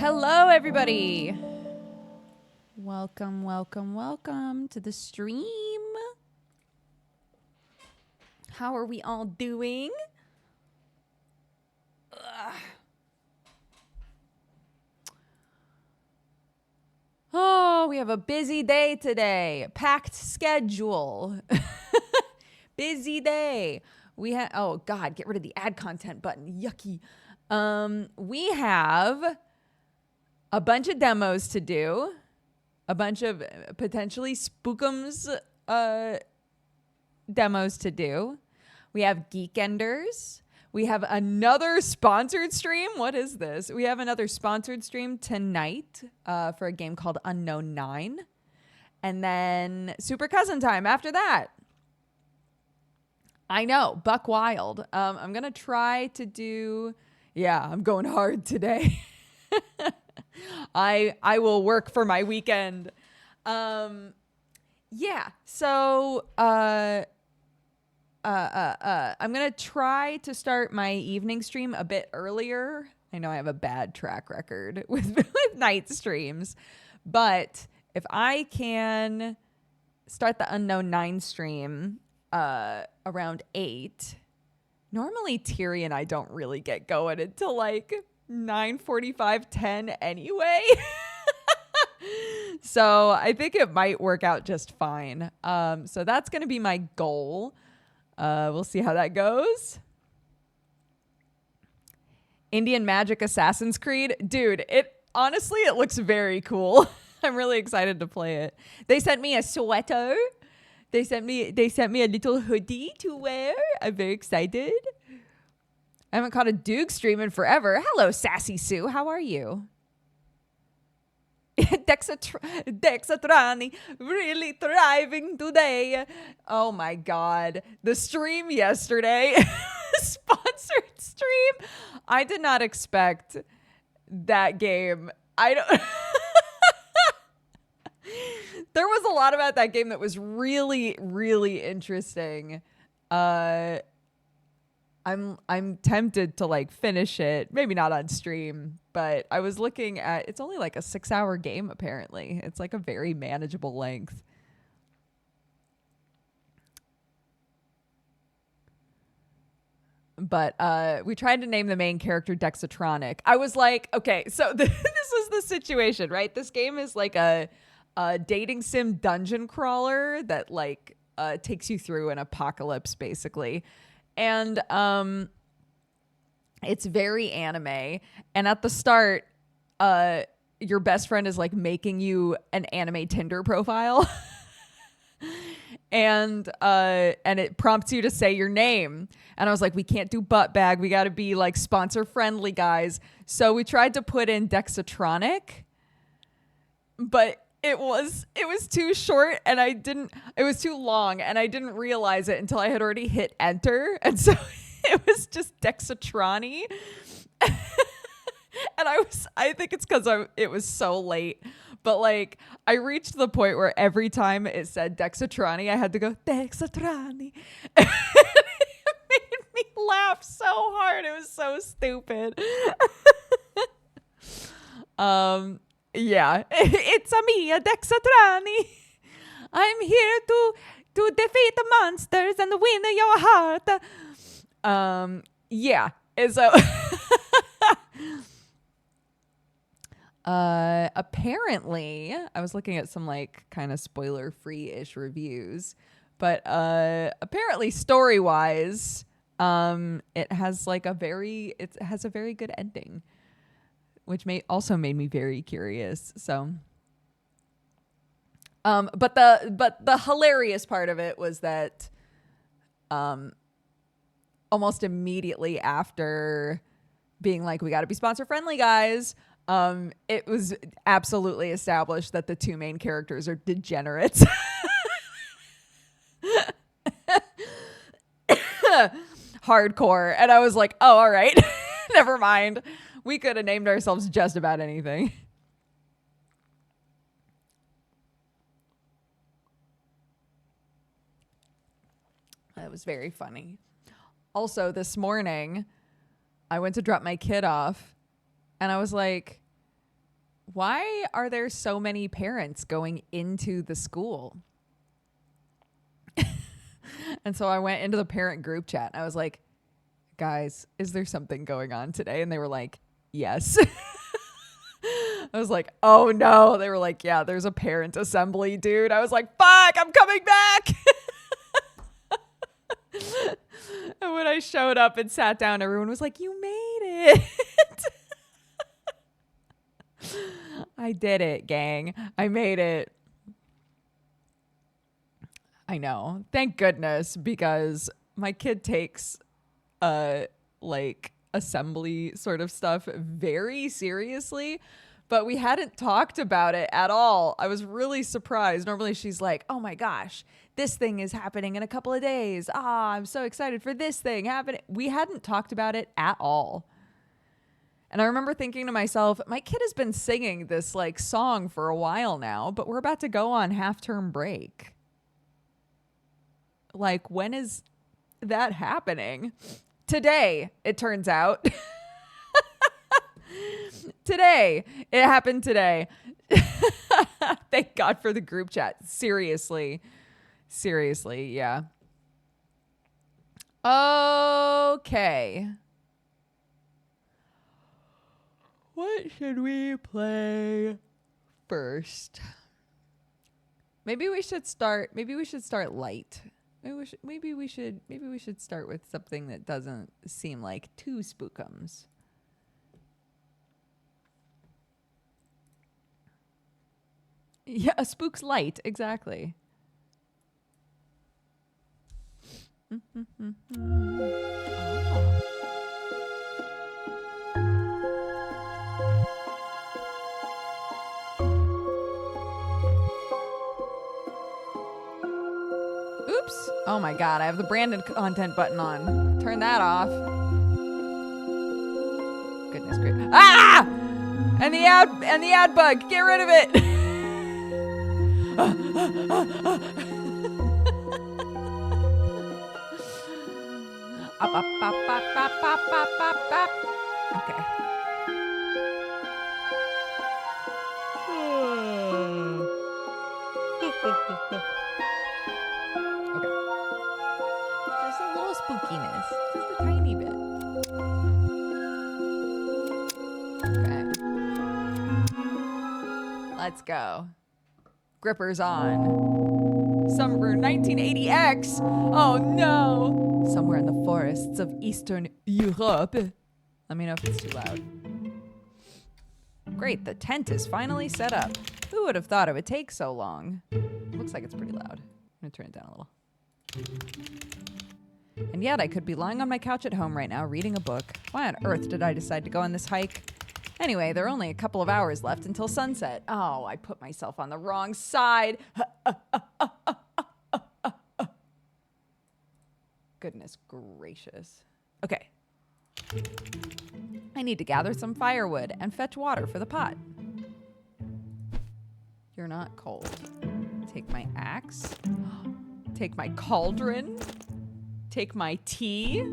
Hello, everybody. Welcome to the stream. How are we all doing? Ugh. Oh, we have a busy day today. Packed schedule. Busy day. We have, oh God, get rid of the add content button. Yucky. We have a bunch of demos to do, a bunch of potentially spookums demos to do. We have Geekenders. We have another sponsored stream. What is this? We have another sponsored stream tonight for a game called Unknown 9. And then Super Cousin Time after that. I know, buck wild. I'm going to try to do... Yeah, I'm going hard today. I will work for my weekend. Yeah, so... I'm going to try to start my evening stream a bit earlier. I know I have a bad track record with night streams, but if I can start the Unknown 9 stream around 8, normally Thierry and I don't really get going until like 9:45, 10 anyway. So I think it might work out just fine. So that's going to be my goal. We'll see how that goes. Indian Magic Assassin's Creed. Dude, it looks very cool. I'm really excited to play it. They sent me a sweater. They sent me a little hoodie to wear. I'm very excited. I haven't caught a Duke stream in forever. Hello, Sassy Sue. How are you? Dexatrani really thriving today. Oh my God. The stream yesterday, sponsored stream. I did not expect that game. There was a lot about that game that was really, really interesting. I'm tempted to like finish it, maybe not on stream, but I was looking at, it's only like a 6-hour game apparently. It's like a very manageable length. But we tried to name the main character Dexatronic. I was like, okay, so this is the situation, right? This game is like a dating sim dungeon crawler that like takes you through an apocalypse basically. And it's very anime. And at the start, your best friend is like making you an anime Tinder profile. and it prompts you to say your name. And I was like, we can't do butt bag. We got to be like sponsor friendly, guys. So we tried to put in Dexatronic, but it was too short and it was too long and I didn't realize it until I had already hit enter. And so it was just Dexatrani. And I think it's because it was so late, but like I reached the point where every time it said Dexatrani, I had to go Dexatrani. And it made me laugh so hard. It was so stupid. Yeah, it's a me, a Dexatrani. I'm here to defeat the monsters and win your heart. Yeah. And so apparently, I was looking at some like kind of spoiler-free-ish reviews, but apparently story-wise, it has a very good ending, which also made me very curious. So, but the hilarious part of it was that, almost immediately after being like, we got to be sponsor friendly, guys. It was absolutely established that the two main characters are degenerates. Hardcore. And I was like, oh, all right, never mind. We could have named ourselves just about anything. That was very funny. Also, this morning, I went to drop my kid off, and I was like, why are there so many parents going into the school? And so I went into the parent group chat and I was like, guys, is there something going on today? And they were like, yes. I was like, oh no. They were like, yeah, there's a parent assembly, dude. I was like, fuck, I'm coming back. And when I showed up and sat down, everyone was like, you made it. I did it, gang. I made it. I know. Thank goodness, because my kid takes like assembly sort of stuff very seriously, but we hadn't talked about it at all. I was really surprised. Normally she's like, oh my gosh, this thing is happening in a couple of days. Ah, I'm so excited for this thing happening. We hadn't talked about it at all. And I remember thinking to myself, my kid has been singing this like song for a while now, but we're about to go on half-term break. Like, when is that happening? Today, it turns out. Today. It happened today. Thank God for the group chat. Seriously. Seriously, yeah. Okay. What should we play first? Maybe we should start light. Maybe we should start with something that doesn't seem like too spookums. Yeah, a spook's light, exactly. Oh. Oops. Oh my God, I have the branded content button on. Turn that off. Goodness gracious. Ah! And the ad bug. Get rid of it. Okay. Just a little spookiness. Just a tiny bit. Okay. Let's go. Grippers on. Summer 1980X. Oh no. Somewhere in the forests of Eastern Europe. Let me know if it's too loud. Great, the tent is finally set up. Who would have thought it would take so long? Looks like it's pretty loud. I'm gonna turn it down a little. And yet I could be lying on my couch at home right now reading a book. Why on earth did I decide to go on this hike? Anyway, there are only a couple of hours left until sunset. Oh, I put myself on the wrong side. Goodness gracious. Okay. I need to gather some firewood and fetch water for the pot. You're not cold. Take my axe. Take my cauldron. Take my tea.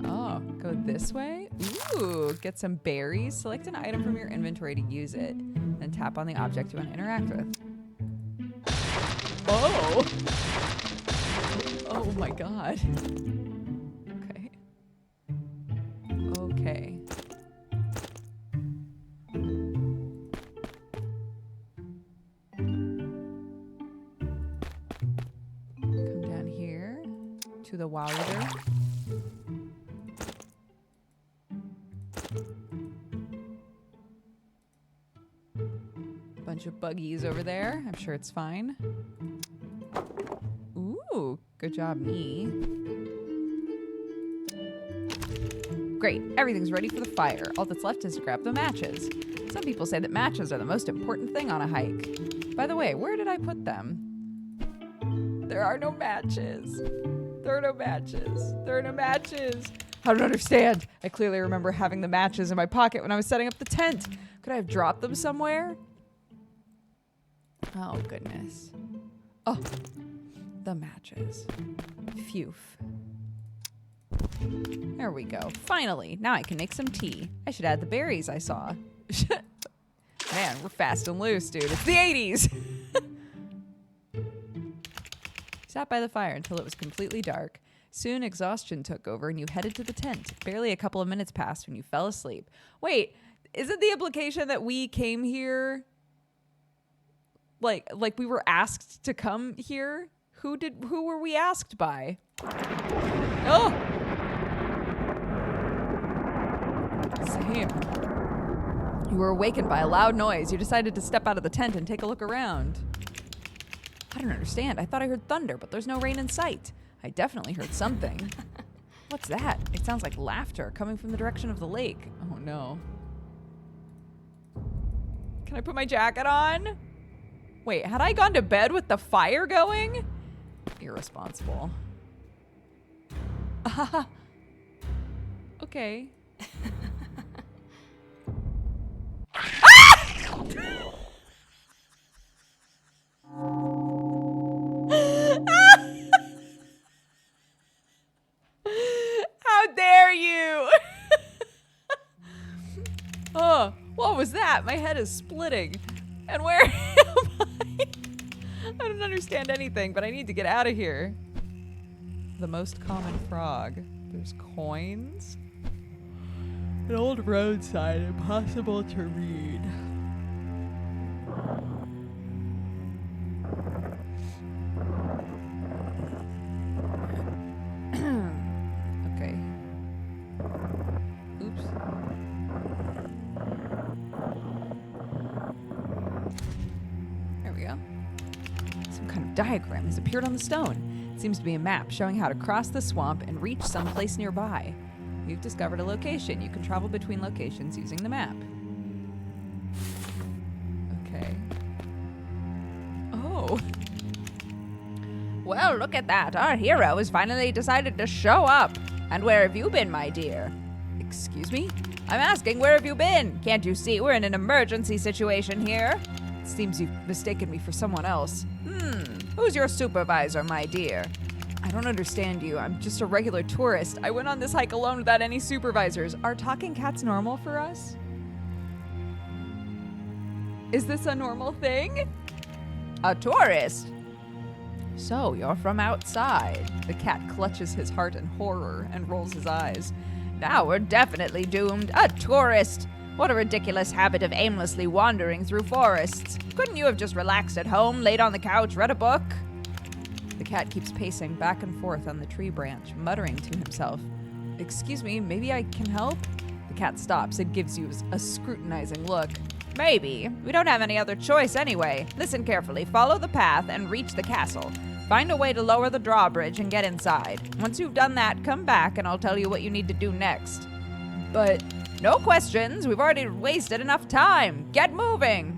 Oh, go this way. Ooh, get some berries. Select an item from your inventory to use it. Then tap on the object you want to interact with. Oh! Oh my God. Okay. Okay. Come down here to the wilder. Bunch of buggies over there. I'm sure it's fine. Ooh, good job, me. Great, everything's ready for the fire. All that's left is to grab the matches. Some people say that matches are the most important thing on a hike. By the way, where did I put them? There are no matches. There are no matches. There are no matches. I don't understand. I clearly remember having the matches in my pocket when I was setting up the tent. Could I have dropped them somewhere? Oh, goodness. Oh, the matches. Phew. There we go. Finally, now I can make some tea. I should add the berries I saw. Man, we're fast and loose, dude. It's the 80s. Sat by the fire until it was completely dark. Soon exhaustion took over and you headed to the tent. Barely a couple of minutes passed when you fell asleep. Wait, is it the implication that we came here like we were asked to come here? Who were we asked by? Oh! Same. You were awakened by a loud noise. You decided to step out of the tent and take a look around. I don't understand. I thought I heard thunder, but there's no rain in sight. I definitely heard something. What's that? It sounds like laughter coming from the direction of the lake. Oh no. Can I put my jacket on? Wait, had I gone to bed with the fire going? Irresponsible. Okay. How dare you? Oh, what was that? My head is splitting. And where am I? I don't understand anything, but I need to get out of here. The most common frog. There's coins. An old road sign, impossible to read. Okay. Oops. There we go. Some kind of diagram has appeared on the stone. It seems to be a map showing how to cross the swamp and reach some place nearby. You've discovered a location. You can travel between locations using the map. Okay. Oh. Well, look at that. Our hero has finally decided to show up. And where have you been, my dear? Excuse me? I'm asking, where have you been? Can't you see we're in an emergency situation here? It seems you've mistaken me for someone else. Who's your supervisor, my dear? I don't understand you. I'm just a regular tourist. I went on this hike alone without any supervisors. Are talking cats normal for us? Is this a normal thing? A tourist? So, you're from outside. The cat clutches his heart in horror and rolls his eyes. Now we're definitely doomed. A tourist! What a ridiculous habit of aimlessly wandering through forests. Couldn't you have just relaxed at home, laid on the couch, read a book? The cat keeps pacing back and forth on the tree branch, muttering to himself. Excuse me, maybe I can help? The cat stops and gives you a scrutinizing look. Maybe. We don't have any other choice anyway. Listen carefully, follow the path, and reach the castle. Find a way to lower the drawbridge and get inside. Once you've done that, come back and I'll tell you what you need to do next. But no questions. We've already wasted enough time. Get moving.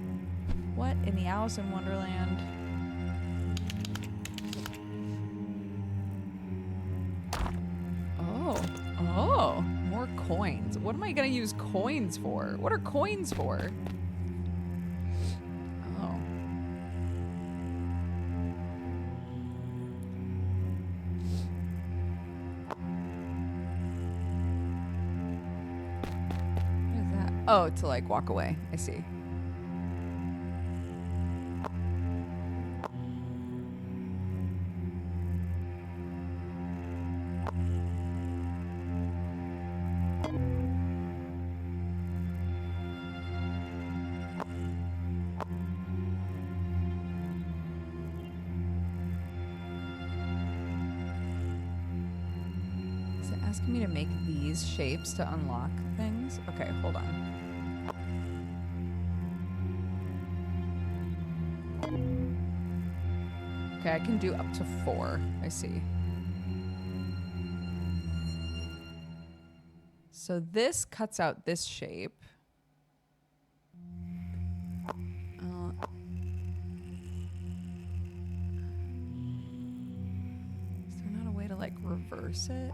What in the Alice in Wonderland? Oh, more coins. What am I going to use coins for? What are coins for? Oh. What is that? Oh, to like walk away. I see. Asking me to make these shapes to unlock things. Okay, hold on. Okay, I can do up to 4. I see. So this cuts out this shape. Is there not a way to like reverse it?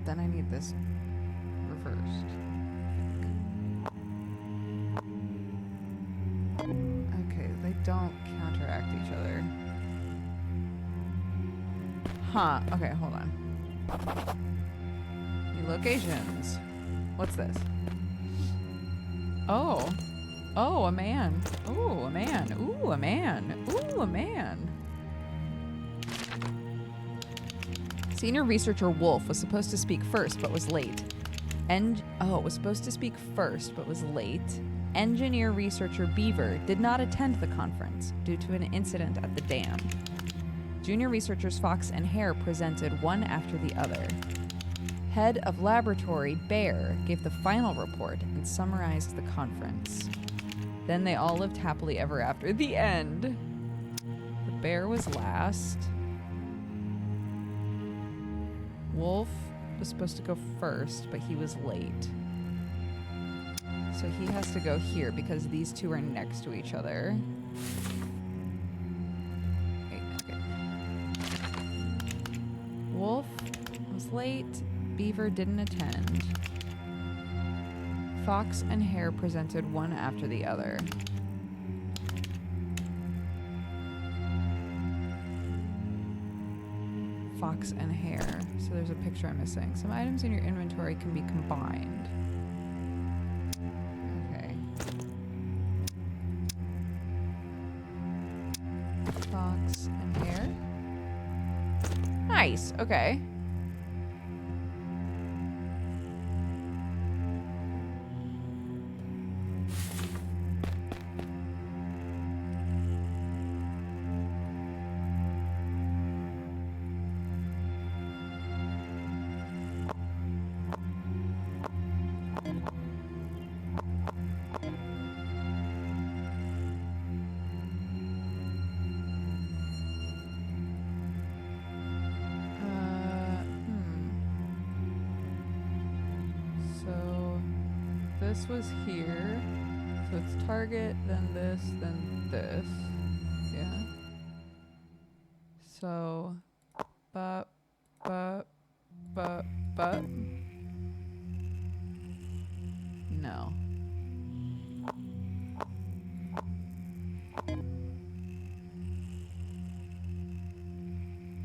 but then I need this reversed. Okay, they don't counteract each other. Huh. Okay, hold on. New locations. What's this? Oh. Oh, a man. Ooh, a man. Ooh, a man. Ooh, a man. Senior researcher Wolf was supposed to speak first, but was late. Was supposed to speak first, but was late. Engineer researcher Beaver did not attend the conference due to an incident at the dam. Junior researchers Fox and Hare presented one after the other. Head of laboratory Bear gave the final report and summarized the conference. Then they all lived happily ever after. The end. The Bear was last. Wolf was supposed to go first, but he was late. So he has to go here because these two are next to each other. Okay. Wolf was late. Beaver didn't attend. Fox and Hare presented one after the other. Fox and Hare. So there's a picture I'm missing. Some items in your inventory can be combined. Okay. Fox and Hare. Nice. Okay. This was here, so it's target, then this, yeah. So, but. No.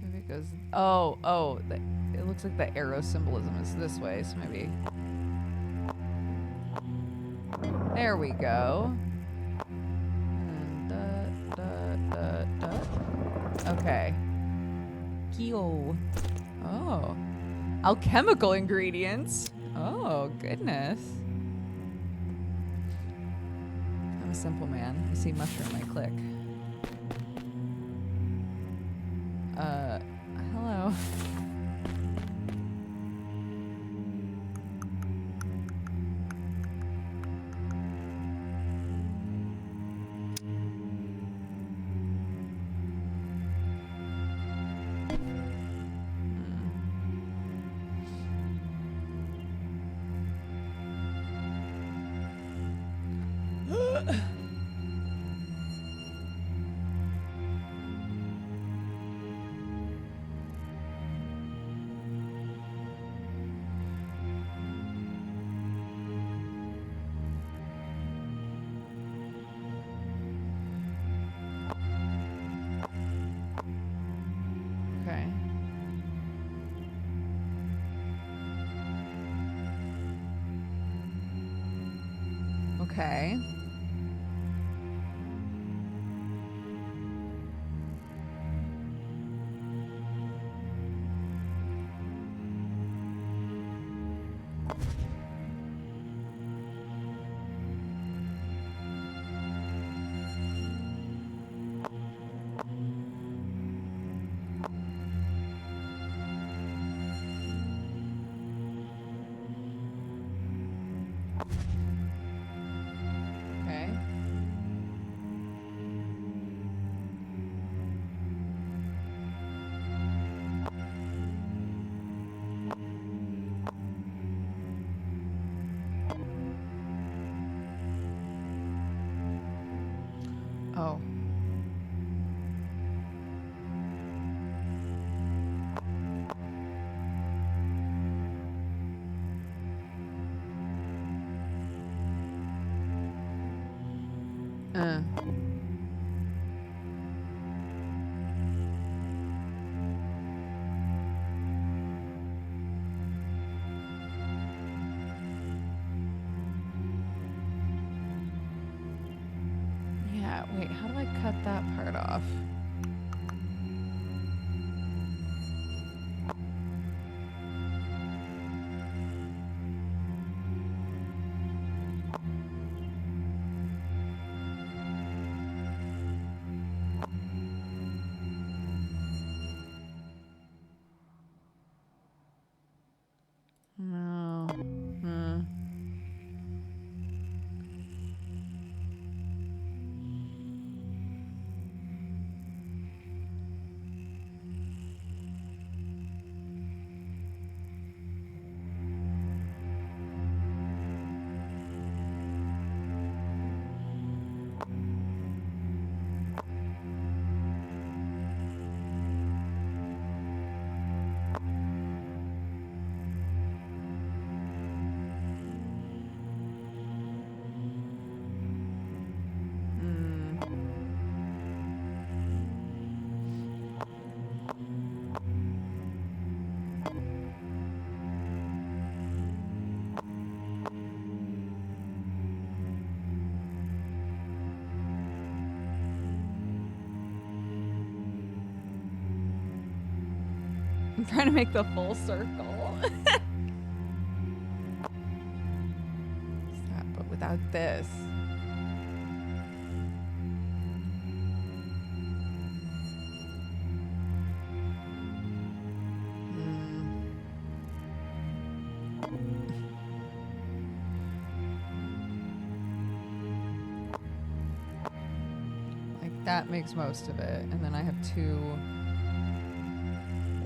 Maybe it goes, it looks like the arrow symbolism is this way, so maybe. There we go. Okay. Kyo. Oh. Alchemical ingredients. Oh, goodness. I'm a simple man. I see mushroom, I click. Hello. Okay. Uh. Yeah, wait, how do I cut that part off? No. I'm trying to make the full circle. Stop, but without this. Like that makes most of it, and then I have 2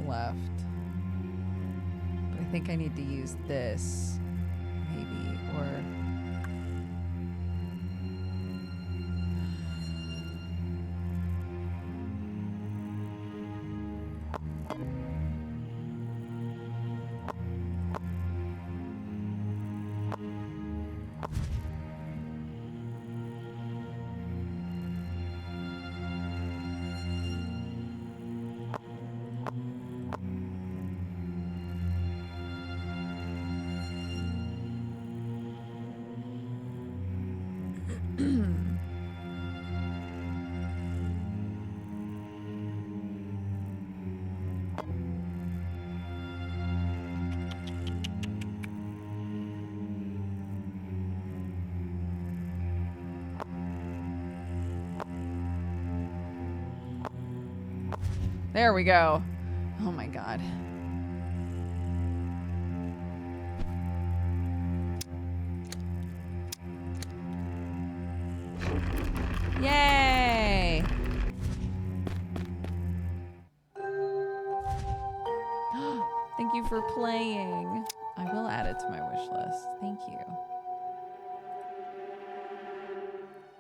left. But I think I need to use this, maybe, or... There we go. Oh my god. Yay! Thank you for playing. I will add it to my wish list. Thank you.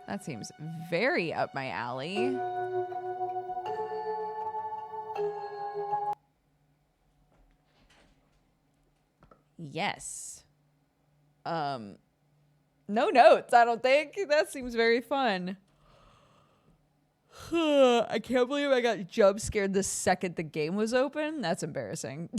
That seems very up my alley. Yes. No notes, I don't think. That seems very fun. I can't believe I got jump scared the second the game was open. That's embarrassing.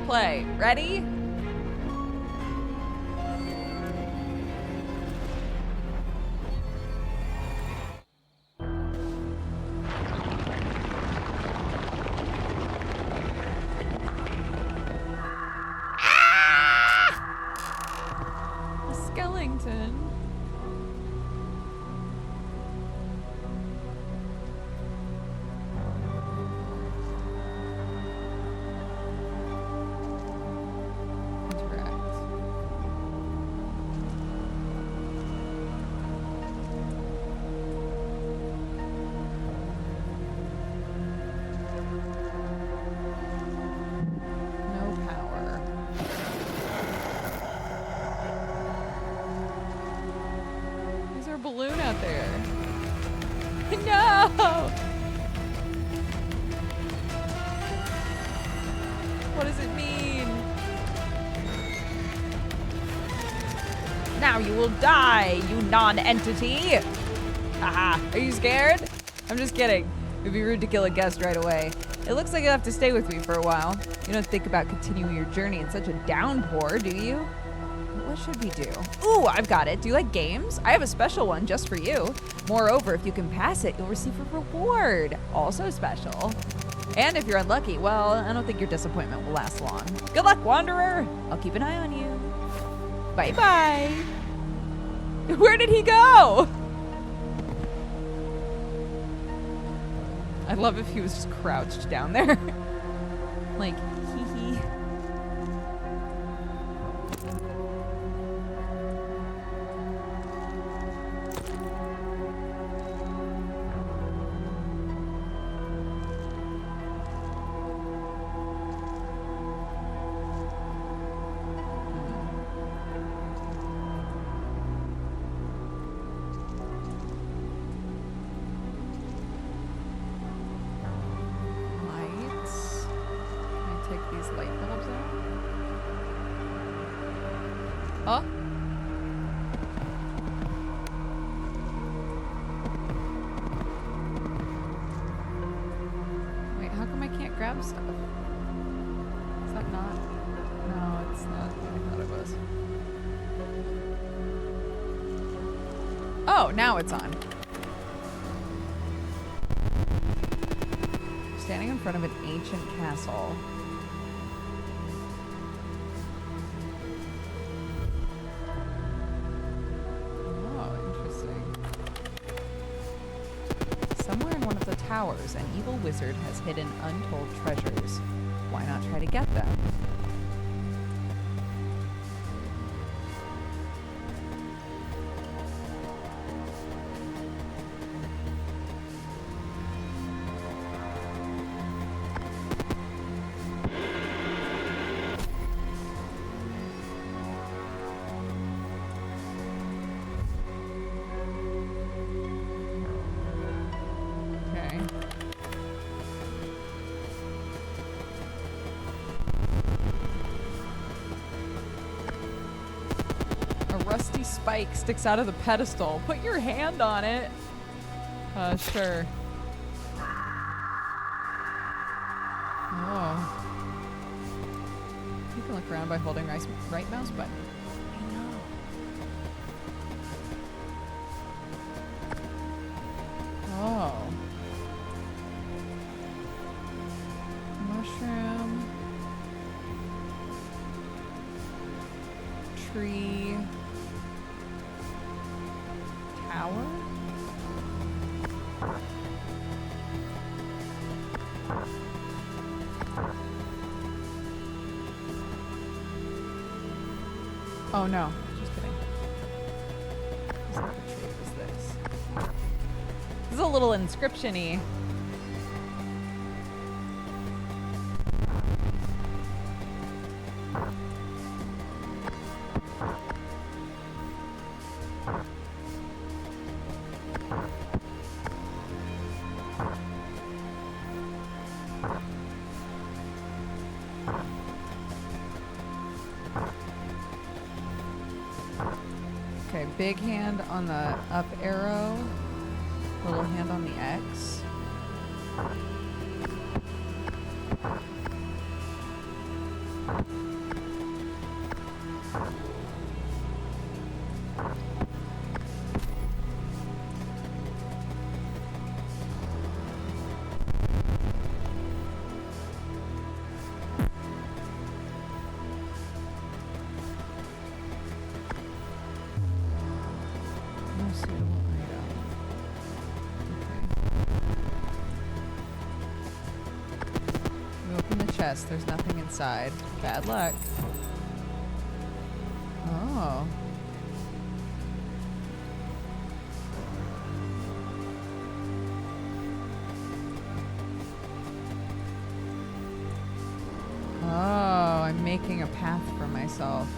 Play. Ready? A skeleton. a balloon out there. No! What does it mean? Now you will die, you non-entity! Haha, are you scared? I'm just kidding. It'd be rude to kill a guest right away. It looks like you'll have to stay with me for a while. You don't think about continuing your journey in such a downpour, do you? What should we do? Ooh, I've got it. Do you like games? I have a special one just for you. Moreover, if you can pass it, you'll receive a reward. Also special. And if you're unlucky, well, I don't think your disappointment will last long. Good luck, Wanderer. I'll keep an eye on you. Bye-bye. Where did he go? I'd love if he was just crouched down there. Like, hee hee. Huh? Wait, how come I can't grab stuff? Is that not? No, it's not what I thought it was. Oh, now it's on. Standing in front of an ancient castle. Towers, an evil wizard has hidden untold treasures. Why not try to get them? Rusty spike sticks out of the pedestal. Put your hand on it. Sure. Oh. You can look around by holding right mouse button. I know. Oh. Mushroom. Tree. Tower? Oh no, just kidding. What type of tree is this? This is a little inscription-y. Okay, big hand on the up arrow, little hand on the X. There's nothing inside. Bad luck. Oh. Oh, I'm making a path for myself.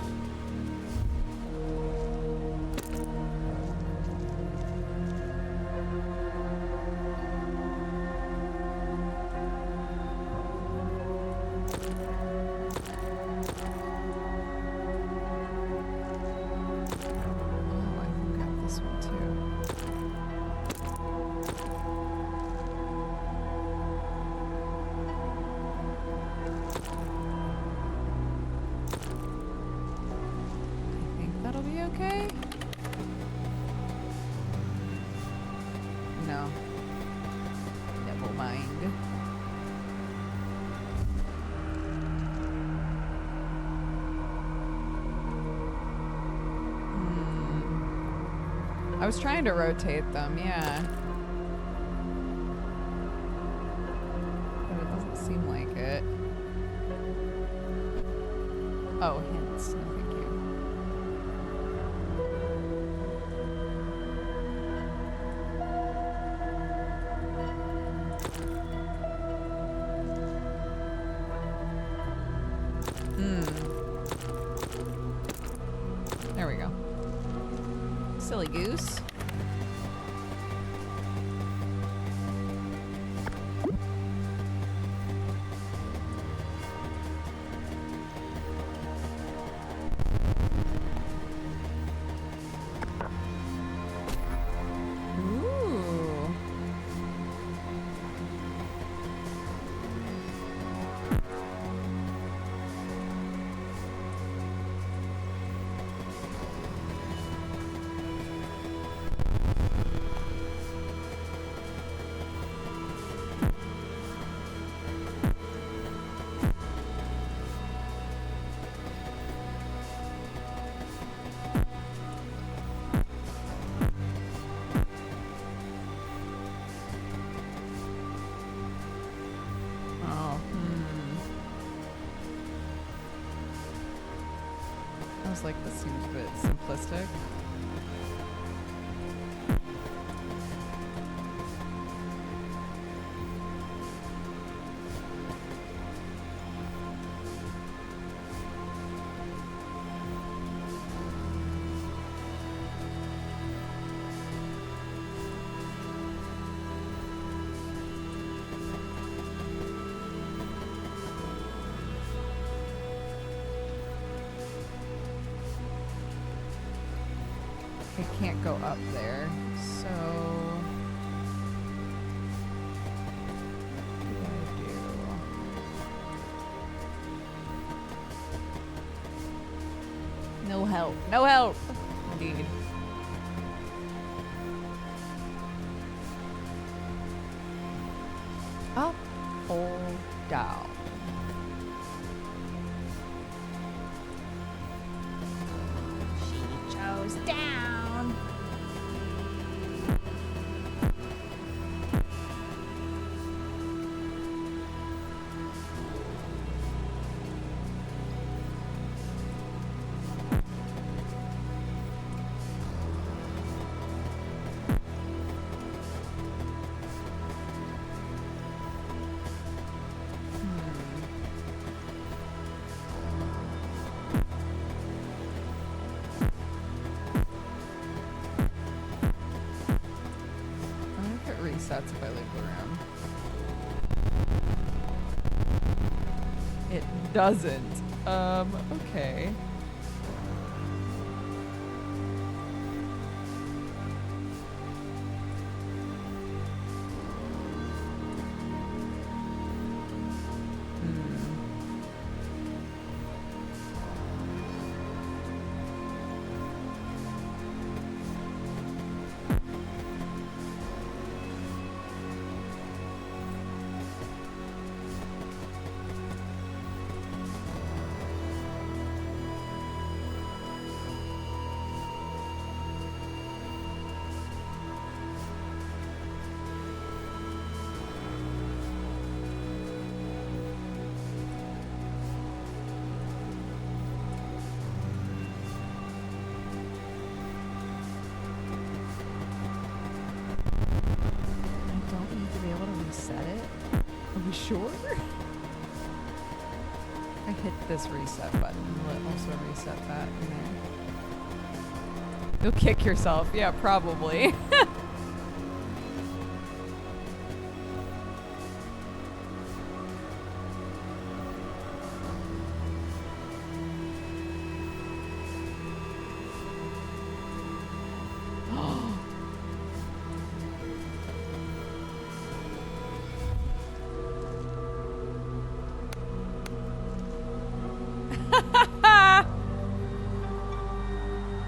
be okay? No. Never mind. I was trying to rotate them, yeah. But it doesn't seem like it. Oh, hints. No, thank you. There we go. Silly goose. Ooh. Oh, I was like, this seems a bit simplistic. I can't go up there, so what do I do? No help. No help. Indeed. Up or down? She chose down. Resets if I leave the room. It doesn't. Okay. Sure. I hit this reset button. Will it also reset that in there? You'll kick yourself. Yeah, probably.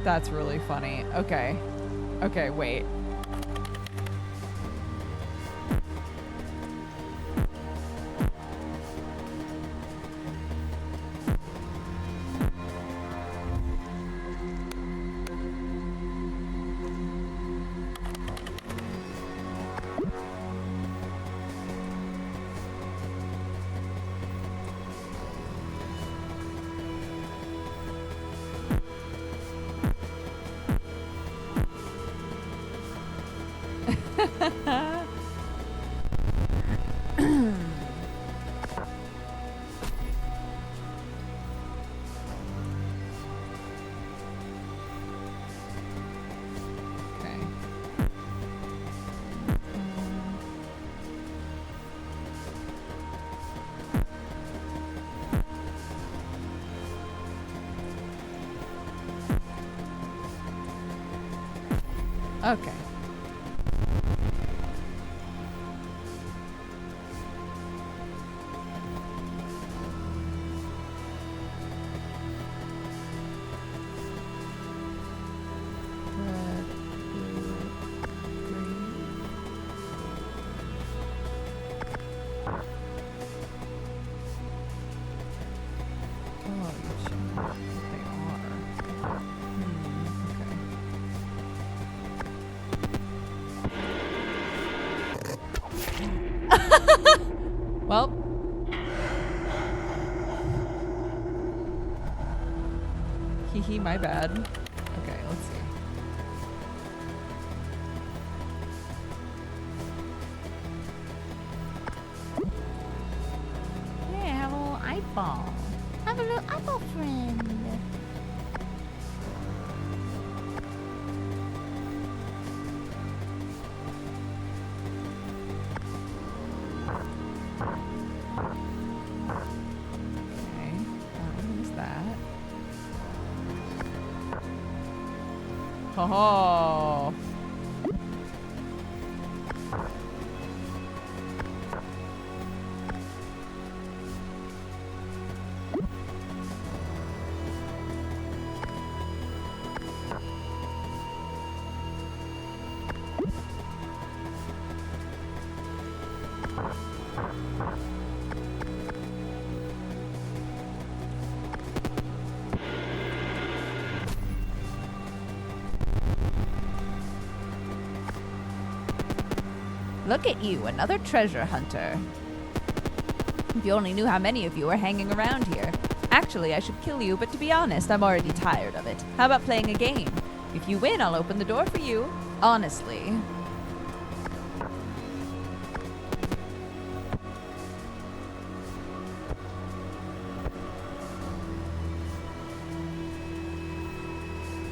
That's really funny. Okay. Okay, wait. Okay. Red, blue, green. Oh, you should know what they are. Okay. Well. Hee, my bad. Okay, let's see. Hey, have a little eyeball. Have a little eyeball friend. Okay, what is that? Oh. Look at you, another treasure hunter. If you only knew how many of you are hanging around here. Actually, I should kill you, but to be honest, I'm already tired of it. How about playing a game? If you win, I'll open the door for you. Honestly.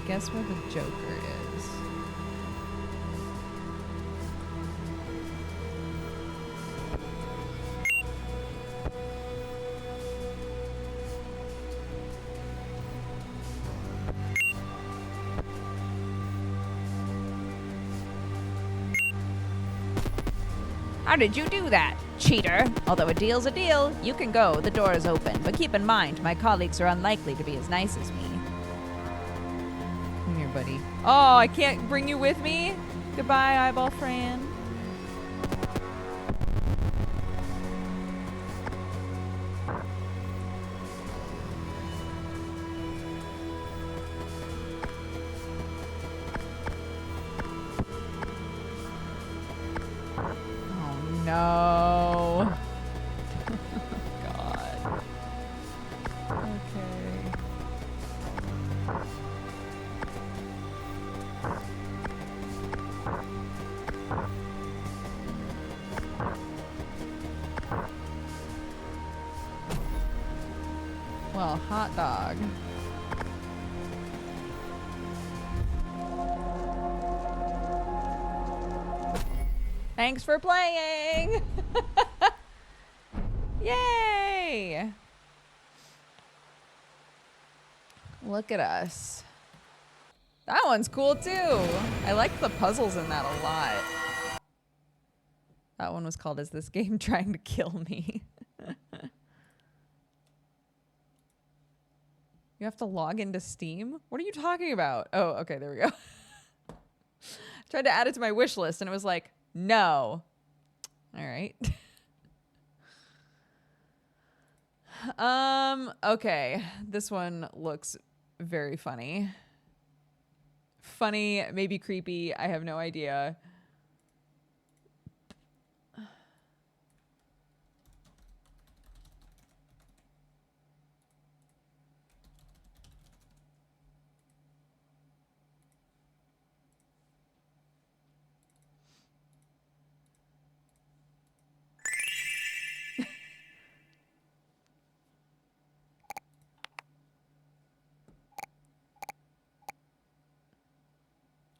Guess where the Joker is. How did you do that, cheater? Although a deal's a deal, you can go, the door is open. But keep in mind, my colleagues are unlikely to be as nice as me. Come here, buddy. Oh, I can't bring you with me? Goodbye, eyeball friend. Oh, no. God. Okay. Well, hot dog. Thanks for playing. Yay. Look at us. That one's cool too. I like the puzzles in that a lot. That one was called Is This Game Trying to Kill Me? You have to log into Steam? What are you talking about? Oh, okay, there we go. Tried to add it to my wish list and it was like, no. All right. Okay. This one looks very funny. Funny, maybe creepy. I have no idea.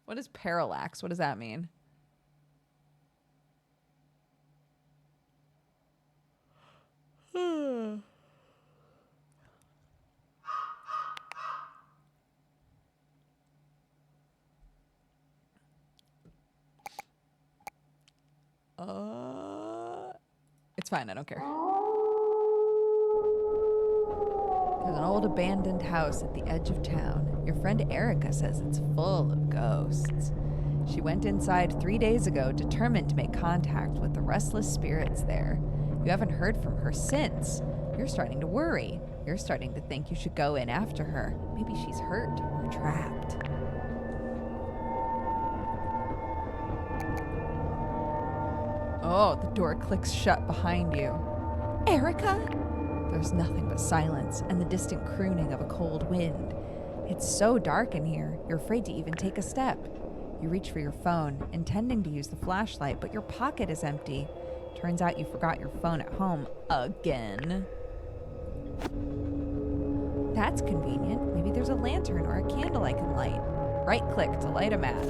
What is parallax? What does that mean? It's fine. I don't care. There's an old abandoned house at the edge of town. Your friend Erica says it's full of ghosts. She went inside 3 days ago, determined to make contact with the restless spirits there. You haven't heard from her since. You're starting to worry. You're starting to think you should go in after her. Maybe she's hurt or trapped. Oh, the door clicks shut behind you. Erica? There's nothing but silence and the distant crooning of a cold wind. It's so dark in here, you're afraid to even take a step. You reach for your phone, intending to use the flashlight, but your pocket is empty. Turns out you forgot your phone at home again. That's convenient. Maybe there's a lantern or a candle I can light. Right-click to light a match.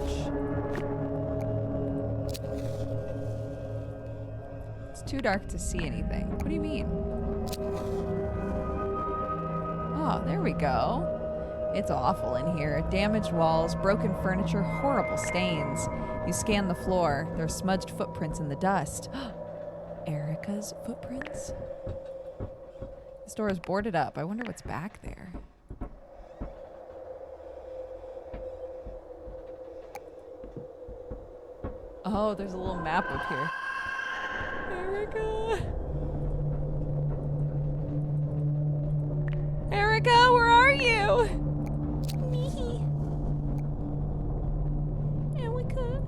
It's too dark to see anything. What do you mean? Oh, there we go. It's awful in here. Damaged walls, broken furniture, horrible stains. You scan the floor. There are smudged footprints in the dust. Erica's footprints? This door is boarded up. I wonder what's back there. Oh, there's a little map up here. Erica! Erica, where are you? Me. Erica.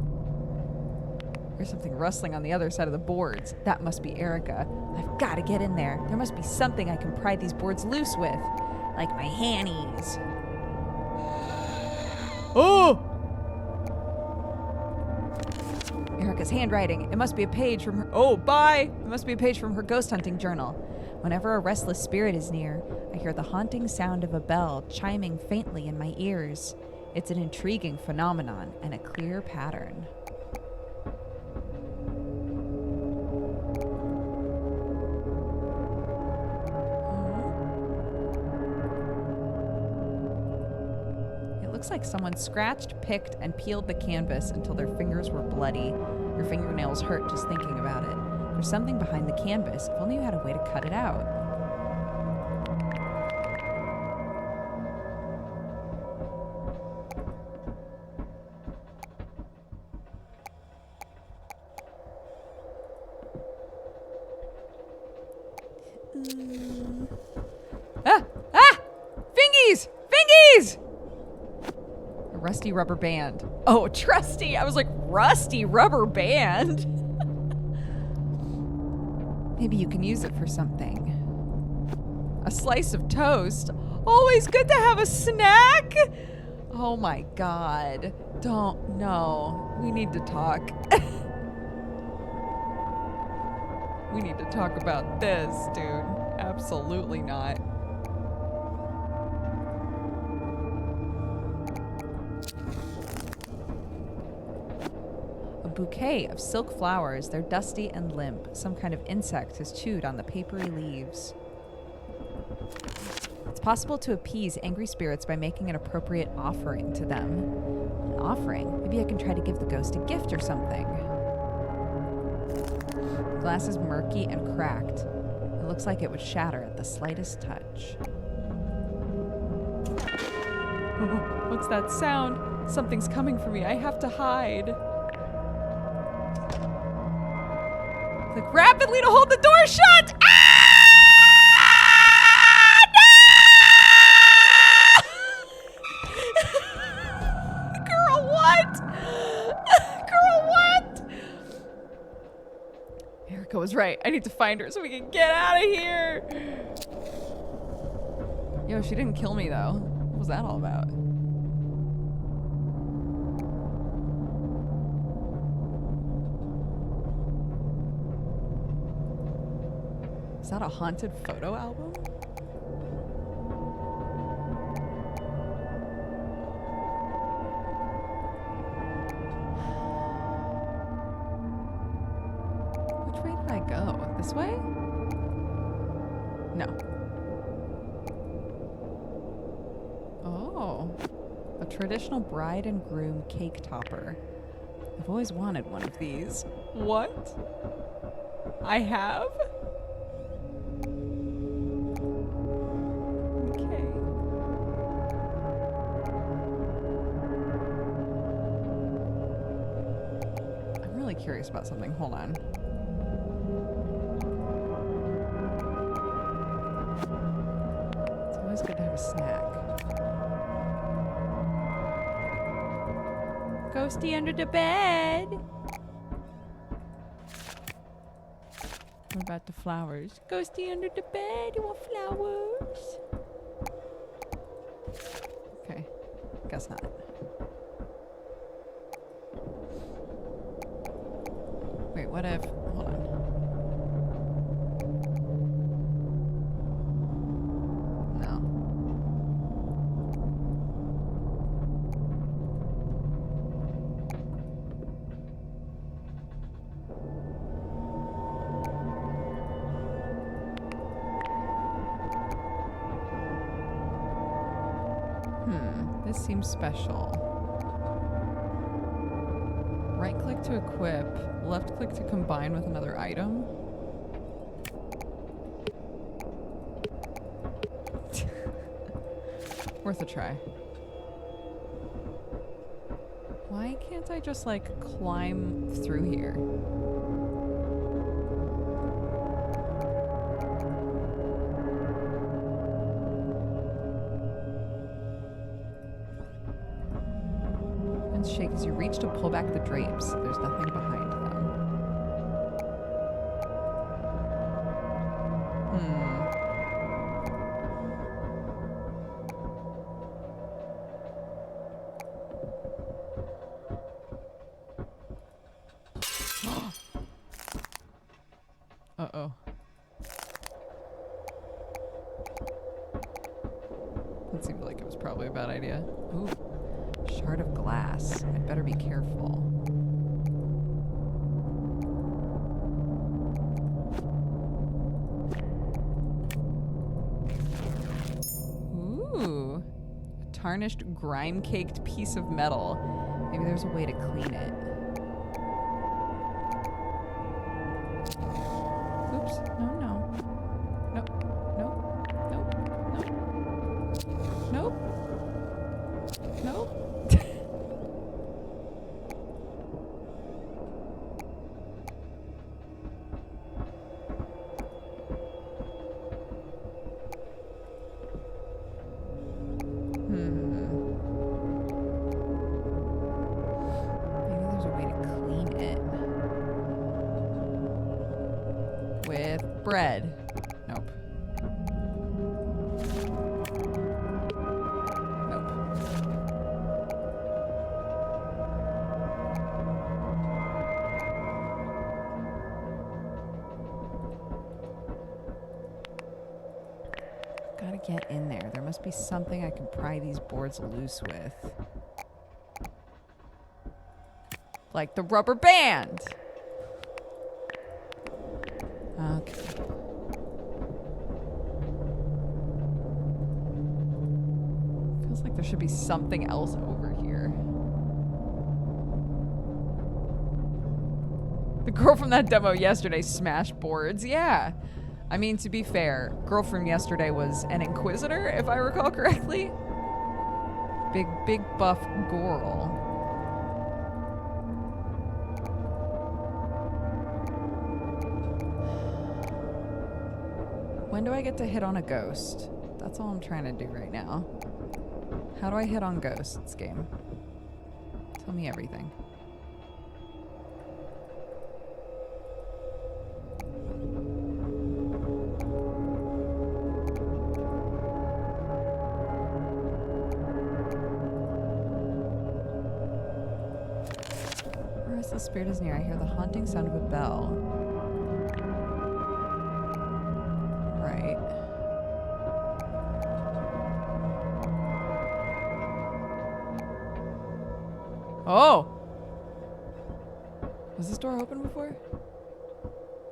There's something rustling on the other side of the boards. That must be Erica. I've got to get in there. There must be something I can pry these boards loose with. Like my hannies. Oh! Erica's handwriting. It must be a page from her. Oh, bye! It must be a page from her ghost hunting journal. Whenever a restless spirit is near, I hear the haunting sound of a bell chiming faintly in my ears. It's an intriguing phenomenon and a clear pattern. It looks like someone scratched, picked, and peeled the canvas until their fingers were bloody. Your fingernails hurt just thinking about it. There's something behind the canvas. If only you had a way to cut it out. Fingies! Fingies! A rusty rubber band. Oh, trusty. I was like, rusty rubber band? Maybe you can use it for something. A slice of toast. Always good to have a snack. Oh my God. Don't, no. We need to talk. We need to talk about this, dude. Absolutely not. A bouquet of silk flowers. They're dusty and limp. Some kind of insect has chewed on the papery leaves. It's possible to appease angry spirits by making an appropriate offering to them. An offering? Maybe I can try to give the ghost a gift or something. The glass is murky and cracked. It looks like it would shatter at the slightest touch. What's that sound? Something's coming for me. I have to hide. Click rapidly to hold the door shut. No! Girl, what? Girl, what? Erica was right. I need to find her so we can get out of here. Yo, she didn't kill me though. What was that all about? Is that a haunted photo album? Which way did I go? This way? No. Oh. A traditional bride and groom cake topper. I've always wanted one of these. What? I have? Curious about something. Hold on. It's always good to have a snack. Ghosty under the bed. What about the flowers? Ghosty under the bed. You want flowers? Okay. Guess not. Wait, what if... Hold on. No. This seems special. Right click to equip, left click to combine with another item. Worth a try. Why can't I just like climb through here? Shake as you reach to pull back the drapes. There's nothing behind them. Uh-oh. That seemed like it was probably a bad idea. Ooh. Shard of glass. I'd better be careful. Ooh. A tarnished, grime-caked piece of metal. Maybe there's a way to clean it. Oops. No, no. Nope. Nope. Nope. Nope. Nope. Nope. Bread. Nope. Nope. Gotta get in there. There must be something I can pry these boards loose with. Like the rubber band! Okay. Feels like there should be something else over here. The girl from that demo yesterday smashed boards. Yeah. I mean, to be fair, girl from yesterday was an inquisitor, if I recall correctly. Big buff Goral. When do I get to hit on a ghost? That's all I'm trying to do right now. How do I hit on ghosts, game? Tell me everything. The spirit is near. I hear the haunting sound of a bell. Right. Oh! Was this door open before?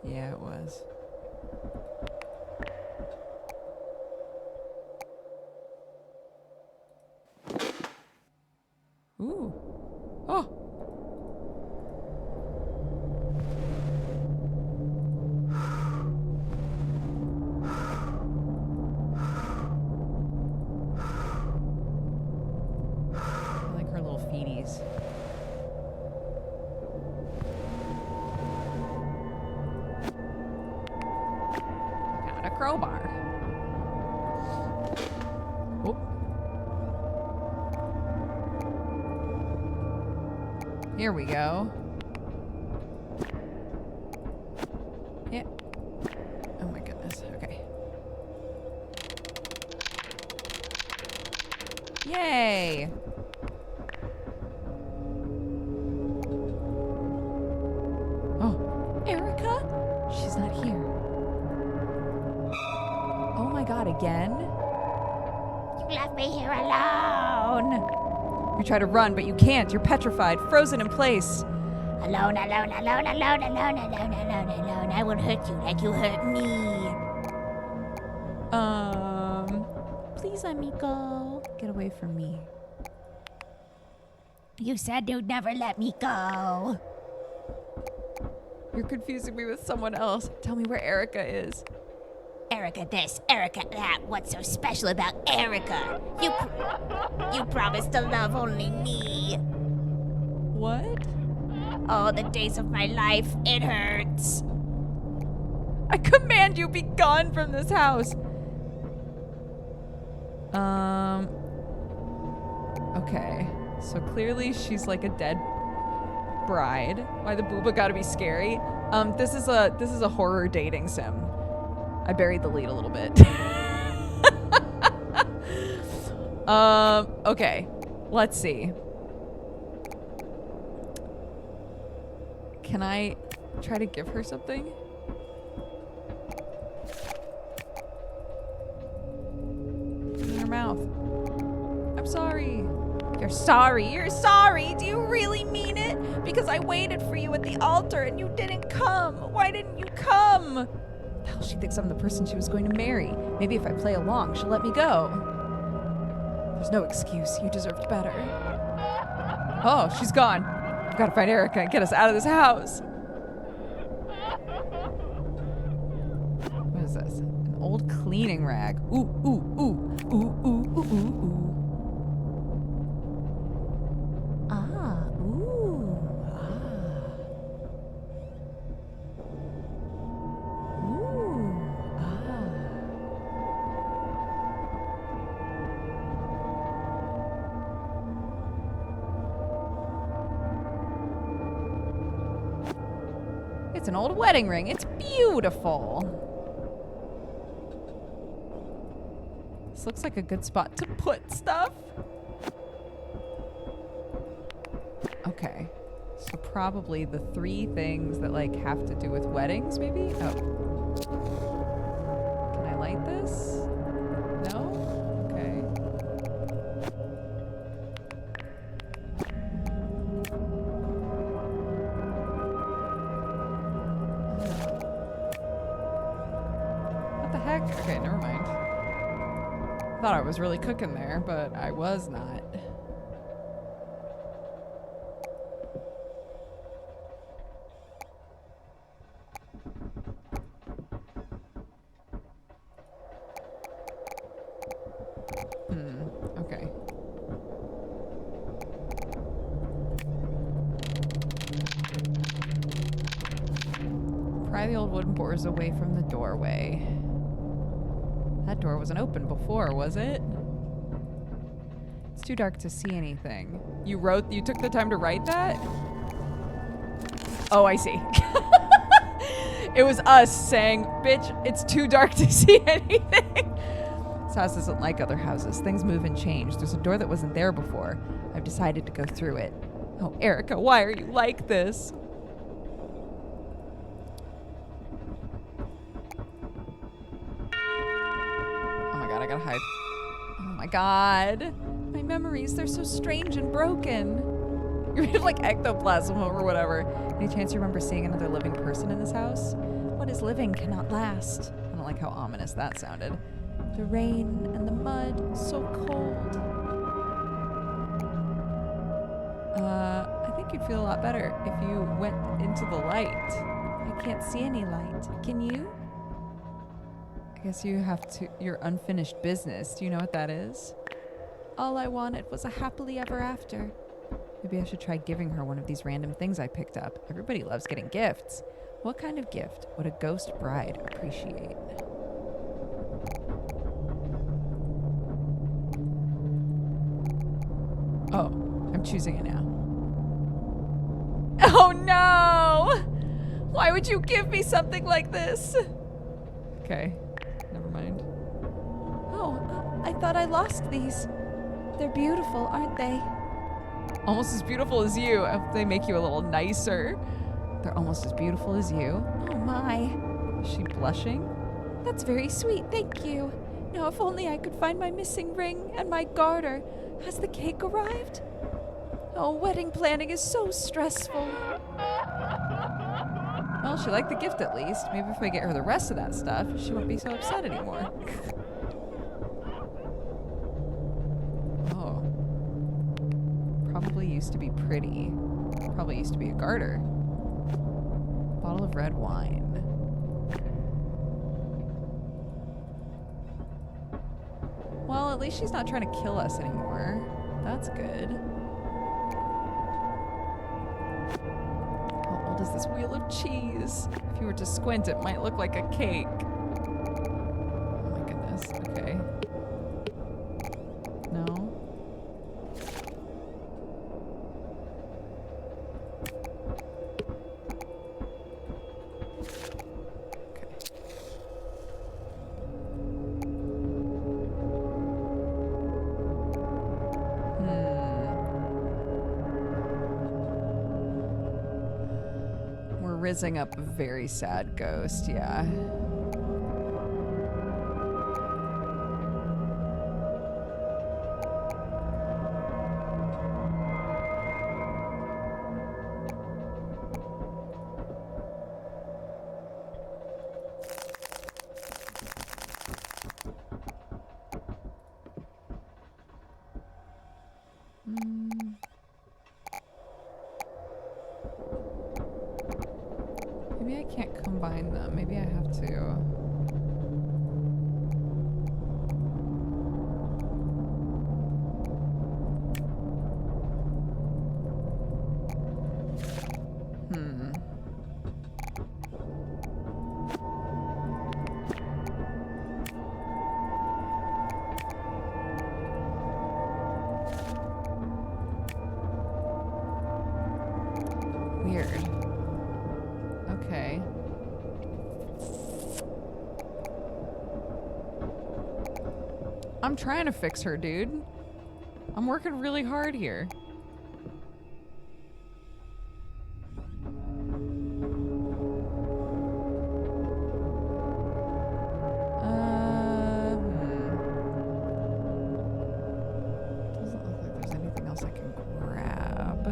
Yeah, it was. Ooh. Oh! Crowbar. Oh. Here we go. Yeah. Oh my goodness. Okay. Yay! Oh. Erica? She's not here. Oh my god, again? You left me here alone. You try to run, but you can't. You're petrified, frozen in place. Alone, alone, alone, alone, alone, alone, alone, alone. I will hurt you like you hurt me. Please let me go. Get away from me. You said you'd never let me go. You're confusing me with someone else. Tell me where Erica is. Erica this, Erica that. What's so special about Erica? You promised to love only me. What? All the days of my life, it hurts. I command you, be gone from this house. Okay. So clearly she's like a dead bride. Why the booba gotta be scary? This is a horror dating sim. I buried the lead a little bit. Okay. Let's see. Can I try to give her something? In her mouth. I'm sorry. You're sorry. You're sorry. Do you really mean it? Because I waited for you at the altar and you didn't come. Why didn't you come? Hell, she thinks I'm the person she was going to marry. Maybe if I play along, she'll let me go. There's no excuse. You deserved better. Oh, she's gone. I've got to find Erica and get us out of this house. What is this? An old cleaning rag. Ooh, ooh, ooh, ooh, ooh, ooh, ooh, ooh. It's an old wedding ring. It's beautiful. This looks like a good spot to put stuff. Okay. So probably the 3 things that like have to do with weddings, maybe? Oh. Can I light this? No? Okay. Okay, never mind. Thought I was really cooking there, but I was not. Okay. Pry the old wooden boards away from the doorway. That door wasn't open before, was it? It's too dark to see anything. You took the time to write that? Oh, I see. It was us saying, bitch, it's too dark to see anything. This house isn't like other houses. Things move and change. There's a door that wasn't there before. I've decided to go through it. Oh, Erica, why are you like this? Oh my god, I gotta hide. Oh my god. My memories, they're so strange and broken. You're made of like ectoplasm or whatever. Any chance you remember seeing another living person in this house? What is living cannot last. I don't like how ominous that sounded. The rain and the mud, so cold. I think you'd feel a lot better if you went into the light. I can't see any light. Can you? I guess you have to, your unfinished business. Do you know what that is? All I wanted was a happily ever after. Maybe I should try giving her one of these random things I picked up. Everybody loves getting gifts. What kind of gift would a ghost bride appreciate? Oh, I'm choosing it now. Oh no! Why would you give me something like this? Okay, never mind. Oh, I thought I lost these. They're beautiful, aren't they? Almost as beautiful as you. I hope they make you a little nicer. They're almost as beautiful as you. Oh my. Is she blushing? That's very sweet, thank you. Now if only I could find my missing ring and my garter. Has the cake arrived? Oh, wedding planning is so stressful. Well, she liked the gift at least. Maybe if I get her the rest of that stuff, she won't be so upset anymore. Oh. Probably used to be pretty. Probably used to be a garter. Bottle of red wine. Well, at least she's not trying to kill us anymore. That's good. How old is this wheel of cheese? If you were to squint, it might look like a cake. Oh my goodness. Okay. No. Rizzing up a very sad ghost, yeah. Maybe I can't combine them. Maybe I have to. Weird. Okay. I'm trying to fix her, dude. I'm working really hard here. Doesn't look like there's anything else I can grab.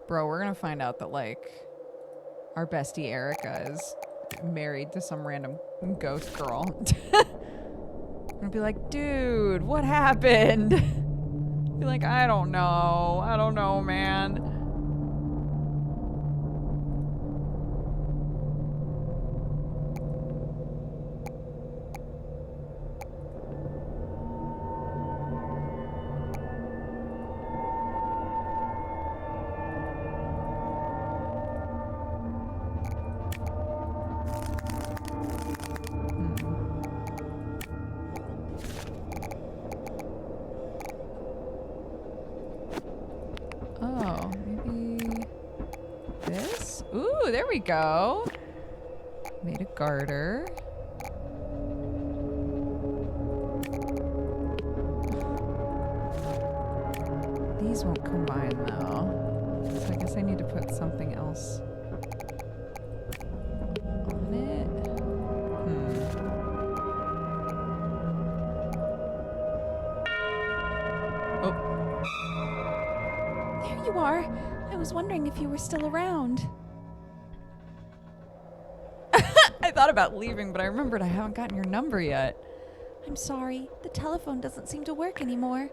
Bro, we're gonna find out that, like, our bestie Erica is married to some random ghost girl. I'm gonna be like, dude, what happened? Be like, I don't know, man. Ooh, there we go. Made a garter. These won't combine though. So I guess I need to put something else on it. Oh. There you are. I was wondering if you were still around. I thought about leaving, but I remembered I haven't gotten your number yet. I'm sorry. The telephone doesn't seem to work anymore.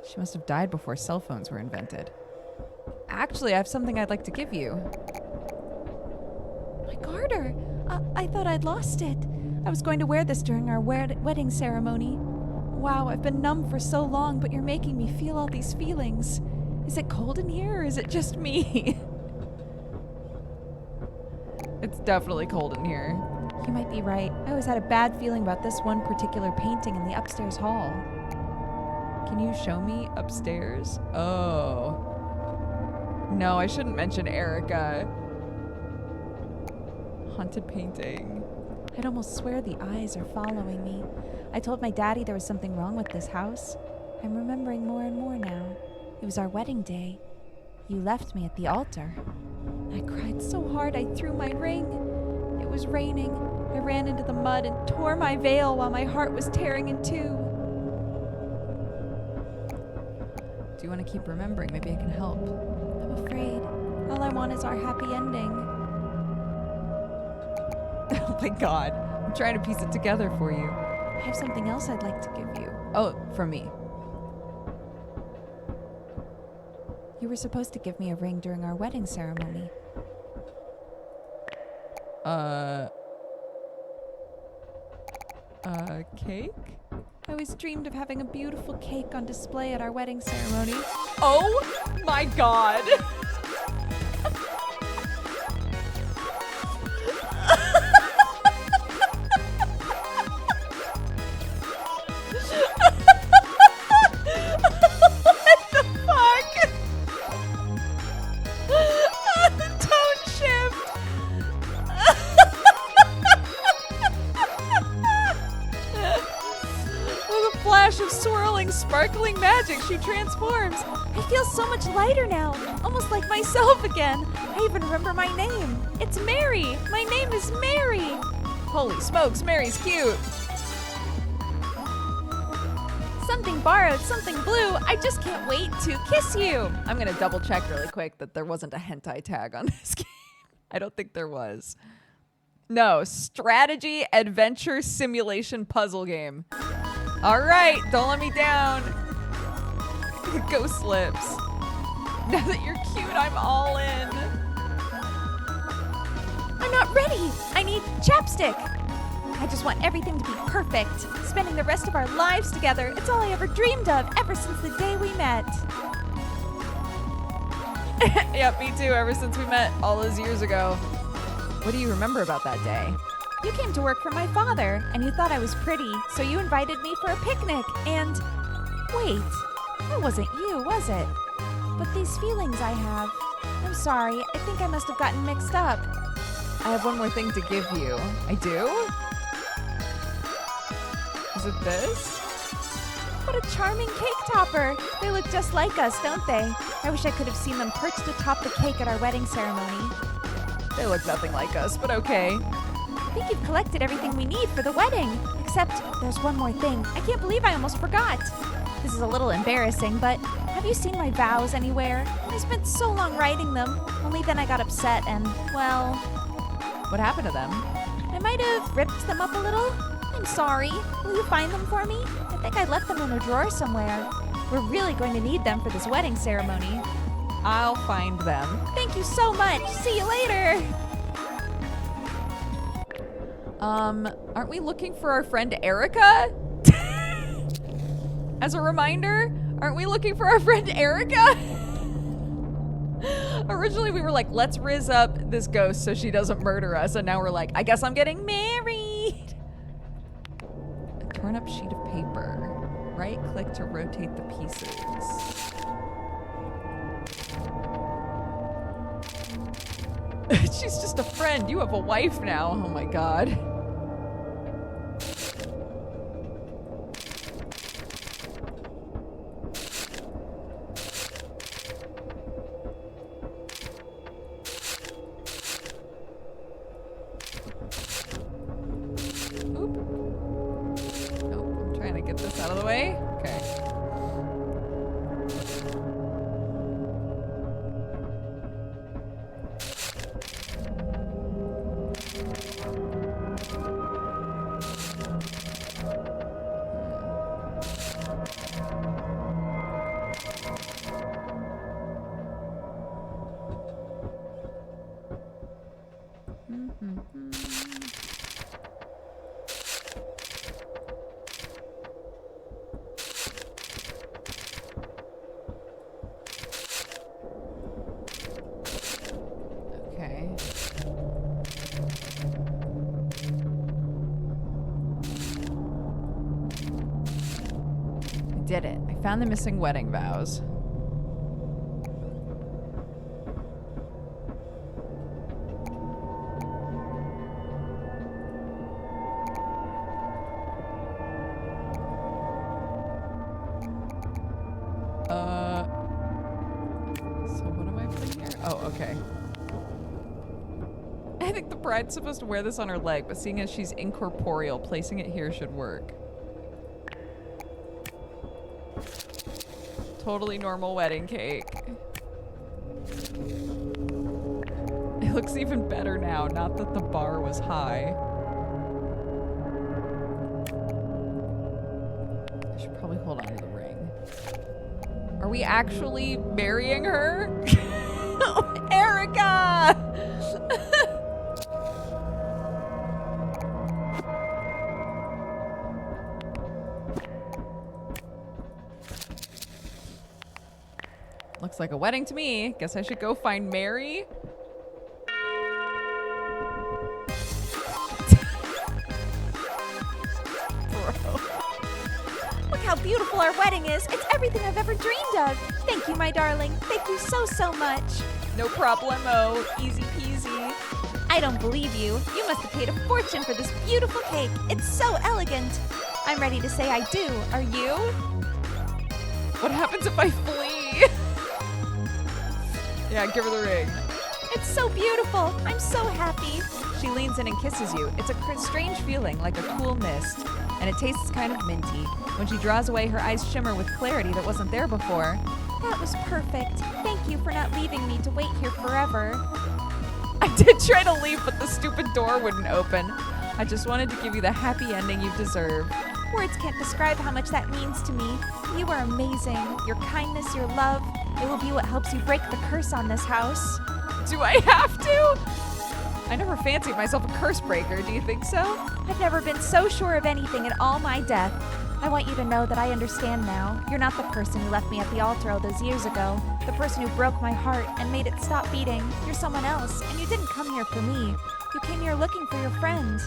She must have died before cell phones were invented. Actually, I have something I'd like to give you. My garter. I thought I'd lost it. I was going to wear this during our wedding ceremony. Wow, I've been numb for so long, but you're making me feel all these feelings. Is it cold in here, or is it just me? It's definitely cold in here. You might be right. I always had a bad feeling about this one particular painting in the upstairs hall. Can you show me upstairs? Oh. No, I shouldn't mention Erica. Haunted painting. I'd almost swear the eyes are following me. I told my daddy there was something wrong with this house. I'm remembering more and more now. It was our wedding day. You left me at the altar. I cried so hard I threw my ring. It was raining. I ran into the mud and tore my veil while my heart was tearing in two. Do you want to keep remembering? Maybe I can help. I'm afraid. All I want is our happy ending. Oh my god. I'm trying to piece it together for you. I have something else I'd like to give you. Oh, from me. You were supposed to give me a ring during our wedding ceremony. Cake? I always dreamed of having a beautiful cake on display at our wedding ceremony. Oh my god. Of swirling, sparkling magic, she transforms. I feel so much lighter now, almost like myself again. I even remember my name. It's Mary. My name is Mary. Holy smokes, Mary's cute. Something borrowed, something blue. I just can't wait to kiss you. I'm gonna double check really quick that there wasn't a hentai tag on this game. I don't think there was. No, strategy, adventure, simulation, puzzle game. All right, don't let me down. Ghost lips. Now that you're cute, I'm all in. I'm not ready. I need chapstick. I just want everything to be perfect. Spending the rest of our lives together. It's all I ever dreamed of ever since the day we met. Yeah, me too, ever since we met all those years ago. What do you remember about that day? You came to work for my father, and you thought I was pretty, so you invited me for a picnic, and... Wait, that wasn't you, was it? But these feelings I have... I'm sorry, I think I must have gotten mixed up. I have one more thing to give you. I do? Is it this? What a charming cake topper! They look just like us, don't they? I wish I could have seen them perched atop the cake at our wedding ceremony. They look nothing like us, but okay. I think you've collected everything we need for the wedding. Except there's one more thing. I can't believe I almost forgot. This is a little embarrassing, but have you seen my vows anywhere? I spent so long writing them, only then I got upset and, well... What happened to them? I might have ripped them up a little. I'm sorry. Will you find them for me? I think I left them in a drawer somewhere. We're really going to need them for this wedding ceremony. I'll find them. Thank you so much. See you later. Aren't we looking for our friend Erica? As a reminder, aren't we looking for our friend Erica? Originally we were like, let's rizz up this ghost so she doesn't murder us, and now we're like, I guess I'm getting married. A torn up sheet of paper. Right click to rotate the pieces. She's just a friend. You have a wife now. Oh my god. Oop. Nope. I'm trying to get this out of the way. Okay. Okay. I did it. I found the missing wedding vows. So what am I putting here? Oh, okay. I think the bride's supposed to wear this on her leg, but seeing as she's incorporeal, placing it here should work. Totally normal wedding cake. It looks even better now, not that the bar was high. I should probably hold on to the ring. Are we actually marrying her? Erica! Looks like a wedding to me. Guess I should go find Mary. Bro. Look how beautiful our wedding is. It's everything I've ever dreamed of. Thank you, my darling. Thank you so, so much. No problemo. Easy peasy. I don't believe you. You must have paid a fortune for this beautiful cake. It's so elegant. I'm ready to say I do. Are you? What happens if I flee? Yeah, give her the ring. It's so beautiful. I'm so happy. She leans in and kisses you. It's a strange feeling, like a cool mist, and it tastes kind of minty. When she draws away, her eyes shimmer with clarity that wasn't there before. That was perfect. Thank you for not leaving me to wait here forever. I did try to leave, but the stupid door wouldn't open. I just wanted to give you the happy ending you deserve. Words can't describe how much that means to me. You are amazing. Your kindness, your love, it will be what helps you break the curse on this house. Do I have to? I never fancied myself a curse breaker. Do you think so? I've never been so sure of anything in all my death. I want you to know that I understand now. You're not the person who left me at the altar all those years ago. The person who broke my heart and made it stop beating. You're someone else, and you didn't come here for me. You came here looking for your friend.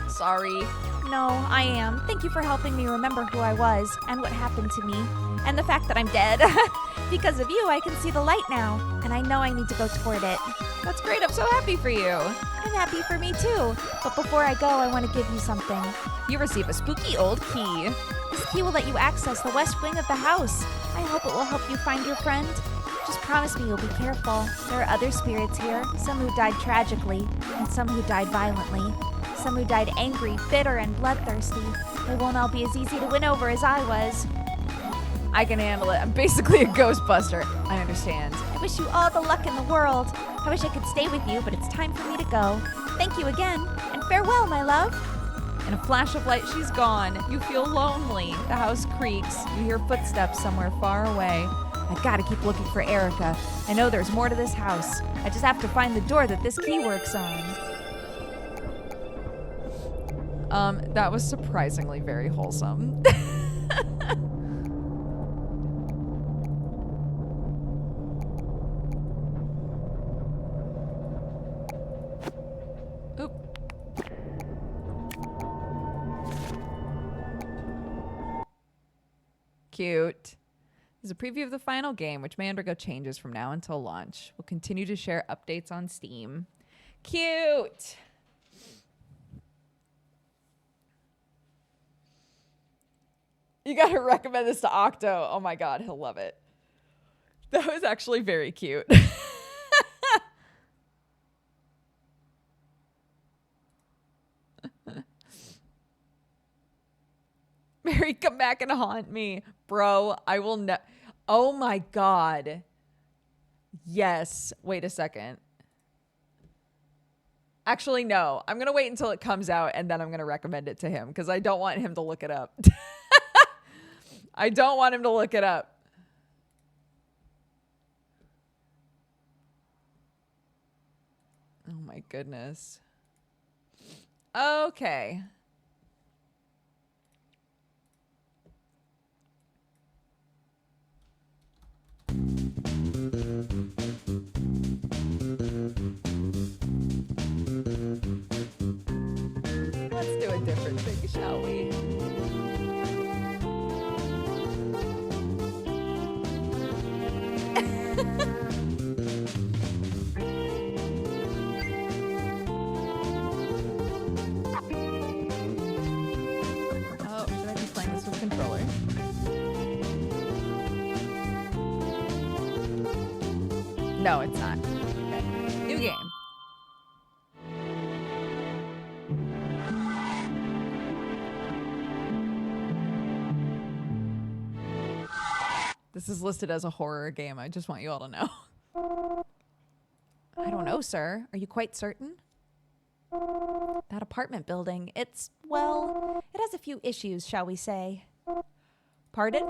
Sorry. No, I am. Thank you for helping me remember who I was and what happened to me. And the fact that I'm dead. Because of you, I can see the light now. And I know I need to go toward it. That's great. I'm so happy for you. I'm happy for me too. But before I go, I want to give you something. You receive a spooky old key. This key will let you access the west wing of the house. I hope it will help you find your friend. Just promise me you'll be careful. There are other spirits here, some who died tragically, and some who died violently. Some who died angry, bitter, and bloodthirsty. They won't all be as easy to win over as I was. I can handle it. I'm basically a Ghostbuster. I understand. I wish you all the luck in the world. I wish I could stay with you, but it's time for me to go. Thank you again, and farewell, my love. In a flash of light, she's gone. You feel lonely. The house creaks. You hear footsteps somewhere far away. I gotta keep looking for Erica. I know there's more to this house. I just have to find the door that this key works on. That was surprisingly very wholesome. Oop. Cute. This is a preview of the final game, which may undergo changes from now until launch. We'll continue to share updates on Steam. Cute. You got to recommend this to Octo. Oh my God, he'll love it. That was actually very cute. Mary, come back and haunt me. Bro, I will oh my God. Yes. Wait a second. Actually, no. I'm going to wait until it comes out and then I'm going to recommend it to him because I don't want him to look it up. I don't want him to look it up. Oh my goodness. Okay. Let's do a different thing, shall we? Oh, should I be playing this with controller? No, it's not. Okay. New game. This is listed as a horror game. I just want you all to know. I don't know, sir. Are you quite certain? That apartment building, well, it has a few issues, shall we say. Pardon?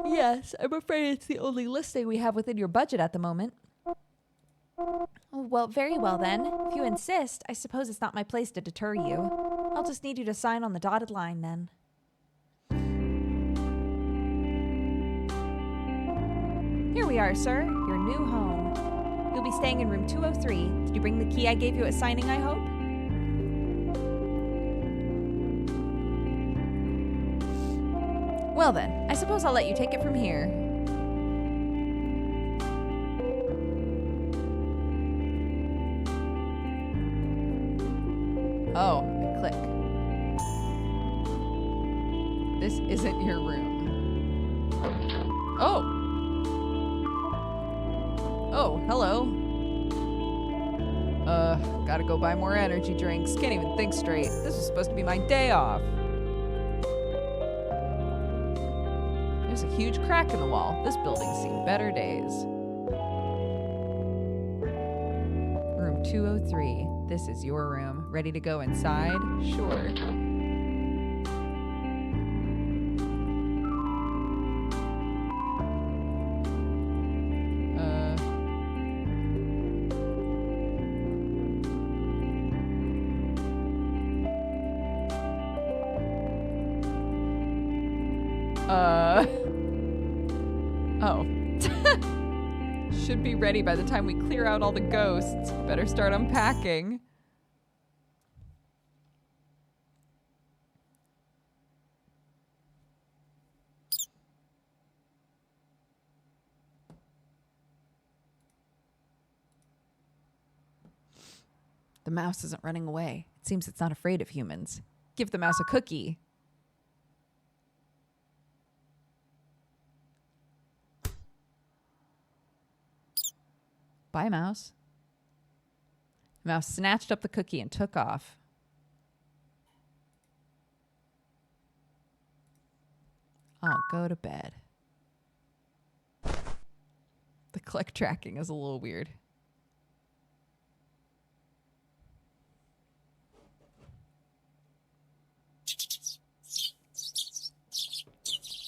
Yes, I'm afraid it's the only listing we have within your budget at the moment. Well, very well then. If you insist, I suppose it's not my place to deter you. I'll just need you to sign on the dotted line then. Here we are, sir. Your new home. You'll be staying in room 203. Did you bring the key I gave you at signing, I hope? Well then, I suppose I'll let you take it from here. Oh, I click. This isn't your room. Oh. Oh, hello. Gotta go buy more energy drinks. Can't even think straight. This was supposed to be my day off. There's a huge crack in the wall. This building's seen better days. Room 203. This is your room. Ready to go inside? Sure. Oh. Should be ready by the time we clear out all the ghosts. Better start unpacking. The mouse isn't running away. It seems it's not afraid of humans. Give the mouse a cookie. Bye, mouse. Mouse snatched up the cookie and took off. I'll go to bed. The click tracking is a little weird.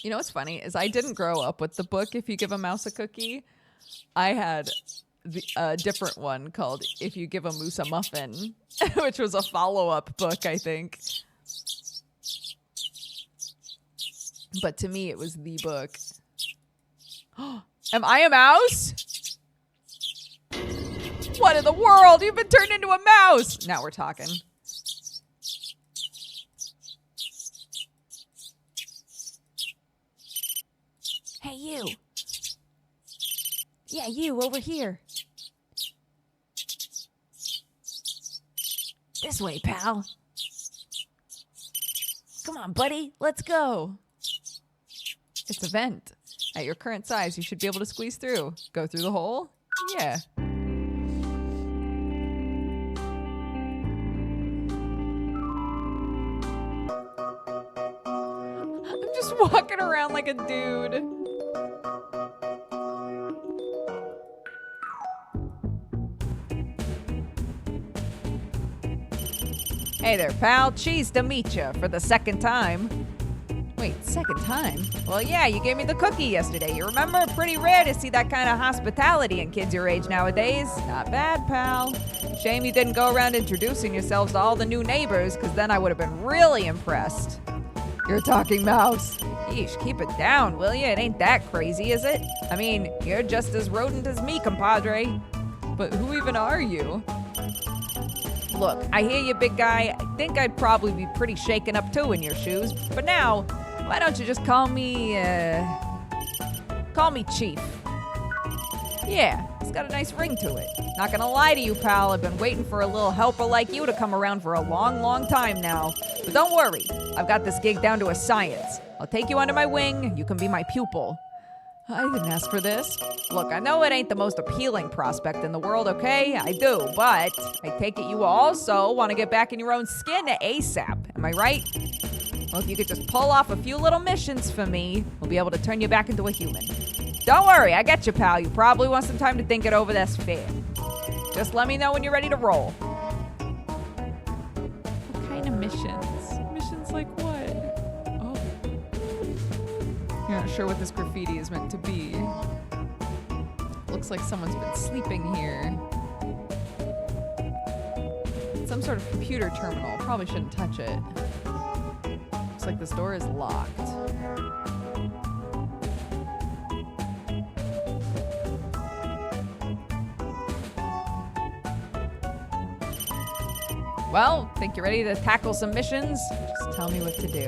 You know what's funny is I didn't grow up with the book If You Give a Mouse a Cookie. I had a different one called If You Give a Moose a Muffin, which was a follow-up book, I think. But to me, it was the book. Am I a mouse? What in the world? You've been turned into a mouse! Now we're talking. Hey, Hey, you. Yeah, you, over here. This way, pal. Come on, buddy. Let's go. It's a vent. At your current size, you should be able to squeeze through. Go through the hole? Yeah. I'm just walking around like a dude. Hey there, pal. Cheese to meet you for the second time. Wait, second time? Well, yeah, you gave me the cookie yesterday. You remember? Pretty rare to see that kind of hospitality in kids your age nowadays. Not bad, pal. Shame you didn't go around introducing yourselves to all the new neighbors, because then I would have been really impressed. You're a talking mouse. Yeesh, keep it down, will you? It ain't that crazy, is it? I mean, you're just as rodent as me, compadre. But who even are you? Look, I hear you, big guy. I think I'd probably be pretty shaken up too in your shoes. But now, why don't you just call me Chief? Yeah, it's got a nice ring to it. Not gonna lie to you, pal. I've been waiting for a little helper like you to come around for a long, long time now. But don't worry, I've got this gig down to a science. I'll take you under my wing. You can be my pupil. I didn't ask for this. Look, I know it ain't the most appealing prospect in the world, okay? I do, but I take it you also want to get back in your own skin ASAP. Am I right? Well, if you could just pull off a few little missions for me, we'll be able to turn you back into a human. Don't worry, I get you, pal. You probably want some time to think it over. That's fair. Just let me know when you're ready to roll. What kind of missions? Missions like what? Oh. You're not sure what this graffiti is meant to be. Looks like someone's been sleeping here. It's some sort of computer terminal. Probably shouldn't touch it. Looks like this door is locked. Well, think you're ready to tackle some missions? Just tell me what to do.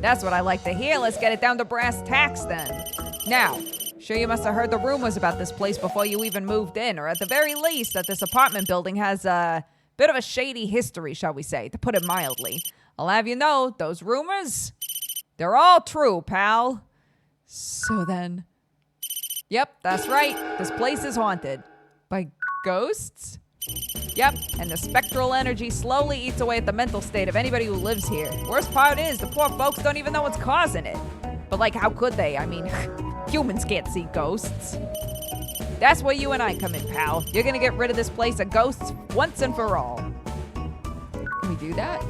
That's what I like to hear. Let's get it down to brass tacks then. Now, sure you must have heard the rumors about this place before you even moved in, or at the very least that this apartment building has a bit of a shady history, shall we say, to put it mildly. I'll have you know, those rumors, they're all true, pal. So then... Yep, that's right. This place is haunted. By ghosts? Yep, and the spectral energy slowly eats away at the mental state of anybody who lives here. Worst part is, the poor folks don't even know what's causing it. But like, how could they? I mean, humans can't see ghosts. That's where you and I come in, pal. You're gonna get rid of this place of ghosts once and for all. Can we do that?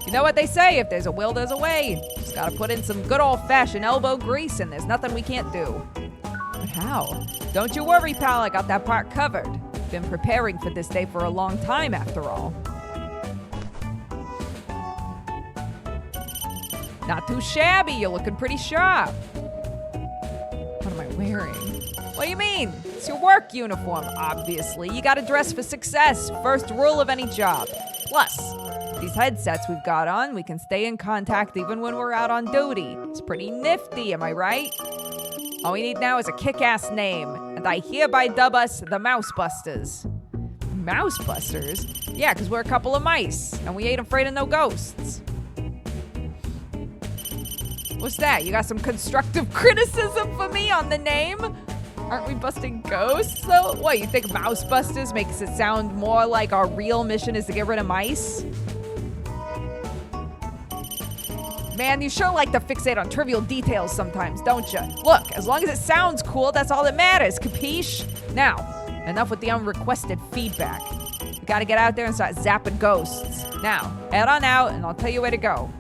You know what they say, if there's a will, there's a way. Just gotta put in some good old-fashioned elbow grease and there's nothing we can't do. But how? Don't you worry, pal, I got that part covered. Been preparing for this day for a long time, after all. Not too shabby, you're looking pretty sharp. What am I wearing? What do you mean? It's your work uniform, obviously. You gotta dress for success, first rule of any job. Plus, these headsets we've got on, we can stay in contact even when we're out on duty. It's pretty nifty, am I right? All we need now is a kick-ass name, and I hereby dub us the Mousebusters. Mousebusters? Yeah, because we're a couple of mice, and we ain't afraid of no ghosts. What's that? You got some constructive criticism for me on the name? Aren't we busting ghosts, though? What, you think Mousebusters makes it sound more like our real mission is to get rid of mice? Man, you sure like to fixate on trivial details sometimes, don't you? Look, as long as it sounds cool, that's all that matters, capiche? Now, enough with the unrequested feedback. We gotta get out there and start zapping ghosts. Now, head on out and I'll tell you where to go.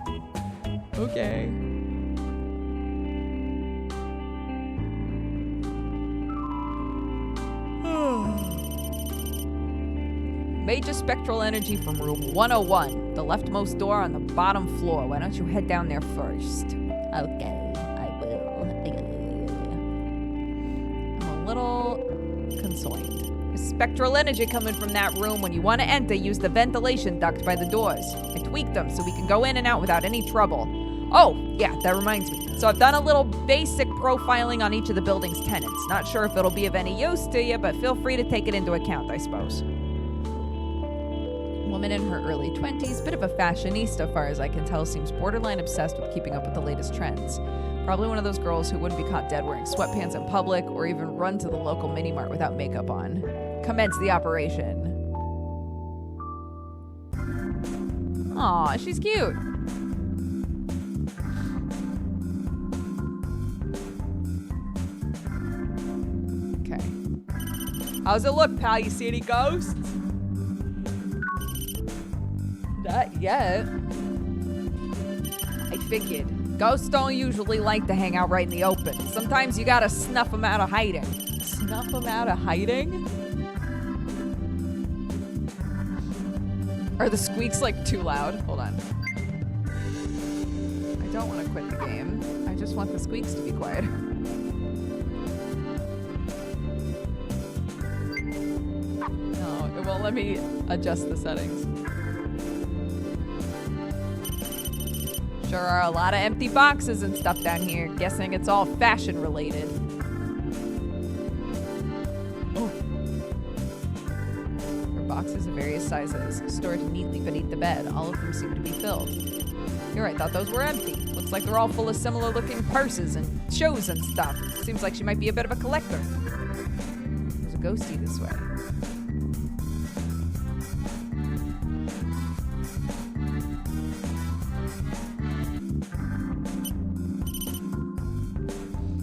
Okay. Major spectral energy from room 101, the leftmost door on the bottom floor. Why don't you head down there first? Okay, I will. I'm a little concerned. There's spectral energy coming from that room. When you want to enter, use the ventilation duct by the doors. I tweaked them so we can go in and out without any trouble. Oh, yeah, that reminds me. So I've done a little basic profiling on each of the building's tenants. Not sure if it'll be of any use to you, but feel free to take it into account, I suppose. Woman in her early 20s, bit of a fashionista, far as I can tell, seems borderline obsessed with keeping up with the latest trends. Probably one of those girls who wouldn't be caught dead wearing sweatpants in public or even run to the local mini-mart without makeup on. Commence the operation. Aw, she's cute. Okay. How's it look, pal? You see any ghosts? Not yet. I figured. Ghosts don't usually like to hang out right in the open. Sometimes you gotta snuff them out of hiding. Snuff them out of hiding? Are the squeaks like too loud? Hold on. I don't want to quit the game. I just want the squeaks to be quiet. No, it won't let me adjust the settings. Sure are a lot of empty boxes and stuff down here. Guessing it's all fashion related. Oh. There are boxes of various sizes, stored neatly beneath the bed. All of them seem to be filled. You're right, thought those were empty. Looks like they're all full of similar looking purses and shoes and stuff. Seems like she might be a bit of a collector. There's a ghostie this way.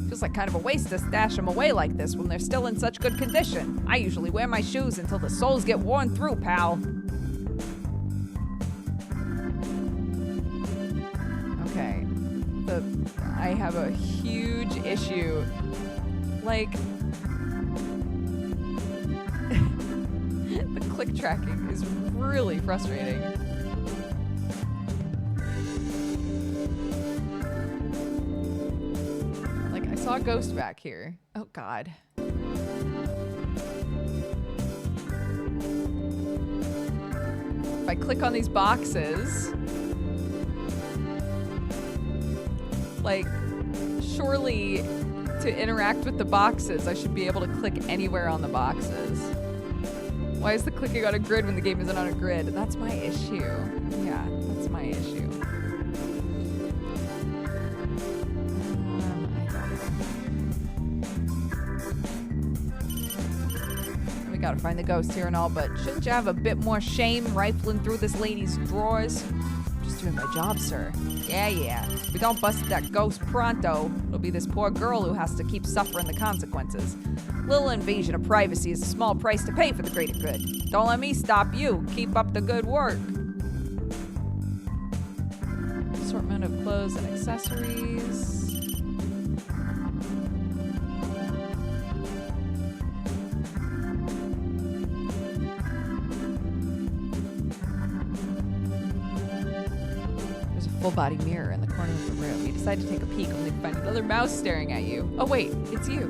Feels like kind of a waste to stash them away like this when they're still in such good condition. I usually wear my shoes until the soles get worn through, pal. Okay. I have a huge issue. Like, the click tracking is really frustrating. Like, I saw a ghost back here. Oh, God. If I click on these boxes, like, surely to interact with the boxes, I should be able to click anywhere on the boxes. Why is the clicking on a grid when the game isn't on a grid? That's my issue. Yeah, that's my issue. We gotta find the ghost here and all, but shouldn't you have a bit more shame rifling through this lady's drawers? Just doing my job, sir. Yeah. If we don't bust that ghost pronto, it'll be this poor girl who has to keep suffering the consequences. Little invasion of privacy is a small price to pay for the greater good. Don't let me stop you. Keep up the good work. Assortment of clothes and accessories. Full body mirror in the corner of the room. You decide to take a peek only to find another mouse staring at you. Oh wait, it's you.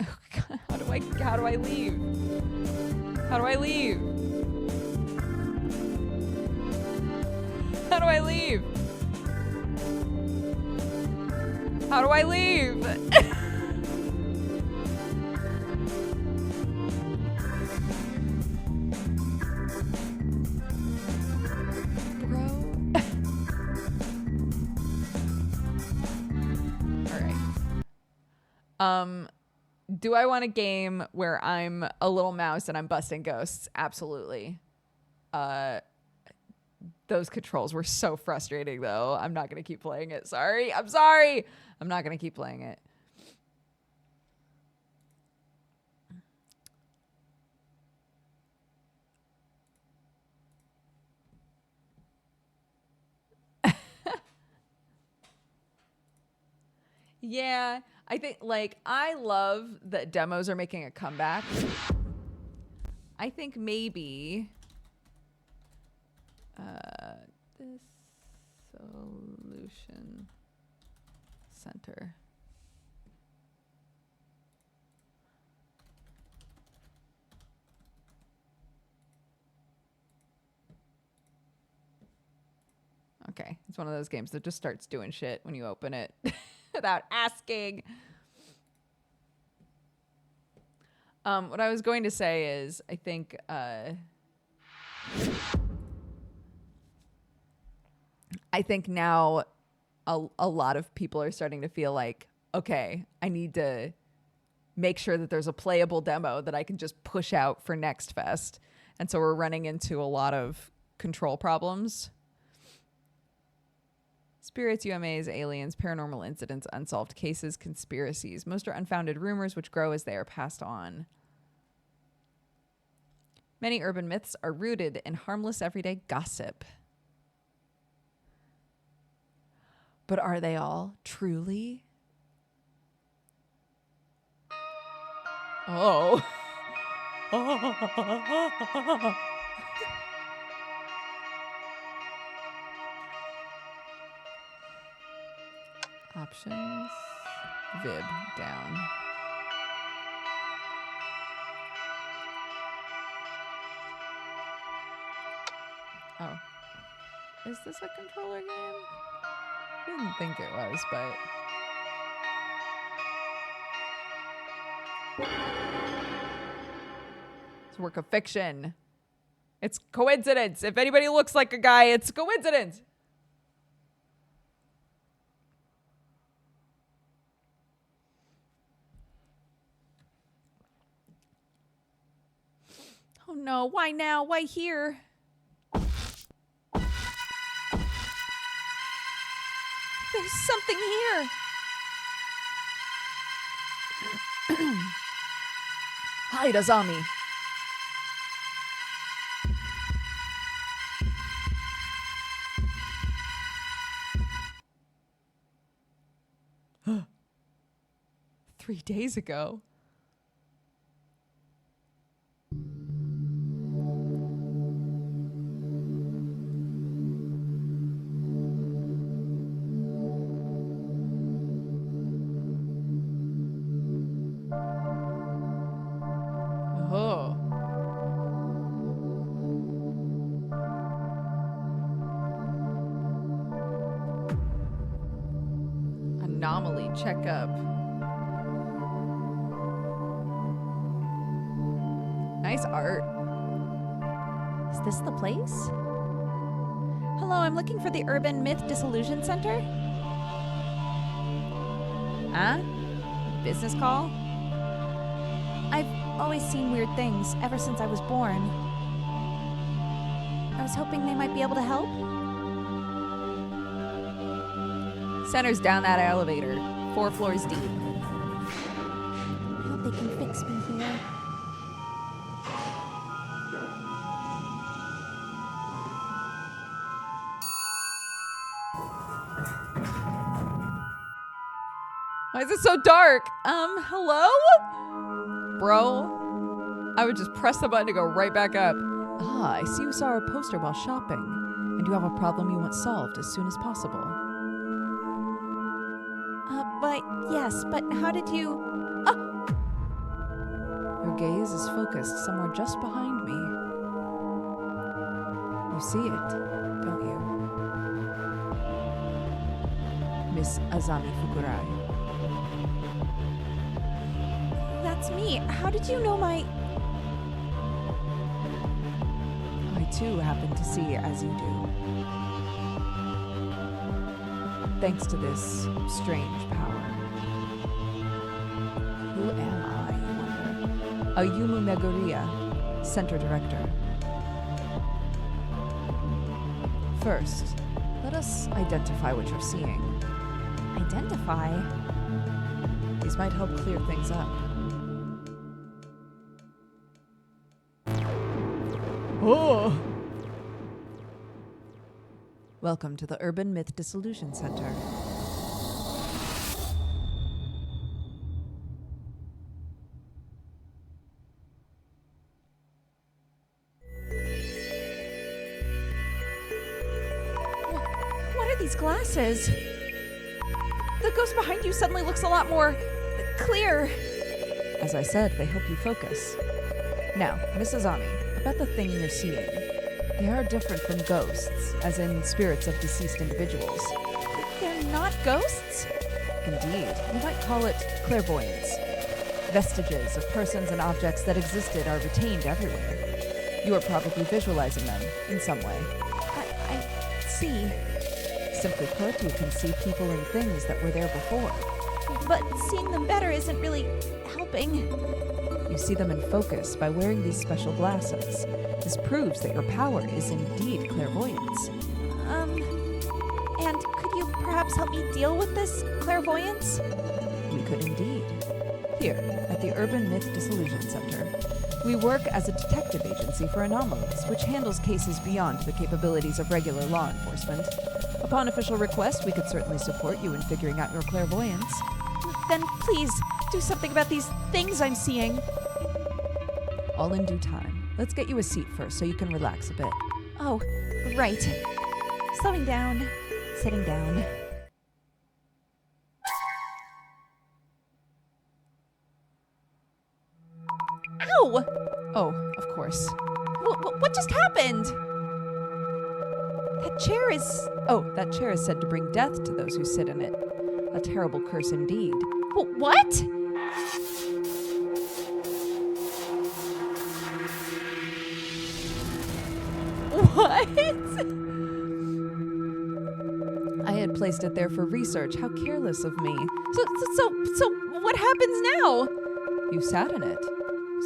Oh God, how do I leave? How do I leave? How do I leave? How do I leave? Bro. All right. Do I want a game where I'm a little mouse and I'm busting ghosts? Absolutely. Those controls were so frustrating, though. I'm not going to keep playing it. Sorry. I'm sorry. I'm not going to keep playing it. Yeah, I think, like, I love that demos are making a comeback. I think maybe this solution center. Okay. It's one of those games that just starts doing shit when you open it without asking. What I was going to say is, I think now a lot of people are starting to feel like, okay, I need to make sure that there's a playable demo that I can just push out for Next Fest. And so we're running into a lot of control problems. Spirits, UMAs, aliens, paranormal incidents, unsolved cases, conspiracies. Most are unfounded rumors which grow as they are passed on. Many urban myths are rooted in harmless everyday gossip. But are they all truly? Oh. Options. Vib down. Oh. Is this a controller game? I didn't think it was, but... It's a work of fiction. It's coincidence. If anybody looks like a guy, it's coincidence. Oh no, why now? Why here? There's something here. Hide, Azami. Three days ago. Oh. Anomaly checkup. Nice art. Is this the place? Hello, I'm looking for the Urban Myth Disillusion Center. Huh? Business call? I've always seen weird things ever since I was born. I was hoping they might be able to help. Center's down that elevator, 4 floors deep. I hope they can fix me here. Why is it so dark? Hello? Bro, I would just press the button to go right back up. Ah, I see you saw our poster while shopping, and you have a problem you want solved as soon as possible. Yes, but how did you... Your gaze is focused somewhere just behind me. You see it, don't you? Miss Azami Fukurai. That's me. How did you know my... I too happen to see as you do. Thanks to this strange power. Who am I, you wonder? Ayumu Meguriya, Center Director. First, let us identify what you're seeing. Identify? These might help clear things up. Oh! Welcome to the Urban Myth Disillusion Center. What are these glasses? The ghost behind you suddenly looks a lot more clear. As I said, they help you focus. Now, Miss Azami, about the thing you're seeing. They are different from ghosts, as in spirits of deceased individuals. They're not ghosts? Indeed, you might call it clairvoyance. Vestiges of persons and objects that existed are retained everywhere. You are probably visualizing them in some way. I see. Simply put, you can see people and things that were there before. But seeing them better isn't really helping. You see them in focus by wearing these special glasses. This proves that your power is indeed clairvoyance. And could you perhaps help me deal with this clairvoyance? We could indeed. Here, at the Urban Myth Disillusion Center, we work as a detective agency for anomalies, which handles cases beyond the capabilities of regular law enforcement. Upon official request, we could certainly support you in figuring out your clairvoyance. Then please, do something about these things I'm seeing. All in due time. Let's get you a seat first so you can relax a bit. Oh, right. Slowing down, sitting down. Ow! Oh, of course. What just happened? That chair is... Oh, that chair is said to bring death to those who sit in it. A terrible curse indeed. What? What? I had placed it there for research. How careless of me. So what happens now? You sat in it.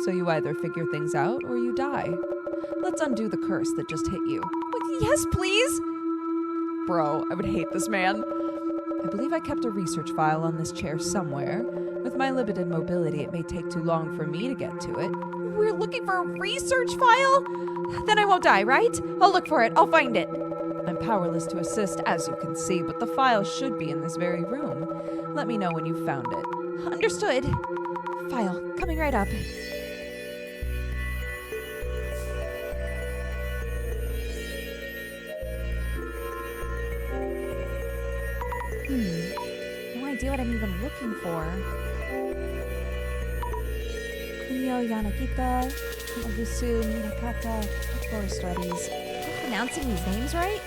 So you either figure things out or you die. Let's undo the curse that just hit you. Yes, please. Bro, I would hate this man. I believe I kept a research file on this chair somewhere. With my limited mobility, it may take too long for me to get to it. We're looking for a research file? Then I won't die, right? I'll look for it. I'll find it. I'm powerless to assist, as you can see, but the file should be in this very room. Let me know when you've found it. Understood. File, coming right up. No idea what I'm even looking for. Kunio Yanagita, Mabusu Minakata, Folklore Studies. Am I pronouncing these names right?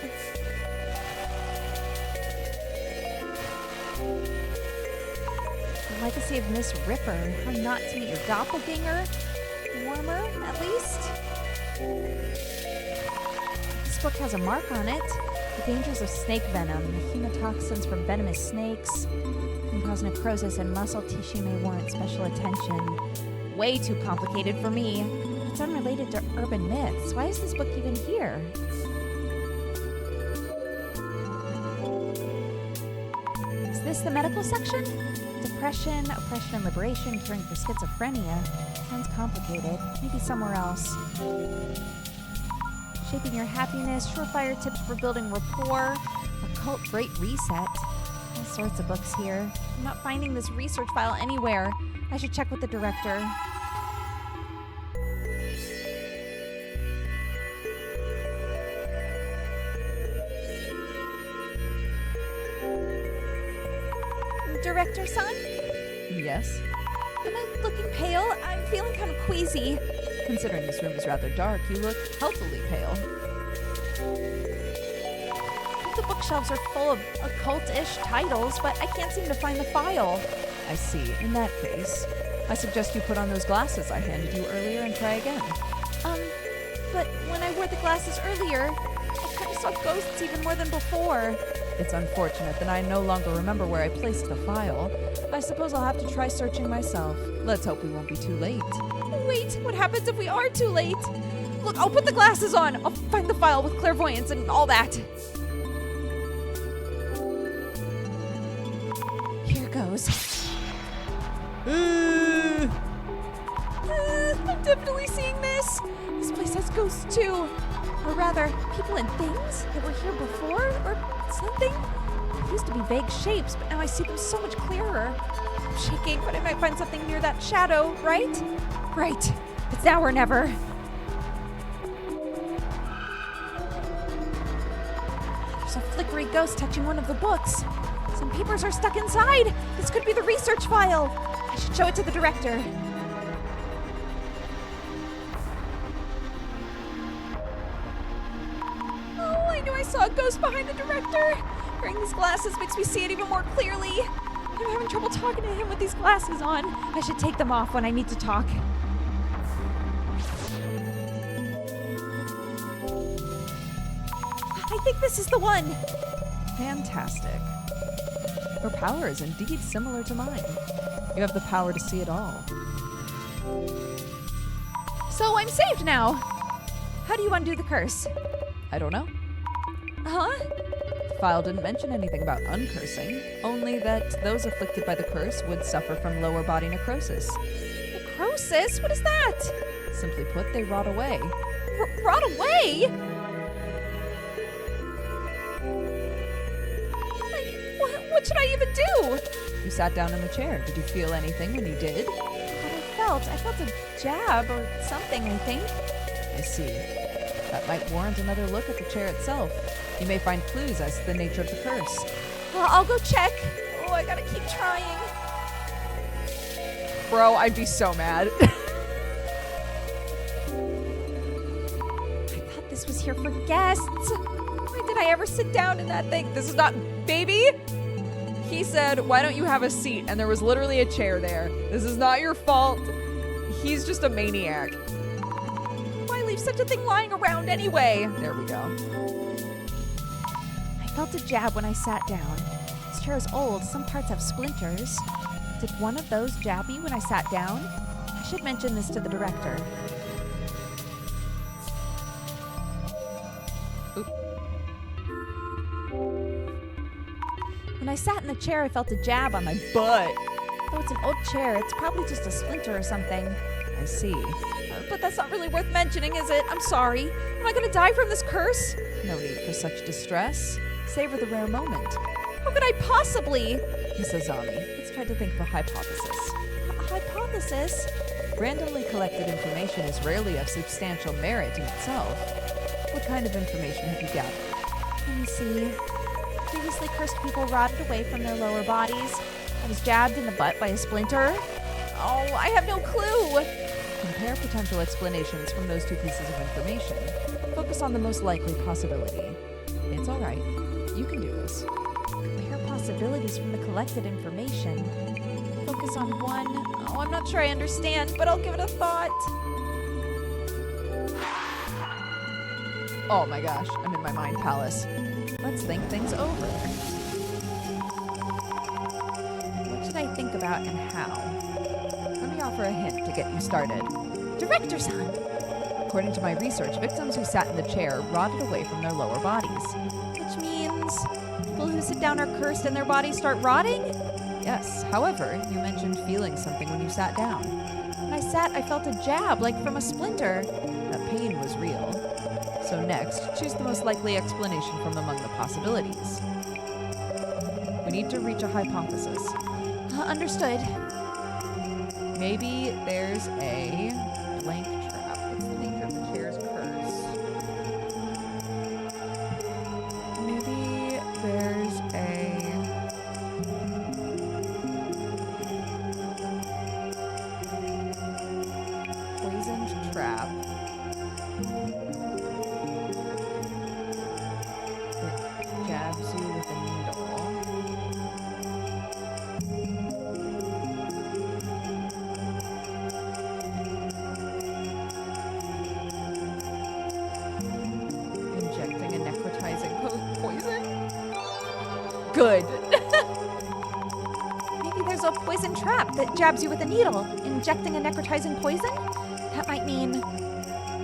The Legacy of Miss Ripper. How not to meet your doppelganger. Warmer, at least. This book has a mark on it. The dangers of snake venom, the hemotoxins from venomous snakes, can cause necrosis and muscle tissue may warrant special attention. Way too complicated for me. It's unrelated to urban myths. Why is this book even here? Is this the medical section? Depression, oppression, and liberation, curing for schizophrenia. Sounds complicated. Maybe somewhere else. Shaping your happiness, surefire tips for building rapport, occult great reset. All sorts of books here. I'm not finding this research file anywhere. I should check with the director. Director-san? Yes? Am I looking pale? I'm feeling kind of queasy. Considering this room is rather dark, you look healthily pale. The bookshelves are full of occult-ish titles, but I can't seem to find the file. I see. In that case, I suggest you put on those glasses I handed you earlier and try again. But when I wore the glasses earlier, I kind of saw ghosts even more than before. It's unfortunate that I no longer remember where I placed the file. I suppose I'll have to try searching myself. Let's hope we won't be too late. Wait, what happens if we are too late? Look, I'll put the glasses on. I'll find the file with clairvoyance and all that. Here goes. I'm definitely seeing this. This place has ghosts too. Or rather, people and things that were here before or something. They used to be vague shapes, but now I see them so much clearer. I'm shaking, but I might find something near that shadow, right? Right. It's now or never. There's a flickery ghost touching one of the books. Some papers are stuck inside. This could be the research file. I should show it to the director. I saw a ghost behind the director. Wearing these glasses makes me see it even more clearly. I'm having trouble talking to him with these glasses on. I should take them off when I need to talk. I think this is the one. Fantastic. Your power is indeed similar to mine. You have the power to see it all. So I'm saved now. How do you undo the curse? I don't know. Huh? The file didn't mention anything about uncursing, only that those afflicted by the curse would suffer from lower body necrosis. Necrosis? What is that? Simply put, they rot away. Rot away? What should I even do? You sat down in the chair. Did you feel anything when you did? What I felt a jab or something, I think. I see. That might warrant another look at the chair itself. You may find clues as to the nature of the curse. I'll go check. Oh, I gotta keep trying. Bro, I'd be so mad. I thought this was here for guests. Why did I ever sit down in that thing? This is not... Baby? He said, why don't you have a seat? And there was literally a chair there. This is not your fault. He's just a maniac. Why leave such a thing lying around anyway? There we go. I felt a jab when I sat down. This chair is old. Some parts have splinters. Did one of those jab me when I sat down? I should mention this to the director. When I sat in the chair, I felt a jab on my butt. Though it's an old chair, it's probably just a splinter or something. I see. But that's not really worth mentioning, is it? I'm sorry. Am I gonna die from this curse? No need for such distress. Savor the rare moment. How could I possibly? Miss Azami, let's try to think of a hypothesis. A hypothesis? Randomly collected information is rarely of substantial merit in itself. What kind of information have you gathered? Let me see. Previously cursed people rotted away from their lower bodies. I was jabbed in the butt by a splinter. Oh, I have no clue. Compare potential explanations from those two pieces of information. Focus on the most likely possibility. It's all right. You can do this. Compare possibilities from the collected information. Focus on one. Oh, I'm not sure I understand, but I'll give it a thought. Oh my gosh, I'm in my mind palace. Let's think things over. What should I think about and how? Let me offer a hint to get you started. Director-san! According to my research, victims who sat in the chair rotted away from their lower bodies. Which means people who sit down are cursed and their bodies start rotting? Yes, however, you mentioned feeling something when you sat down. When I sat, I felt a jab, like from a splinter. That pain was real. So next, choose the most likely explanation from among the possibilities. We need to reach a hypothesis. Understood. Maybe there's a blank trap. What's the nature of the chair's curse? Maybe there's a... poisoned trap. Jabs you with a needle. Injecting a necrotizing poison? Good. Maybe there's a poison trap that jabs you with a needle, injecting a necrotizing poison? That might mean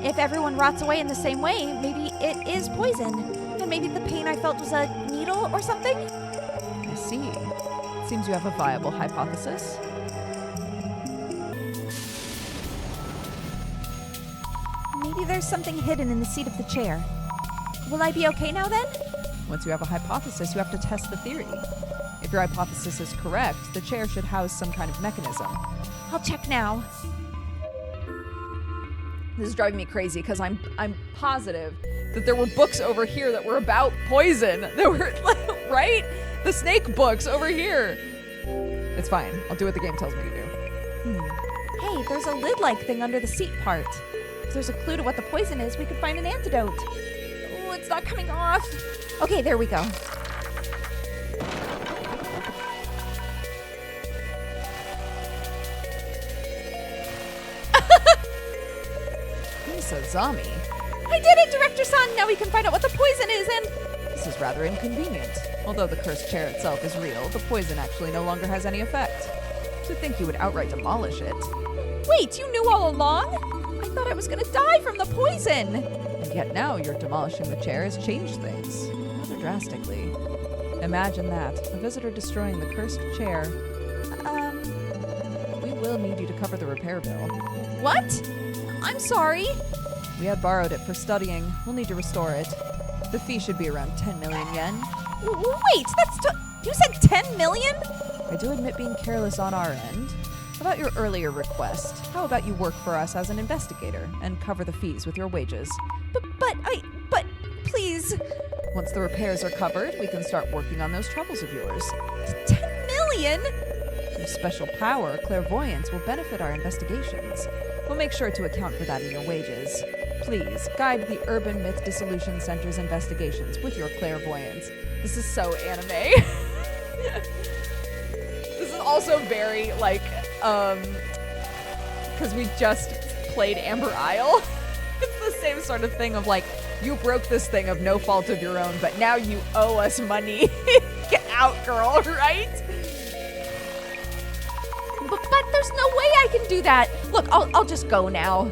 if everyone rots away in the same way, maybe it is poison. And maybe the pain I felt was a needle or something? I see. Seems you have a viable hypothesis. Maybe there's something hidden in the seat of the chair. Will I be okay now then? Once you have a hypothesis, you have to test the theory. If your hypothesis is correct, the chair should house some kind of mechanism. I'll check now. This is driving me crazy because I'm positive that there were books over here that were about poison. There were, right? The snake books over here. It's fine. I'll do what the game tells me to do. Hey, there's a lid-like thing under the seat part. If there's a clue to what the poison is, we could find an antidote. Ooh, it's not coming off. Okay, there we go. Misazami. I did it, Director-san! Now we can find out what the poison is and... This is rather inconvenient. Although the cursed chair itself is real, the poison actually no longer has any effect. To think you would outright demolish it. Wait, you knew all along? I thought I was gonna die from the poison! And yet now you're demolishing the chair has changed things. Rather drastically. Imagine that. A visitor destroying the cursed chair. We will need you to cover the repair bill. What? I'm sorry. We had borrowed it for studying. We'll need to restore it. The fee should be around 10 million yen. Wait, you said 10 million? I do admit being careless on our end. About your earlier request, how about you work for us as an investigator and cover the fees with your wages? But please. Once the repairs are covered, we can start working on those troubles of yours. 10 million? Your special power, clairvoyance, will benefit our investigations. We'll make sure to account for that in your wages. Please, guide the Urban Myth Dissolution Center's investigations with your clairvoyance. This is so anime. This is also very, because we just played Amber Isle. It's the same sort of thing of you broke this thing of no fault of your own, but now you owe us money. Get out, girl, right? But there's no way I can do that. Look, I'll just go now.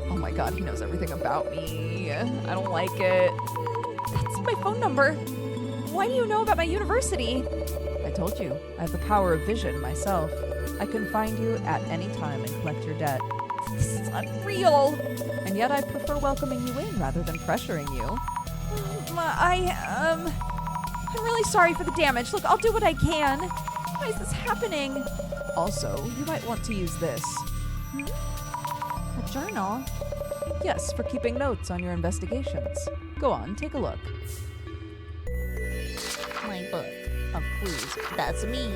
Oh my god, he knows everything about me. I don't like it. That's my phone number. Why do you know about my university? I told you, I have the power of vision myself. I can find you at any time and collect your debt. This is unreal. And yet I prefer welcoming you in rather than pressuring you. I'm really sorry for the damage. Look, I'll do what I can. Why is this happening? Also, you might want to use this. A journal? Yes, for keeping notes on your investigations. Go on, take a look. My book of clues. That's me.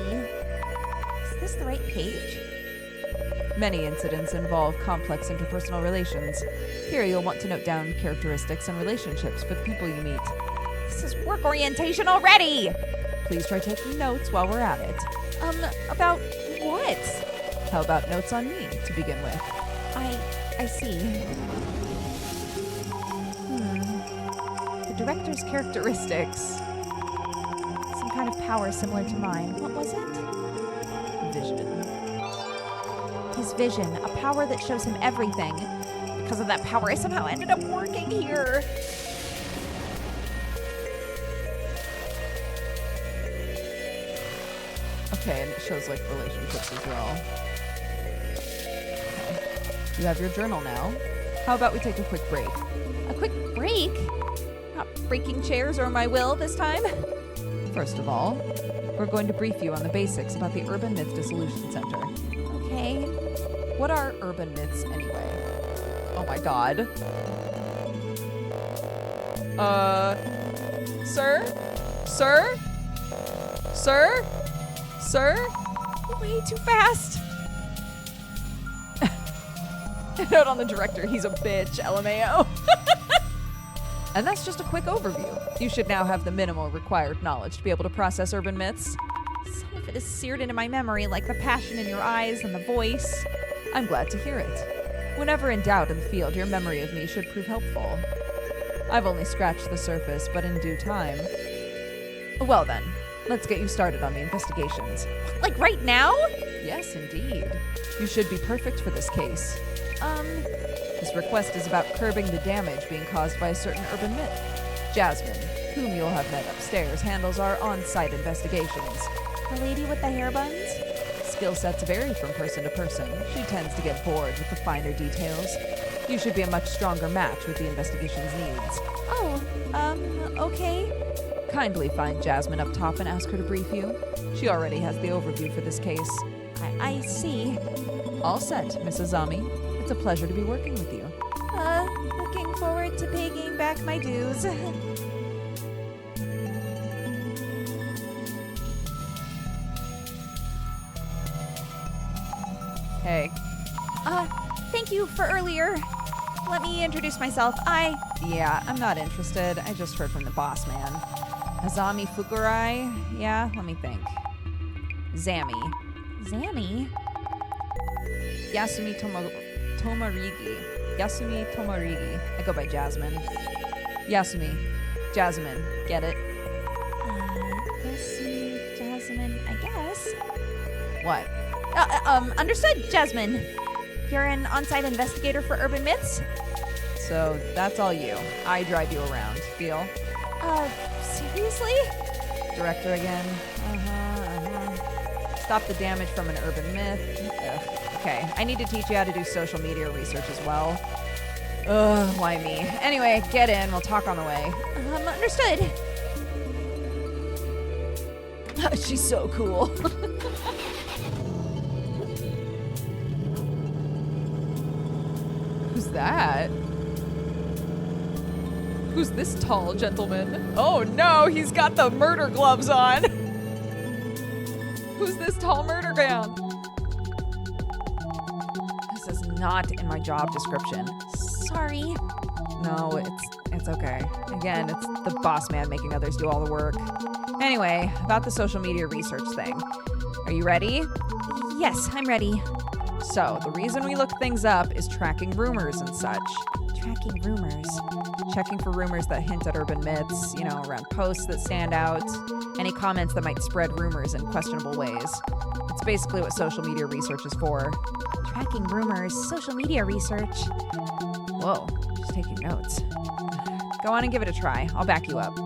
Is this the right page? Many incidents involve complex interpersonal relations. Here you'll want to note down characteristics and relationships for the people you meet. This is work orientation already! Please try taking notes while we're at it. About what? How about notes on me to begin with? I see. The director's characteristics. Some kind of power similar to mine. What was it? Vision. His vision, a power that shows him everything. Because of that power, I somehow ended up working here. Okay, and it shows relationships as well. Okay. You have your journal now. How about we take a quick break? A quick break? Not breaking chairs or my will this time? First of all, we're going to brief you on the basics about the Urban Myth Dissolution Center. Okay. What are urban myths anyway? Oh my god. Sir? Sir? Sir? Sir? Way too fast. Note on the director, he's a bitch, LMAO. And that's just a quick overview. You should now have the minimal required knowledge to be able to process urban myths. Some of it is seared into my memory, like the passion in your eyes and the voice. I'm glad to hear it. Whenever in doubt in the field, your memory of me should prove helpful. I've only scratched the surface, but in due time. Well then, let's get you started on the investigations. Like right now? Yes, indeed. You should be perfect for this case. This request is about curbing the damage being caused by a certain urban myth. Jasmine, whom you'll have met upstairs, handles our on-site investigations. The lady with the hair buns? Skill sets vary from person to person. She tends to get bored with the finer details. You should be a much stronger match with the investigation's needs. Oh, okay. Kindly find Jasmine up top and ask her to brief you. She already has the overview for this case. I see. All set, Mrs. Zami. It's a pleasure to be working with you. Looking forward to paying back my dues. Hey. Thank you for earlier. let me introduce myself. Yeah, I'm not interested. I just heard from the boss man. Azami Fukurai? Yeah, let me think. Zami. Zami? Yasumi Tomarigi. Yasumi Tomarigi. I go by Jasmine. Yasumi. Jasmine. Get it? Yasumi, Jasmine, I guess. What? Understood, Jasmine. You're an on-site investigator for urban myths? So that's all you. I drive you around. Deal? Seriously? Director again. Stop the damage from an urban myth. Ugh. Okay, I need to teach you how to do social media research as well. Ugh, why me? Anyway, get in. We'll talk on the way. Understood. She's so cool. Who's that? Who's this tall gentleman? Oh no, he's got the murder gloves on. Who's this tall murder man? This is not in my job description. Sorry. No, it's okay. Again, it's the boss man making others do all the work. Anyway, about the social media research thing. Are you ready? Yes, I'm ready. So, the reason we look things up is tracking rumors and such. Tracking rumors. Checking for rumors that hint at urban myths, around posts that stand out, any comments that might spread rumors in questionable ways. It's basically what social media research is for. Tracking rumors, social media research. Whoa, she's taking notes. Go on and give it a try. I'll back you up.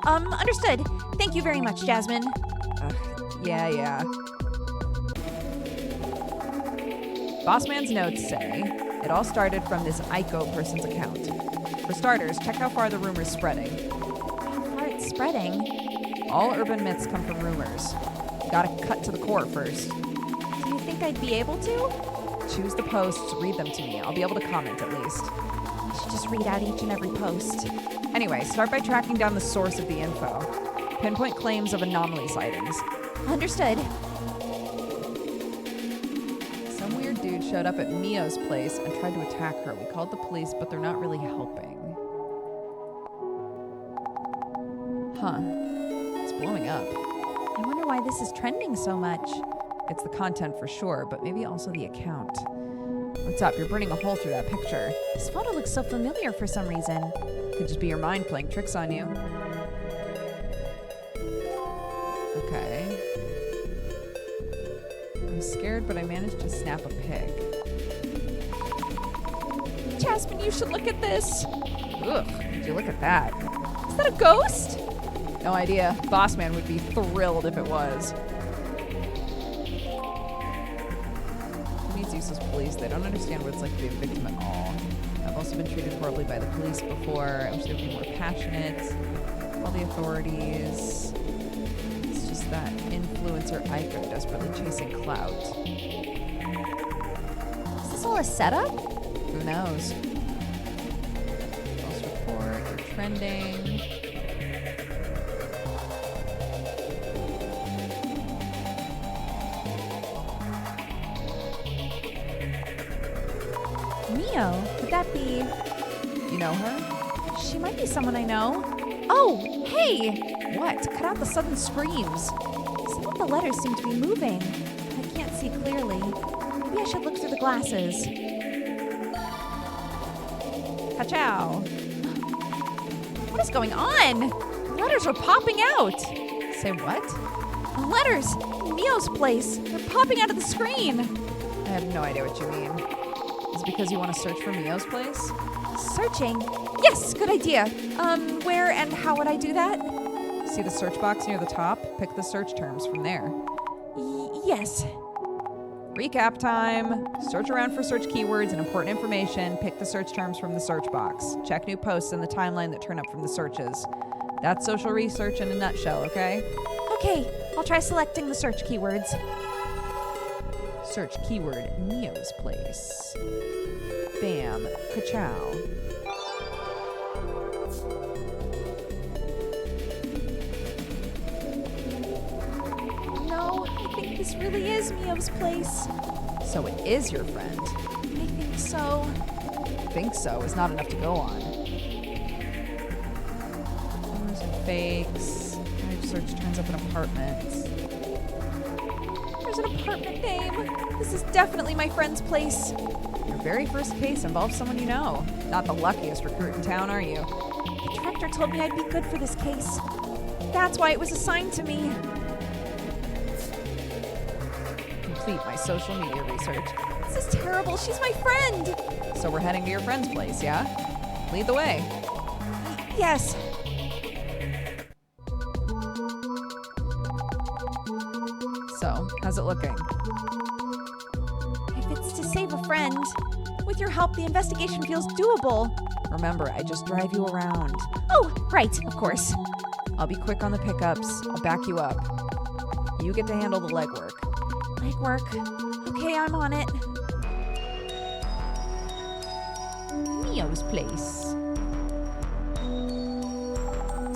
Understood. Thank you very much, Jasmine. Yeah. Bossman's notes say it all started from this Aiko person's account. For starters, check how far the rumor's spreading. How far it's spreading? All urban myths come from rumors. You gotta cut to the core first. Do you think I'd be able to? Choose the posts, read them to me. I'll be able to comment at least. I should just read out each and every post. Anyway, start by tracking down the source of the info. Pinpoint claims of anomaly sightings. Understood. Some weird dude showed up at Mio's place and tried to attack her. We called the police, but they're not really helping. Huh. It's blowing up. I wonder why this is trending so much. It's the content for sure, but maybe also the account. What's up? You're burning a hole through that picture. This photo looks so familiar for some reason. Could just be your mind playing tricks on you. Okay. I'm scared, but I managed to snap a pig. Jasmine, you should look at this. Ugh, would you look at that? Is that a ghost? No idea. Bossman would be thrilled if it was. Who needs useless police? They don't understand what it's like to be a victim at all. I've also been treated horribly by the police before. I wish they would be more passionate. All the authorities. It's just that influencer Aiko desperately chasing clout. Is this all a setup? Who knows? False report. You're trending. Mio? Could that be... You know her? She might be someone I know. Oh, hey! What? Cut out the sudden screams. Some of the letters seem to be moving. I can't see clearly. Maybe I should look through the glasses. Ka-chow. What is going on? Letters are popping out. Say what? Letters! In Mio's place. They're popping out of the screen. I have no idea what you mean. Is it because you want to search for Mio's place? Searching? Yes, good idea. Where and how would I do that? See the search box near the top? Pick the search terms from there. Yes. Recap time. Search around for search keywords and important information. Pick the search terms from the search box. Check new posts in the timeline that turn up from the searches. That's social research in a nutshell, okay? Okay, I'll try selecting the search keywords. Search keyword Mio's place. Bam. Ka-chow. No, I think this really is Mio's place. So it is your friend. I think so. think so is not enough to go on. Rumors and fakes. Live search turns up an apartment. There's an apartment name. This is definitely my friend's place. Your very first case involves someone you know. Not the luckiest recruit in town, are you? The director told me I'd be good for this case. That's why it was assigned to me. Complete my social media research. This is terrible. She's my friend. So we're heading to your friend's place, yeah? Lead the way. Yes. So, how's it looking? If it's to save a friend, with your help, the investigation feels doable. Remember, I just drive you around. Oh, right, of course. I'll be quick on the pickups. I'll back you up. You get to handle the legwork. Legwork? Okay, I'm on it. Mio's place.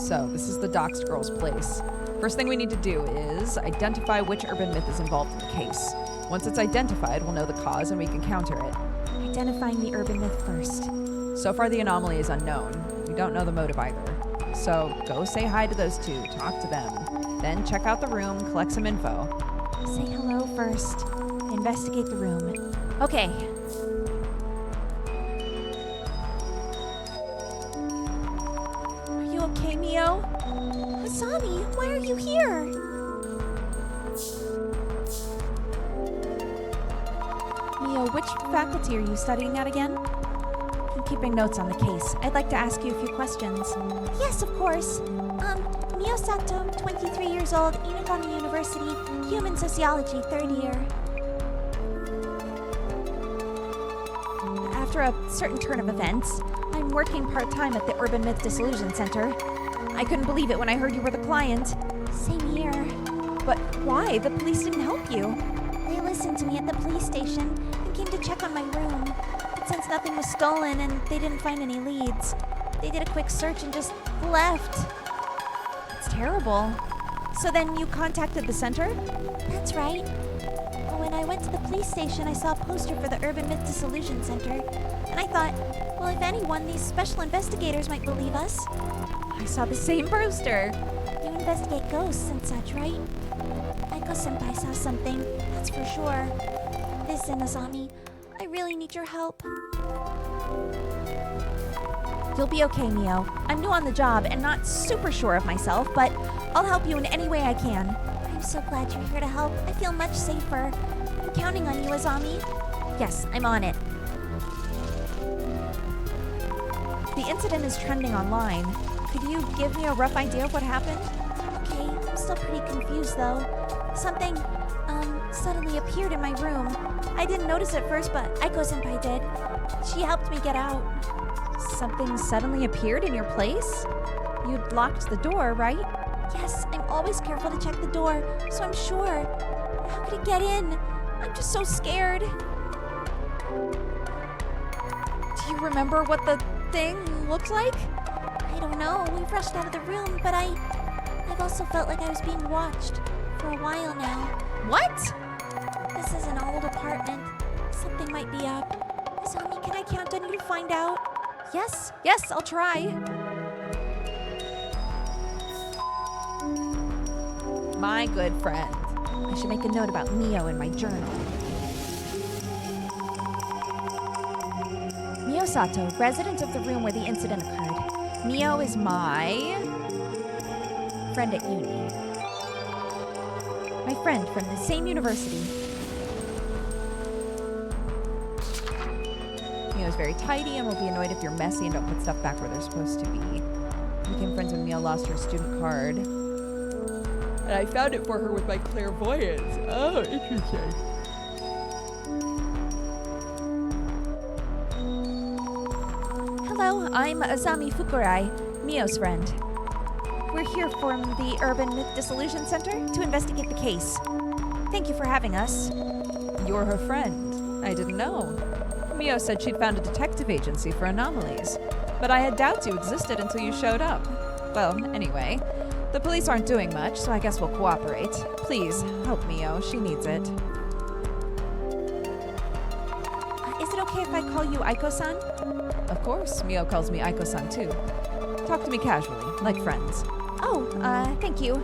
So, this is the doxed girl's place. First thing we need to do is identify which urban myth is involved in the case. Once it's identified, we'll know the cause and we can counter it. Identifying the urban myth first. So far, the anomaly is unknown. We don't know the motive either. So, go say hi to those two, talk to them. Then check out the room, collect some info. Say hello first. Investigate the room. Okay. Are you okay, Mio? Asami, why are you here? Mio, which faculty are you studying at again? I'm keeping notes on the case. I'd like to ask you a few questions. Yes, of course. Mio Sato, 23 years old, Inagami University, Human Sociology, 3rd year. After a certain turn of events, I'm working part-time at the Urban Myth Disillusion Center. I couldn't believe it when I heard you were the client. Same here. But why? The police didn't help you. They listened to me at the police station and came to check on my room. But since nothing was stolen and they didn't find any leads, they did a quick search and just left. It's terrible. So then you contacted the center? That's right. When I went to the police station, I saw a poster for the Urban Myth Disillusion Center. And I thought, well, if anyone, these special investigators might believe us. I saw the same poster. You investigate ghosts and such, right? Aiko-senpai saw something, that's for sure. Listen, Asami, I really need your help. You'll be okay, Mio. I'm new on the job and not super sure of myself, but I'll help you in any way I can. I'm so glad you're here to help. I feel much safer. I'm counting on you, Asami. Yes, I'm on it. The incident is trending online. Could you give me a rough idea of what happened? Okay, I'm still pretty confused though. Something, suddenly appeared in my room. I didn't notice at first, but Aiko-senpai did. She helped me get out. Something suddenly appeared in your place? You'd locked the door, right? Yes, I'm always careful to check the door, so I'm sure. How could it get in? I'm just so scared. Do you remember what the thing looked like? I don't know. We rushed out of the room, but I've also felt like I was being watched for a while now. What? This is an old apartment. Something might be up. Asami, can I count on you to find out? Yes, I'll try. My good friend. I should make a note about Mio in my journal. Mio Sato, resident of the room where the incident occurred. Mio is my friend at uni. My friend from the same university. Mio's very tidy and will be annoyed if you're messy and don't put stuff back where they're supposed to be. I became friends when Mio lost her student card. And I found it for her with my clairvoyance. Oh, interesting. Hello, I'm Asami Fukurai, Mio's friend. We're here from the Urban Myth Disillusion Center to investigate the case. Thank you for having us. You're her friend. I didn't know. Mio said she'd found a detective agency for anomalies, but I had doubts you existed until you showed up. Well, anyway, the police aren't doing much, so I guess we'll cooperate. Please, help Mio. She needs it. Is it okay if I call you Aiko-san? Of course, Mio calls me Aiko-san too. Talk to me casually, like friends. Oh, thank you.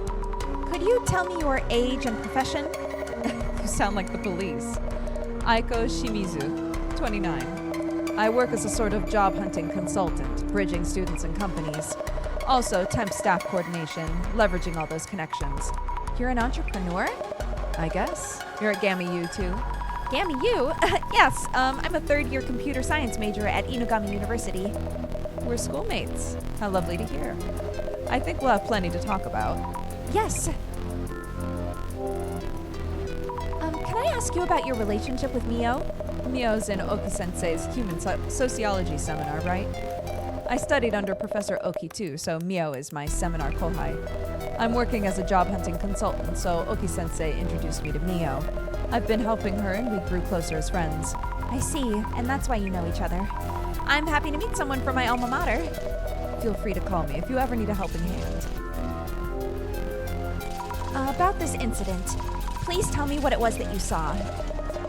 Could you tell me your age and profession? You sound like the police. Aiko Shimizu, 29. I work as a sort of job hunting consultant, bridging students and companies. Also, temp staff coordination, leveraging all those connections. You're an entrepreneur? I guess. You're at Gamma U too? Gamma U? Yes, I'm a third-year computer science major at Inugami University. We're schoolmates. How lovely to hear. I think we'll have plenty to talk about. Yes. Can I ask you about your relationship with Mio? Mio's in Oki-sensei's human sociology seminar, right? I studied under Professor Oki too, so Mio is my seminar kohai. I'm working as a job hunting consultant, so Oki-sensei introduced me to Mio. I've been helping her and we grew closer as friends. I see, and that's why you know each other. I'm happy to meet someone from my alma mater. Feel free to call me if you ever need a helping hand. About this incident, please tell me what it was that you saw.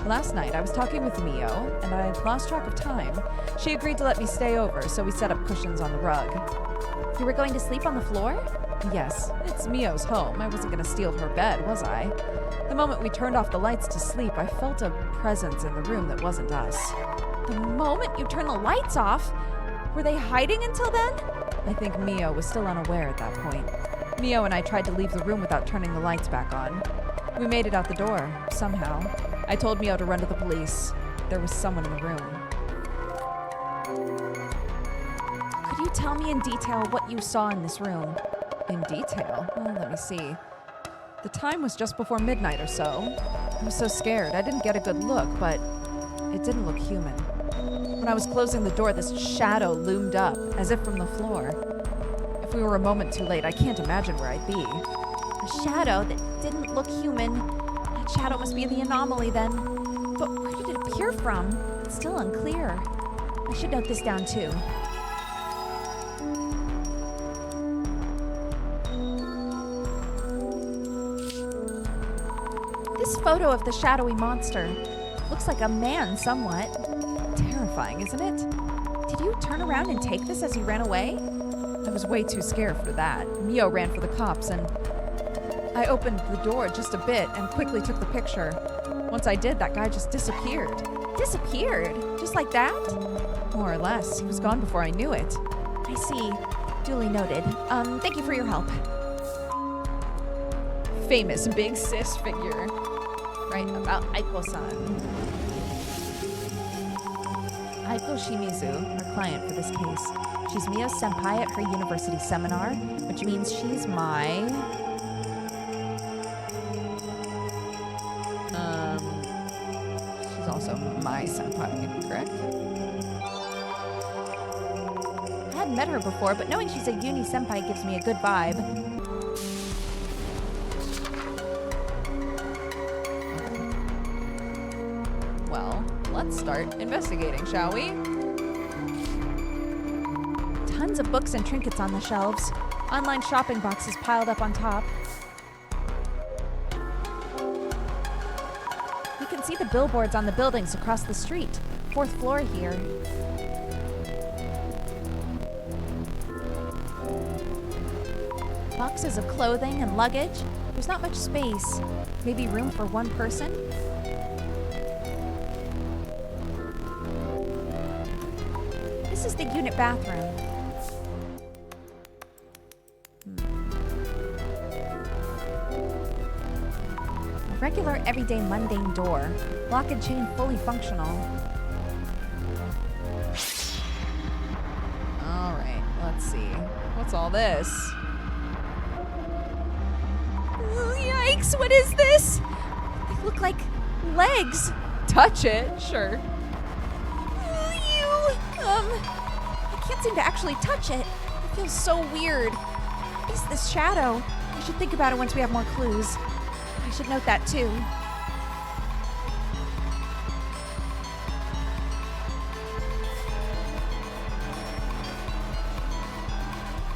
Last night, I was talking with Mio, and I lost track of time. She agreed to let me stay over, so we set up cushions on the rug. You were going to sleep on the floor? Yes, it's Mio's home. I wasn't going to steal her bed, was I? The moment we turned off the lights to sleep, I felt a presence in the room that wasn't us. The moment you turned the lights off? Were they hiding until then? I think Mio was still unaware at that point. Mio and I tried to leave the room without turning the lights back on. We made it out the door, somehow. I told Mio to run to the police. There was someone in the room. Could you tell me in detail what you saw in this room? In detail? Well, let me see. The time was just before midnight or so. I was so scared. I didn't get a good look, but it didn't look human. When I was closing the door, this shadow loomed up, as if from the floor. If we were a moment too late, I can't imagine where I'd be. A shadow that didn't look human. That shadow must be the anomaly then. But where did it appear from? It's still unclear. I should note this down too. This photo of the shadowy monster looks like a man somewhat. Terrifying, isn't it? Did you turn around and take this as you ran away? I was way too scared for that. Mio ran for the cops and I opened the door just a bit and quickly took the picture. Once I did, that guy just disappeared. Disappeared? Just like that? More or less. He was gone before I knew it. I see. Duly noted. Thank you for your help. Famous big sis figure. Right about Aiko-san. Aiko Shimizu, our client for this case. She's Mio's senpai at her university seminar, which means she's my... she's also my senpai, correct? I hadn't met her before, but knowing she's a uni senpai gives me a good vibe. Well, let's start investigating, shall we? Tons of books and trinkets on the shelves. Online shopping boxes piled up on top. You can see the billboards on the buildings across the street. 4th floor here. Boxes of clothing and luggage. There's not much space. Maybe room for one person? This is the unit bathroom. A regular, everyday, mundane door. Lock and chain fully functional. Alright, let's see. What's all this? Yikes, what is this? They look like legs. Touch it, sure. I can't seem to actually touch it. It feels so weird. What is this shadow? I should think about it once we have more clues. I should note that too.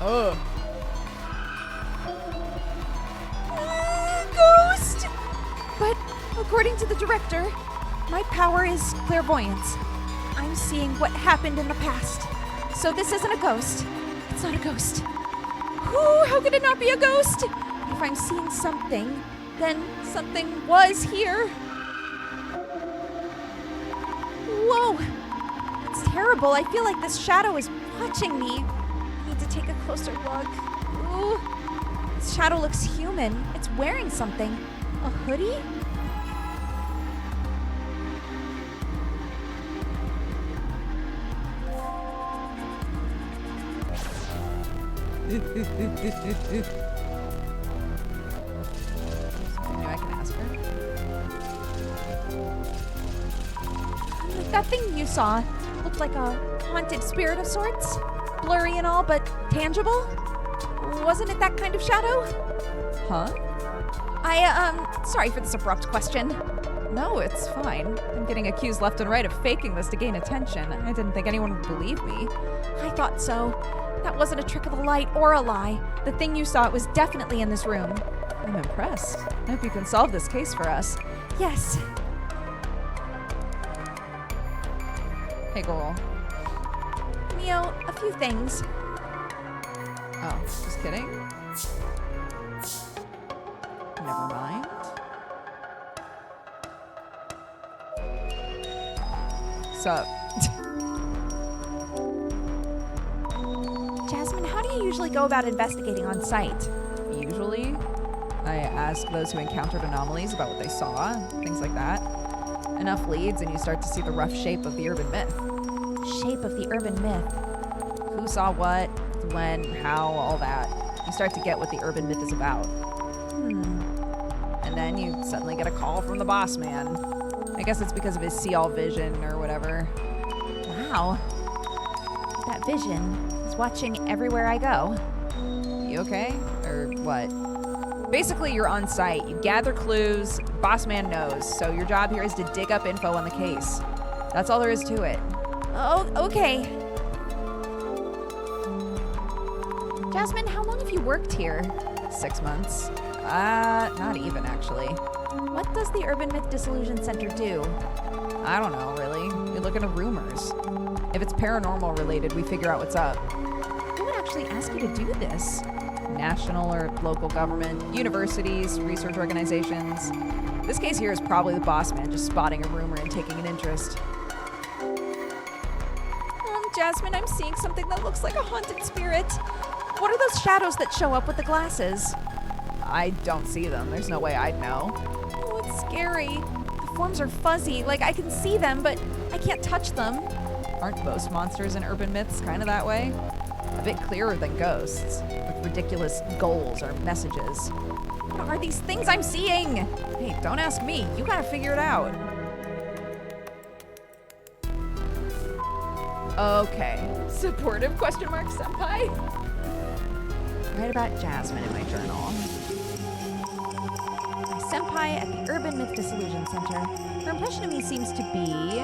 Ugh. Ghost! But according to the director, my power is clairvoyance. I'm seeing what happened in the past. So this isn't a ghost. It's not a ghost. Ooh, how could it not be a ghost? If I'm seeing something, then something was here. Whoa! It's terrible. I feel like this shadow is watching me. I need to take a closer look. Ooh. This shadow looks human. It's wearing something. A hoodie? Something new I can ask her. That thing you saw looked like a haunted spirit of sorts. Blurry and all, but tangible. Wasn't it that kind of shadow? Huh? Sorry for this abrupt question. No, it's fine. I'm getting accused left and right of faking this to gain attention. I didn't think anyone would believe me. I thought so. That wasn't a trick of the light or a lie. The thing you saw was definitely in this room. I'm impressed. I hope you can solve this case for us. Yes. Hey, girl. Mio, a few things. Oh, just kidding? Never mind. Sup? Jasmine, how do you usually go about investigating on site? Usually, I ask those who encountered anomalies about what they saw, things like that. Enough leads and you start to see the rough shape of the urban myth. Shape of the urban myth. Who saw what, when, how, all that. You start to get what the urban myth is about. And then you suddenly get a call from the boss man. I guess it's because of his see-all vision or whatever. Wow. That vision is watching everywhere I go. You okay? Or what? Basically, you're on site. You gather clues. Boss man knows. So your job here is to dig up info on the case. That's all there is to it. Oh, okay. Jasmine, how long have you worked here? 6 months. Not even, actually. What does the Urban Myth Disillusion Center do? I don't know, really. We look into rumors. If it's paranormal related, we figure out what's up. Who would actually ask you to do this? National or local government, universities, research organizations. This case here is probably the boss man just spotting a rumor and taking an interest. Jasmine, I'm seeing something that looks like a haunted spirit. What are those shadows that show up with the glasses? I don't see them. There's no way I'd know. Oh, it's scary. The forms are fuzzy, like I can see them, but I can't touch them. Aren't most monsters in urban myths kind of that way? A bit clearer than ghosts, with ridiculous goals or messages. What are these things I'm seeing? Hey, don't ask me. You gotta figure it out. Okay. Supportive question mark, senpai? Write about Jasmine in my journal. My senpai at the Urban Myth Disillusion Center. Her impression of me seems to be...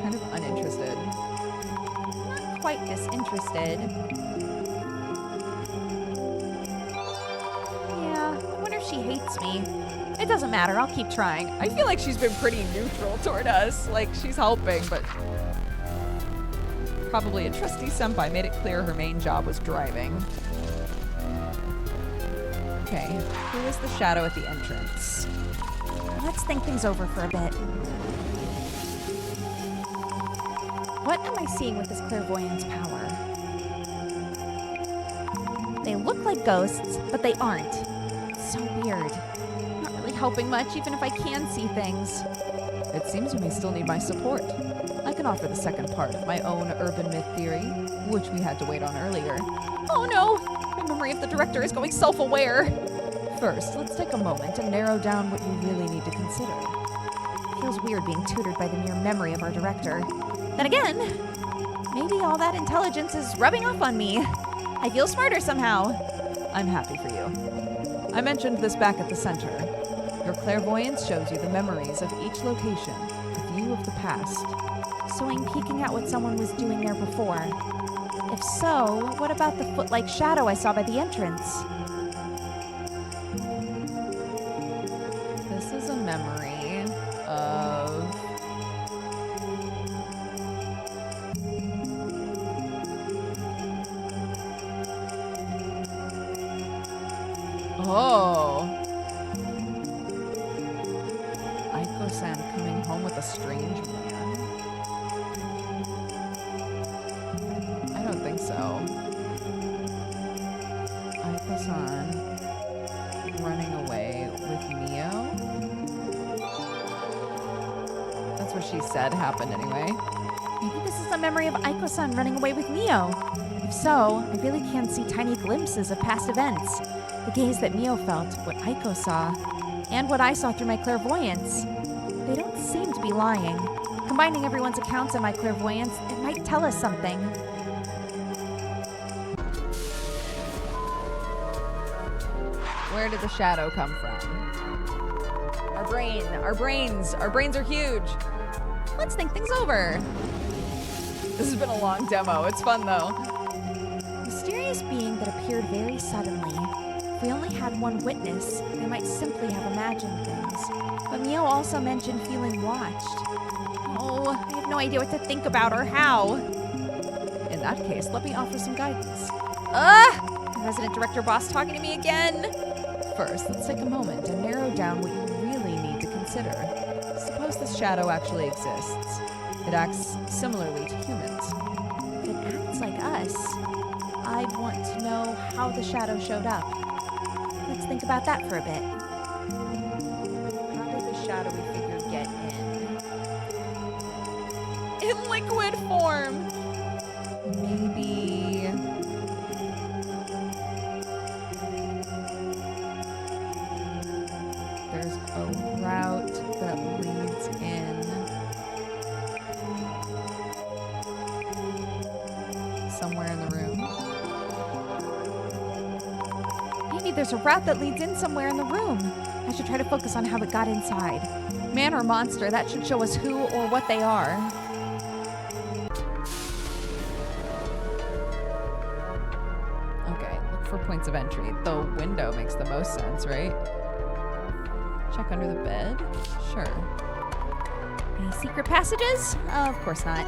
kind of uninterested. not quite disinterested. Yeah, I wonder if she hates me. It doesn't matter, I'll keep trying. I feel like she's been pretty neutral toward us. Like, she's helping, but probably a trusty senpai made it clear her main job was driving. Okay, who was the shadow at the entrance? Let's think things over for a bit. What am I seeing with this clairvoyance power? They look like ghosts, but they aren't. It's so weird. Not really helping much, even if I can see things. It seems you may still need my support. I can offer the second part of my own urban myth theory, which we had to wait on earlier. Oh no! My memory of the director is going self-aware. First, let's take a moment and narrow down what you really need to consider. It feels weird being tutored by the mere memory of our director. Then again, maybe all that intelligence is rubbing off on me. I feel smarter somehow. I'm happy for you. I mentioned this back at the center. Your clairvoyance shows you the memories of each location, a view of the past. So I'm peeking at what someone was doing there before. If so, what about the foot-like shadow I saw by the entrance? This is a memory. of Aiko-san coming home with a strange man. I don't think so. Aiko-san running away with Mio? That's what she said happened anyway. Maybe this is a memory of Aiko-san running away with Mio. If so, I really can see tiny glimpses of past events. The gaze that Mio felt, what Aiko saw, and what I saw through my clairvoyance. They don't seem to be lying. Combining everyone's accounts and my clairvoyance, it might tell us something. Where did the shadow come from? Our brains are huge. Let's think things over. This has been a long demo. It's fun though. Mysterious being that appeared very suddenly. If we only had one witness, they might simply have imagined things. But Mio also mentioned feeling watched. Oh, I have no idea what to think about or how. In that case, let me offer some guidance. Resident Director Boss talking to me again. First, let's take a moment and narrow down what you really need to consider. Suppose this shadow actually exists. It acts similarly to humans. If it acts like us, I want to know how the shadow showed up. Let's think about that for a bit. How did the shadowy figure get in? In liquid form! Maybe... there's a route that leads in. Somewhere in the room. Maybe there's a route that leads in somewhere in the room. I should try to focus on how it got inside. Man or monster, that should show us who or what they are. Okay, look for points of entry. The window makes the most sense, right? Check under the bed? Sure. Any secret passages? Of course not.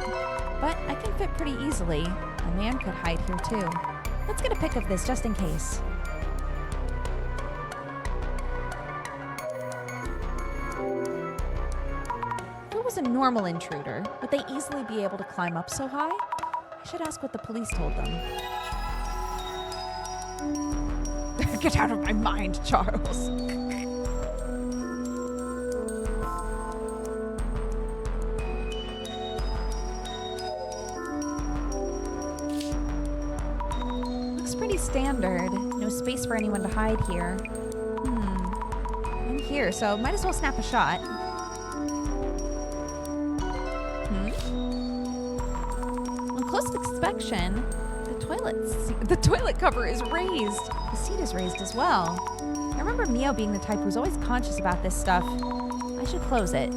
But I can fit pretty easily. A man could hide here too. Let's get a pic of this just in case. If it was a normal intruder, would they easily be able to climb up so high? I should ask what the police told them. Get out of my mind, Charles. Pretty standard. No space for anyone to hide here. I'm here, so might as well snap a shot. On close inspection, the toilet cover is raised. The seat is raised as well. I remember Mio being the type who's always conscious about this stuff. I should close it.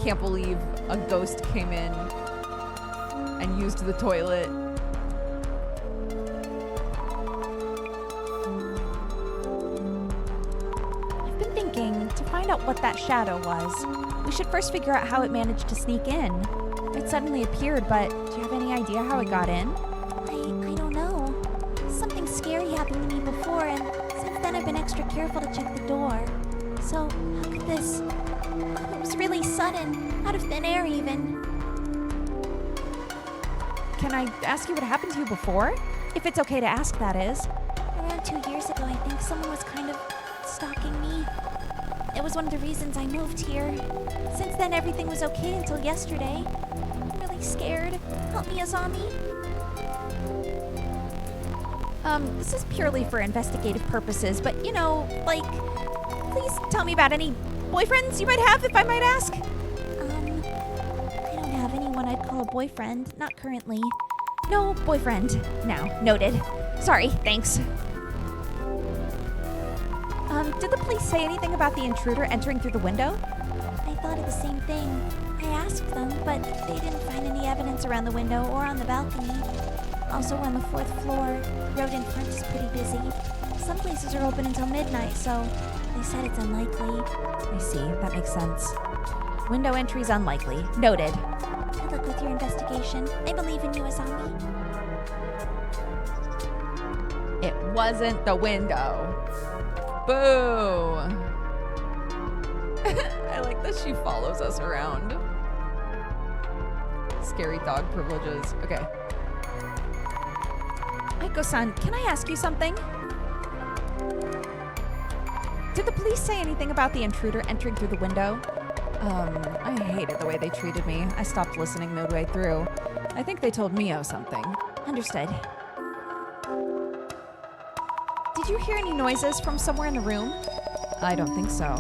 Can't believe a ghost came in and used the toilet. I've been thinking, to find out what that shadow was, we should first figure out how it managed to sneak in. It suddenly appeared, but do you have any idea how it got in? I don't know. Something scary happened to me before, and since then I've been extra careful to check the door. So, how could this... It was really sudden, out of thin air even. Can I ask you what happened to you before? If it's okay to ask, that is. Around 2 years ago, I think someone was kind of stalking me. It was one of the reasons I moved here. Since then, everything was okay until yesterday. I'm really scared. Help me, Azami. This is purely for investigative purposes, but you know, like, please tell me about any boyfriends you might have, if I might ask. I don't have anyone I'd call a boyfriend. Not currently. No boyfriend. Now, noted. Sorry, thanks. Did the police say anything about the intruder entering through the window? I thought of the same thing. I asked them, but they didn't find any evidence around the window or on the balcony. Also on the 4th floor, the road in front is pretty busy. some places are open until midnight, so they said it's unlikely. I see. That makes sense. Window entry's unlikely. Noted. Good luck with your investigation. I believe in you, Azami. It wasn't the window. Boo. I like that she follows us around. Scary dog privileges. Okay. Aiko-san, can I ask you something? Did the police say anything about the intruder entering through the window? I hated the way they treated me. I stopped listening midway through. I think they told Mio something. Understood. Did you hear any noises from somewhere in the room? I don't think so.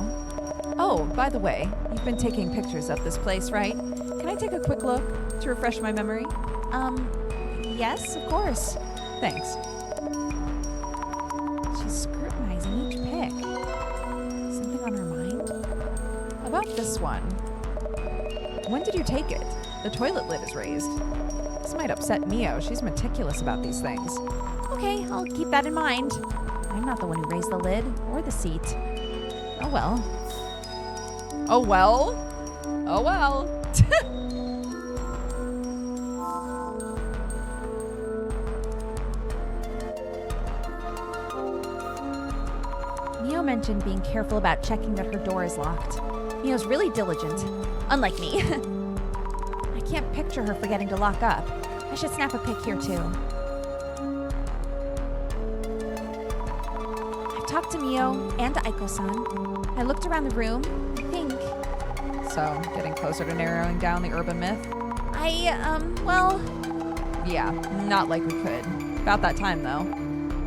Oh, by the way, you've been taking pictures of this place, right? Can I take a quick look to refresh my memory? Yes, of course. Thanks. She's scrutinizing each pic. Something on her mind? About this one. When did you take it? The toilet lid is raised. This might upset Mio. She's meticulous about these things. Okay, I'll keep that in mind. I'm not the one who raised the lid or the seat. Oh well. Oh well? Oh well. Mio mentioned being careful about checking that her door is locked. Mio's really diligent, unlike me. I can't picture her forgetting to lock up. I should snap a pic here too. I've talked to Mio and to Aiko-san. I looked around the room. I think So, getting closer to narrowing down the urban myth? well, Yeah, not like we could. About that time, though.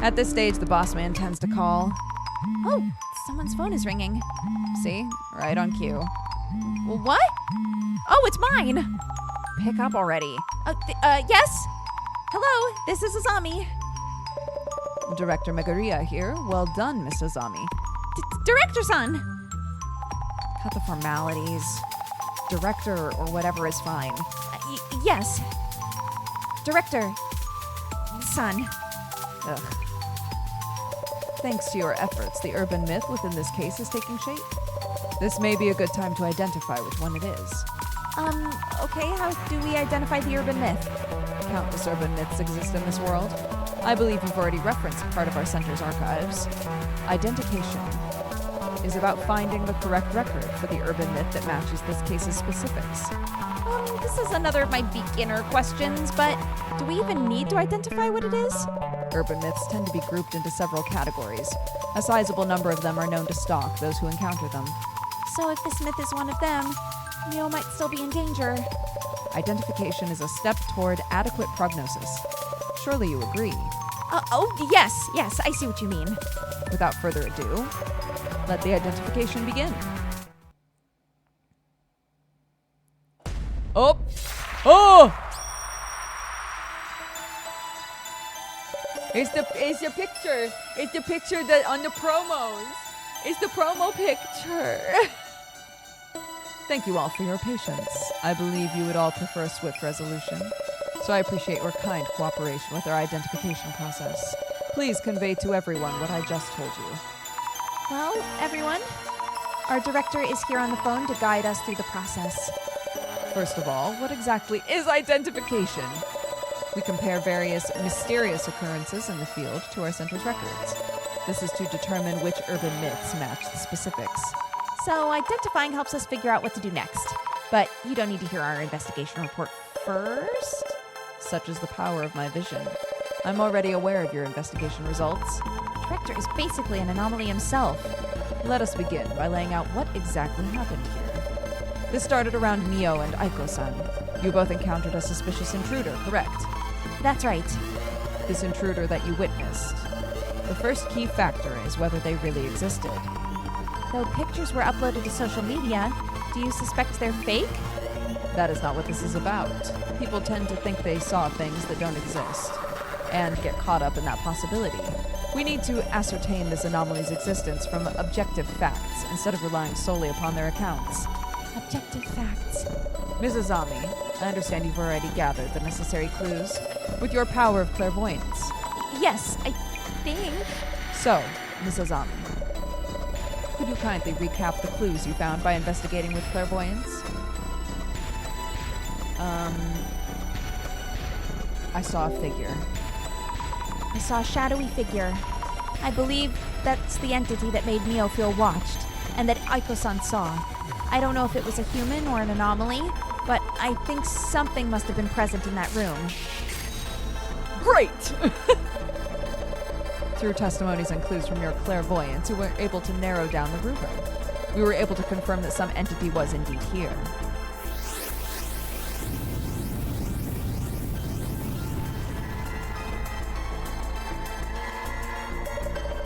At this stage, the boss man tends to call. oh, someone's phone is ringing. See? Right on cue. What? Oh, it's mine. Pick up already. Yes? Hello, this is Azami. Director Megaria here. Well done, Miss Azami. Director-san. Cut the formalities. Director or whatever is fine. Yes. Director. Son. Ugh. Thanks to your efforts, the urban myth within this case is taking shape. This may be a good time to identify which one it is. Okay, how do we identify the urban myth? Countless urban myths exist in this world. I believe you've already referenced part of our center's archives. Identification is about finding the correct record for the urban myth that matches this case's specifics. This is another of my beginner questions, but do we even need to identify what it is? Urban myths tend to be grouped into several categories. A sizable number of them are known to stalk those who encounter them. So if this myth is one of them, Mio might still be in danger. Identification is a step toward adequate prognosis. Surely you agree. Yes, I see what you mean. Without further ado, let the identification begin. Oh! It's the picture. It's the picture that on the promos. It's the promo picture. Thank you all for your patience. I believe you would all prefer a swift resolution, so I appreciate your kind cooperation with our identification process. Please convey to everyone what I just told you. Well, everyone, our director is here on the phone to guide us through the process. First of all, what exactly is identification? We compare various mysterious occurrences in the field to our center's records. This is to determine which urban myths match the specifics. So identifying helps us figure out what to do next. But you don't need to hear our investigation report first? Such is the power of my vision. I'm already aware of your investigation results. The director is basically an anomaly himself. Let us begin by laying out what exactly happened here. This started around Mio and Aiko-san. You both encountered a suspicious intruder, correct? That's right. This intruder that you witnessed. The first key factor is whether they really existed. Though pictures were uploaded to social media, do you suspect they're fake? That is not what this is about. People tend to think they saw things that don't exist, and get caught up in that possibility. We need to ascertain this anomaly's existence from objective facts, instead of relying solely upon their accounts. Objective facts. Mrs. Azami, I understand you've already gathered the necessary clues with your power of clairvoyance. Yes, I think. So, Miss Azami, could you kindly recap the clues you found by investigating with clairvoyance? I saw a figure. I saw a shadowy figure. I believe that's the entity that made Mio feel watched, and that Aiko-san saw. I don't know if it was a human or an anomaly, but I think something must have been present in that room. Great! Through testimonies and clues from your clairvoyance, you were able to narrow down the rumor. We were able to confirm that some entity was indeed here.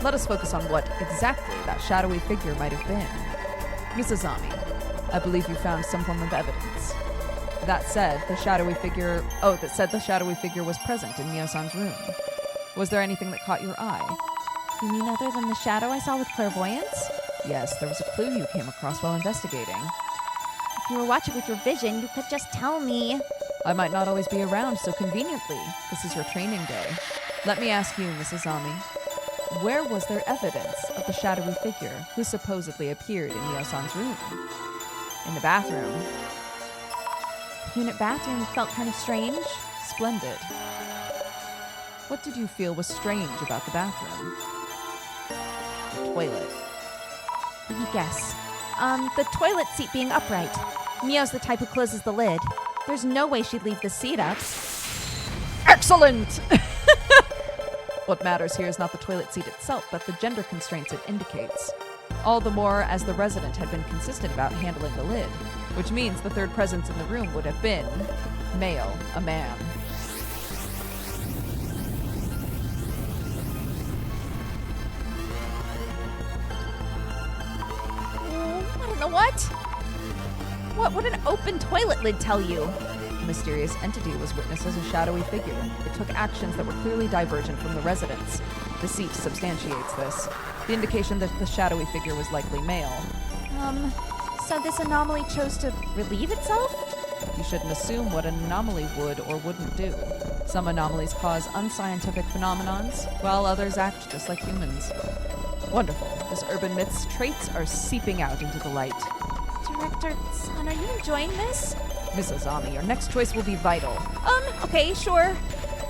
Let us focus on what exactly that shadowy figure might have been. Miss Azami, I believe you found some form of evidence. That said, the shadowy figure was present in Mio-san's room. Was there anything that caught your eye? You mean other than the shadow I saw with clairvoyance? Yes, there was a clue you came across while investigating. If you were watching with your vision, you could just tell me. I might not always be around so conveniently. This is your training day. Let me ask you, Miss Azami, where was there evidence of the shadowy figure who supposedly appeared in Mio-san's room? In the bathroom. The unit bathroom felt kind of strange. Splendid. What did you feel was strange about the bathroom? The toilet. Let me guess. The toilet seat being upright. Mio's the type who closes the lid. There's no way she'd leave the seat up. Excellent! What matters here is not the toilet seat itself, but the gender constraints it indicates. All the more as the resident had been consistent about handling the lid, which means the third presence in the room would have been male, a man. I don't know what. What would an open toilet lid tell you? The mysterious entity was witnessed as a shadowy figure. It took actions that were clearly divergent from the residents. The seat substantiates this. The indication that the shadowy figure was likely male. So this anomaly chose to relieve itself? You shouldn't assume what an anomaly would or wouldn't do. Some anomalies cause unscientific phenomenons, while others act just like humans. Wonderful. This urban myth's traits are seeping out into the light. Director Sun, are you enjoying this? Miss Azami, your next choice will be vital. Okay, sure.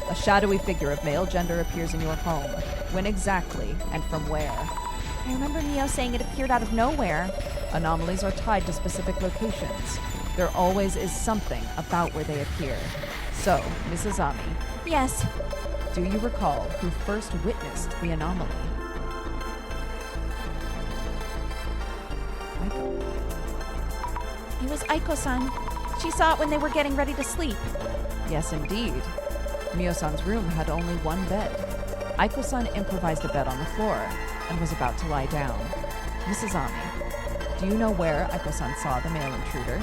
A shadowy figure of male gender appears in your home. When exactly, and from where? I remember Mio saying it appeared out of nowhere. Anomalies are tied to specific locations. There always is something about where they appear. So, Miss Azami, Yes. do you recall who first witnessed the anomaly? It was Aiko-san. She saw it when they were getting ready to sleep. Yes, indeed. Mio-san's room had only one bed. Aiko-san improvised a bed on the floor and was about to lie down. Miss Azami, do you know where Aiko-san saw the male intruder?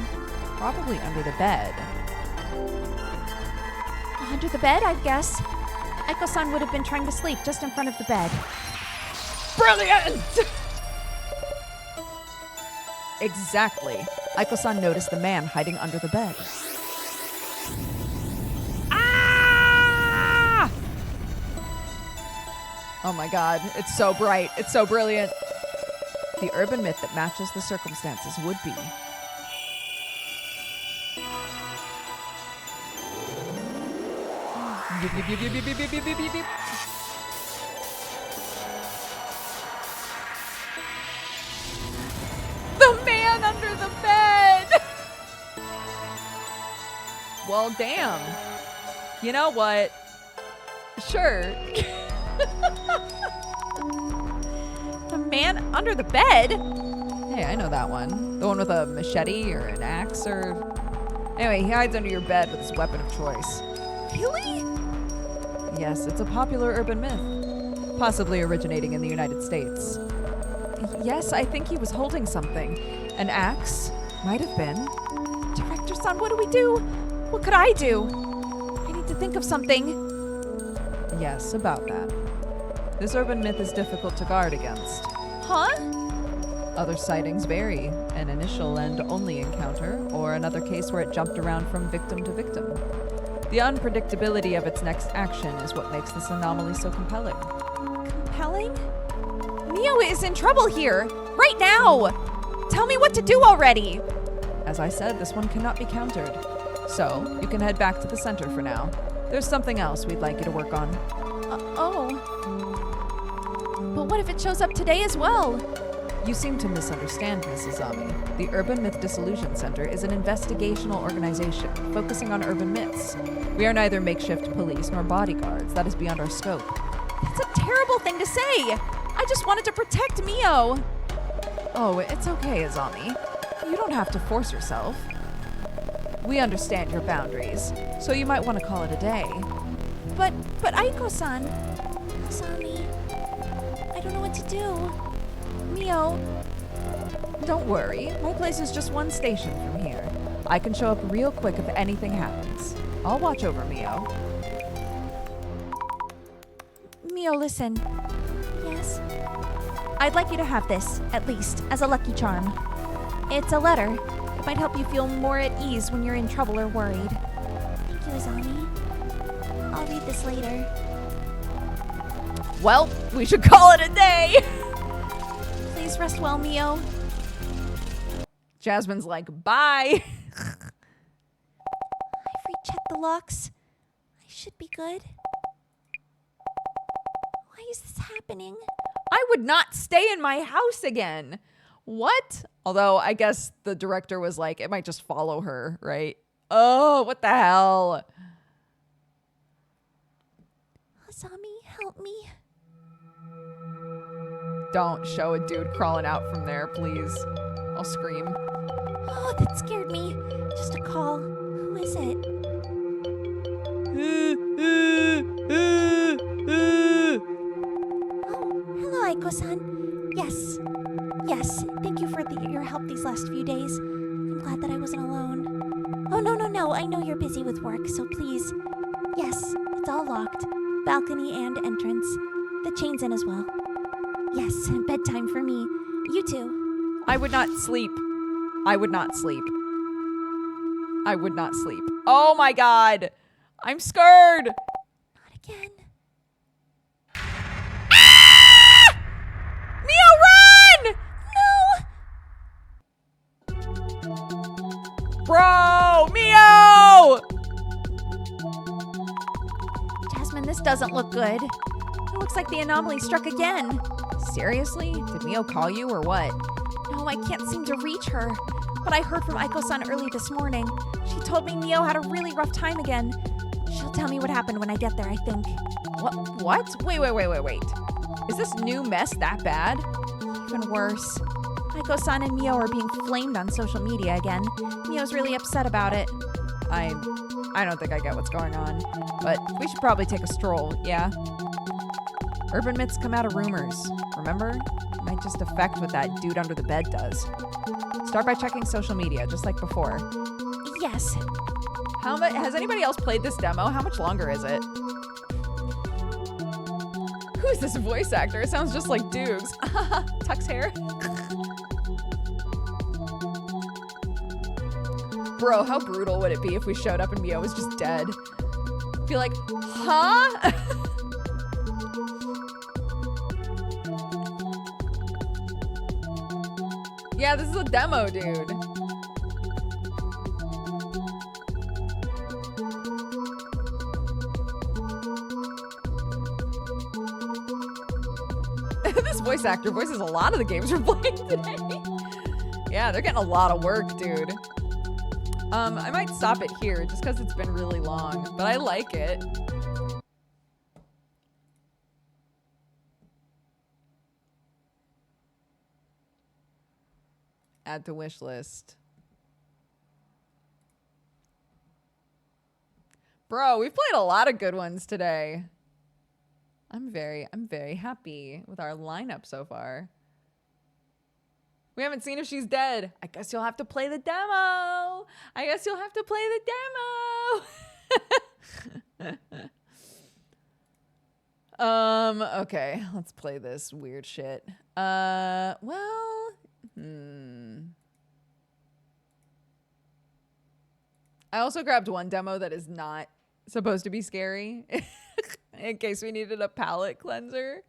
Probably under the bed. Under the bed, I'd guess. Aiko-san would have been trying to sleep just in front of the bed. Brilliant! Exactly. Aiko-san noticed the man hiding under the bed. Ah! Oh my god, it's so bright. It's so brilliant. The urban myth that matches the circumstances would be Beep, beep, beep, beep, beep, beep, beep, beep, beep, beep. The man under the bed! Well, damn. You know what? Sure. The man under the bed? Hey, I know that one. The one with a machete or an axe or... Anyway, he hides under your bed with his weapon of choice. Really? Yes, it's a popular urban myth, possibly originating in the United States. Yes, I think he was holding something. An axe? Might have been. Director Sun, what do we do? What could I do? I need to think of something. Yes, about that. This urban myth is difficult to guard against. Huh? Other sightings vary, an initial and only encounter, or another case where it jumped around from victim to victim. The unpredictability of its next action is what makes this anomaly so compelling. Compelling? Mio is in trouble here. Right now. Tell me what to do already. As I said, this one cannot be countered. So, you can head back to the center for now. There's something else we'd like you to work on. Oh. But what if it shows up today as well? You seem to misunderstand, Mrs. Ami. The Urban Myth Dissolution Center is an investigational organization focusing on urban myths. We are neither makeshift police nor bodyguards. That is beyond our scope. That's a terrible thing to say. I just wanted to protect Mio. Oh, it's okay, Azami. You don't have to force yourself. We understand your boundaries, so you might want to call it a day. But Aiko-san, Asami, I don't know what to do. Mio, Don't worry, my place is just one station from here. I can show up real quick if anything happens. I'll watch over Mio. Mio, listen. Yes? I'd like you to have this, at least, as a lucky charm. It's a letter. It might help you feel more at ease when you're in trouble or worried. Thank you, Asami. I'll read this later. Well, we should call it a day! Please rest well, Mio. Jasmine's like, bye! I've rechecked the locks. I should be good. Why is this happening? I would not stay in my house again. What? Although I guess the director was like, it might just follow her, right? Oh, what the hell? Asami, help me. Don't show a dude crawling out from there, please. I'll scream. Oh, that scared me. Just a call. Who is it? Oh, hello, Aiko-san. Yes. Yes, thank you for your help these last few days. I'm glad that I wasn't alone. Oh, no. I know you're busy with work, so please. Yes, it's all locked. Balcony and entrance. The chain's in as well. Yes, bedtime for me. You too. I would not sleep. I would not sleep. I would not sleep. Oh my god. I'm scared. Not again. Mio, run! No! Bro, Mio! Jasmine, this doesn't look good. It looks like the anomaly struck again. Seriously? Did Mio call you or what? No, I can't seem to reach her. But I heard from Aiko-san early this morning. She told me Mio had a really rough time again. She'll tell me what happened when I get there, I think. What? Wait. Is this new mess that bad? Even worse. Aiko-san and Mio are being flamed on social media again. Mio's really upset about it. I don't think I get what's going on, but we should probably take a stroll, yeah? Urban myths come out of rumors, remember? It might just affect what that dude under the bed does. Start by checking social media, just like before. Yes. How much has anybody else played this demo? How much longer is it? Who's this voice actor? It sounds just like Dukes. Tuck's hair. Bro, how brutal would it be if we showed up and Mio was just dead? Be like, huh? Yeah, this is a demo, dude. This voice actor voices a lot of the games we're playing today. Yeah, they're getting a lot of work, dude. I might stop it here just because it's been really long, but I like it. Add to wish list. Bro, we've played a lot of good ones today. I'm very happy with our lineup so far. We haven't seen if she's dead. I guess you'll have to play the demo. Okay, let's play this weird shit. I also grabbed one demo that is not supposed to be scary in case we needed a palate cleanser.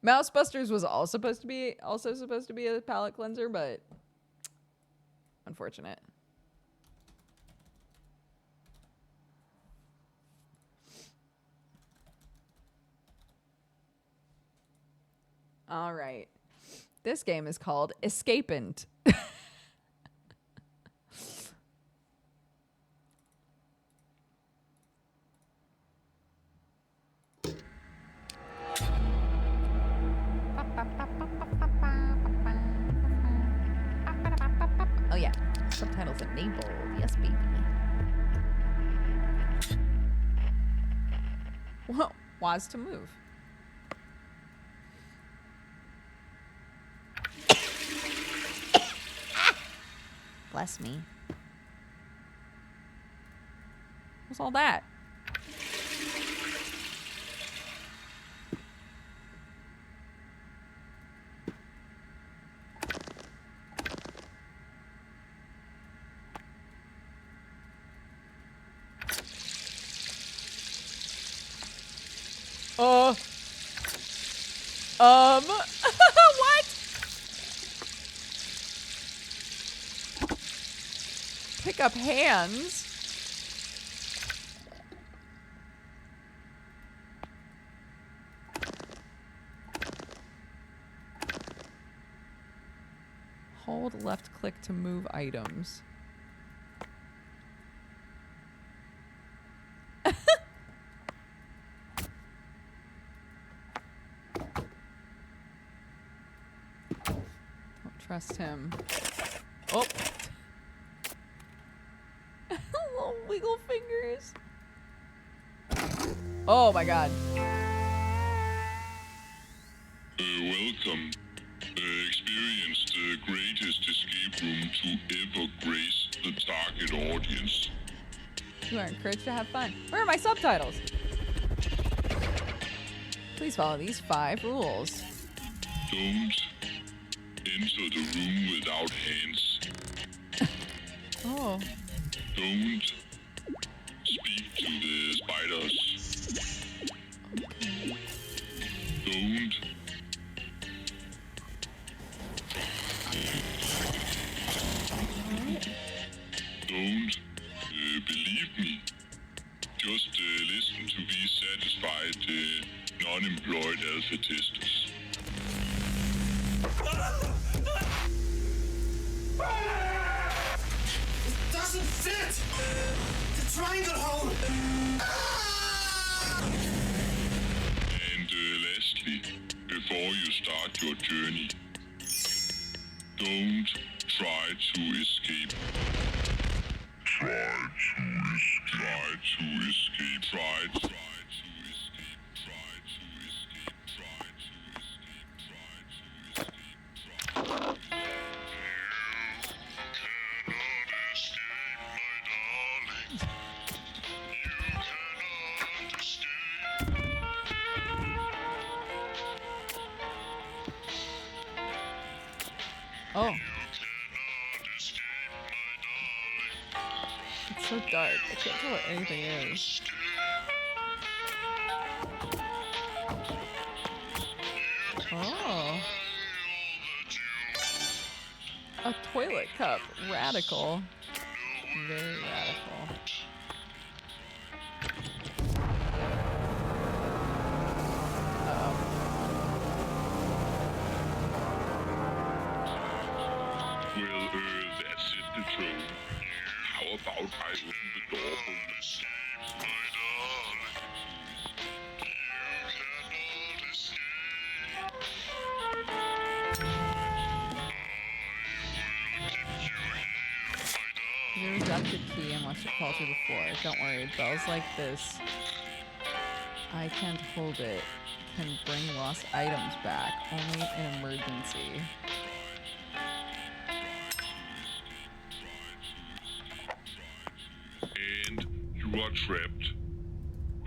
Mouse Busters was also supposed to be a palate cleanser, but unfortunate. All right. This game is called Escapant. Oh yeah, subtitles enabled. Yes, baby. Well, was to move. Bless me. What's all that? What? Pick up hands. Hold left click to move items. Don't trust him. Oh. Little wiggle fingers. Oh my god. Welcome. Experience the greatest escape room to ever grace the target audience. You are encouraged to have fun. Where are my subtitles? Please follow these 5 rules. Don't enter the room without hands. Oh. Don't speak to the spiders. Don't believe me. Just listen to these satisfied, non-employed alpha testers. It doesn't fit! The triangle hole! And lastly, before you start your journey, don't try to escape. Try to escape. Try to escape. Try to escape. Try to escape. Try to escape. Try to escape. Try to escape. Oh. It's so dark. I can't tell what anything is. Oh. A toilet cup. Radical. Very radical. Well, that's it, the troll. How about I open the door for you? You dropped the key and watched it fall through the floor. Don't worry, bells like this, I can't hold it, can bring lost items back, only in emergency. And you are trapped.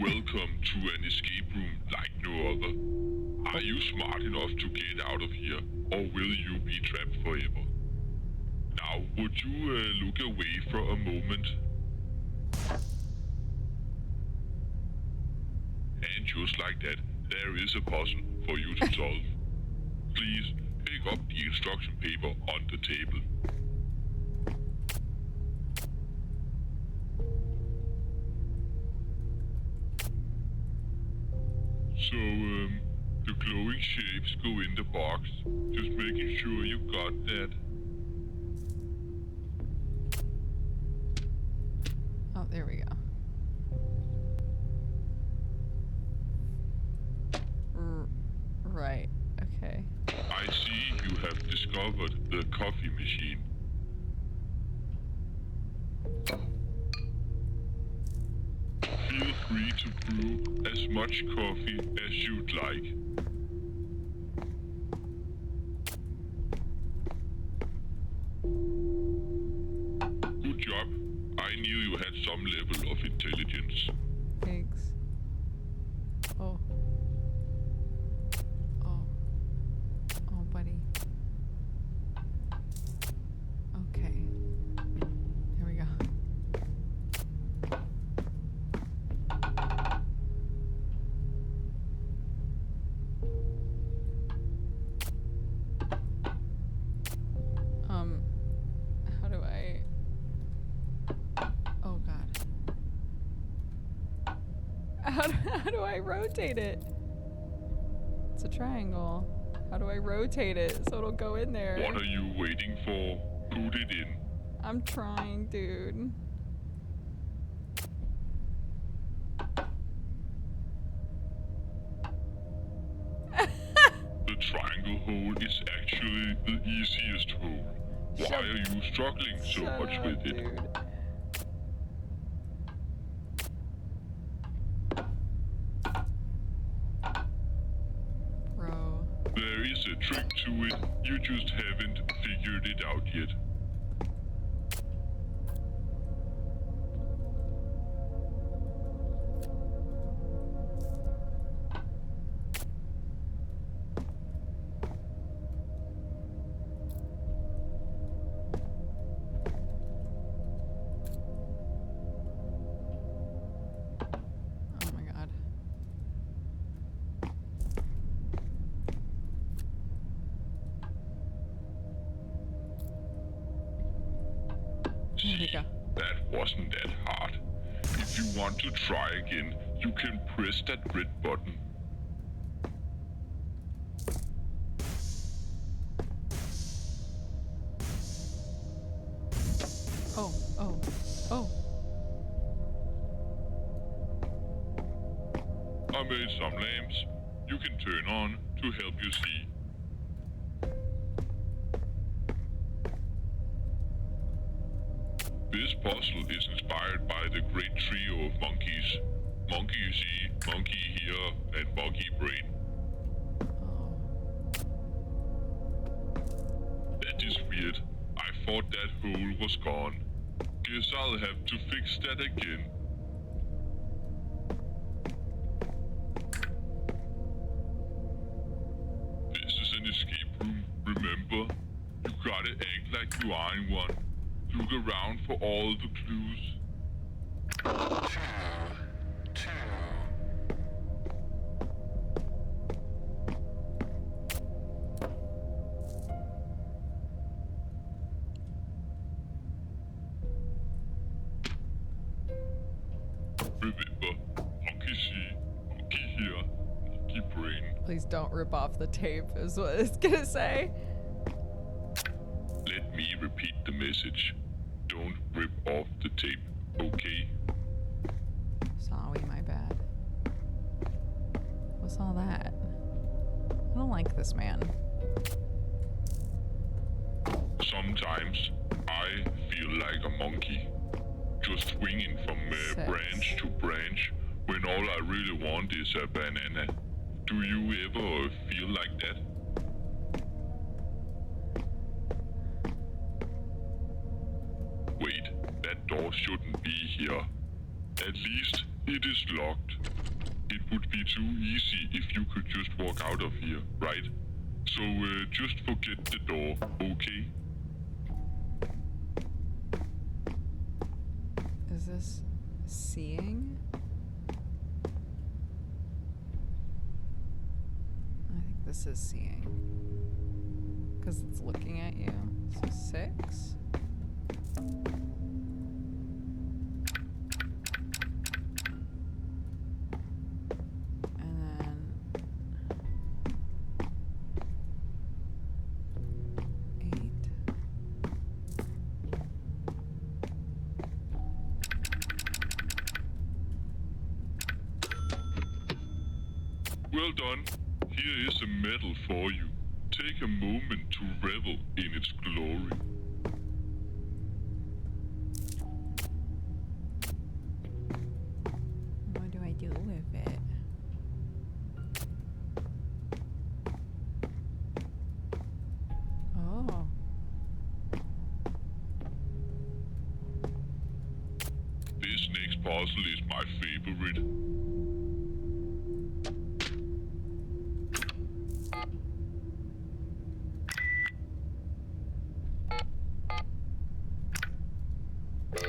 Welcome to an escape room like no other. Are you smart enough to get out of here, or will you be trapped forever? Now, would you look away for a moment? And just like that, there is a puzzle for you to solve. Please pick up the instruction paper on the table. So, the glowing shapes go in the box. Just making sure you got that. Oh, there we go. Right. Okay. I see you have discovered the coffee machine. Feel free to brew as much coffee as you'd like. Good job. I knew you had some level of intelligence. Thanks. Oh. Oh. Oh, buddy. Okay. Here we go. How do I... Oh, God. How do I rotate it? It's a triangle. How do I rotate it so it'll go in there? What are you waiting for? Put it in. I'm trying, dude. The triangle hole is actually the easiest hole. Why Shut- are you struggling so Shut much up, with it? dude. Bro. There is a trick to it, you just haven't figured it out yet. Oh my god. There we See, go. that wasn't that hard. If you want to try again, you can press that red button. Oh, oh, oh. I made some lamps you can turn on to help you see. This puzzle is inspired by the great trio of monkeys. Monkey you see, monkey here, and monkey brain. Oh. That is weird. I thought that hole was gone. Guess I'll have to fix that again. This is an escape room, remember? You gotta act like you are in one. Look around for all the clues. Remember, monkey see, monkey here, monkey brain. Please don't rip off the tape, is what it's gonna say. Let me repeat the message. Don't rip off the tape, okay? Sorry, my bad. What's all that? I don't like this man. Sometimes I feel like a monkey, just swinging from Sex. branch to branch when all I really want is a banana. Do you ever feel like that? Wait, that door shouldn't be here. At least it is locked. It would be too easy if you could just walk out of here, right? So just forget the door, okay? Is this seeing? I this is seeing. Because it's looking at you. So 6. And then 8. Well done. Here is a medal for you. Take a moment to revel in its glory. What do I do with it? Oh. This next puzzle is my favorite.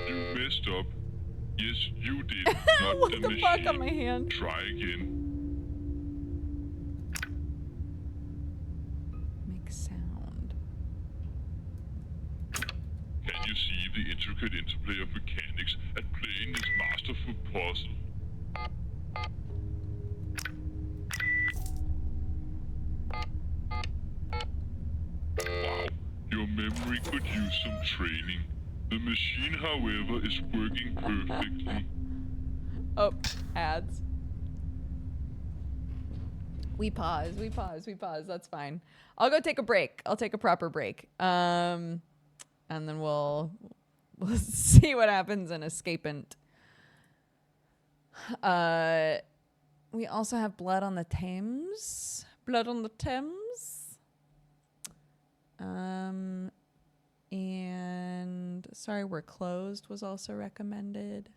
You messed up. Yes, you did. Not What the the machine. fuck on my hand? Try again. Make sound. Can you see the intricate interplay of mechanics at playing this masterful puzzle? Wow, your memory could use some training. The machine, however, is working perfectly. Oh, ads. We pause. That's fine. I'll go take a break. I'll take a proper break. And then we'll see what happens in Escapant. We also have Blood on the Thames. Blood on the Thames. And Sorry We're Closed was also recommended.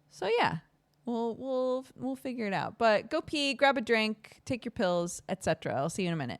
So yeah, we'll figure it out. But go pee, grab a drink, take your pills, etc. I'll see you in a minute.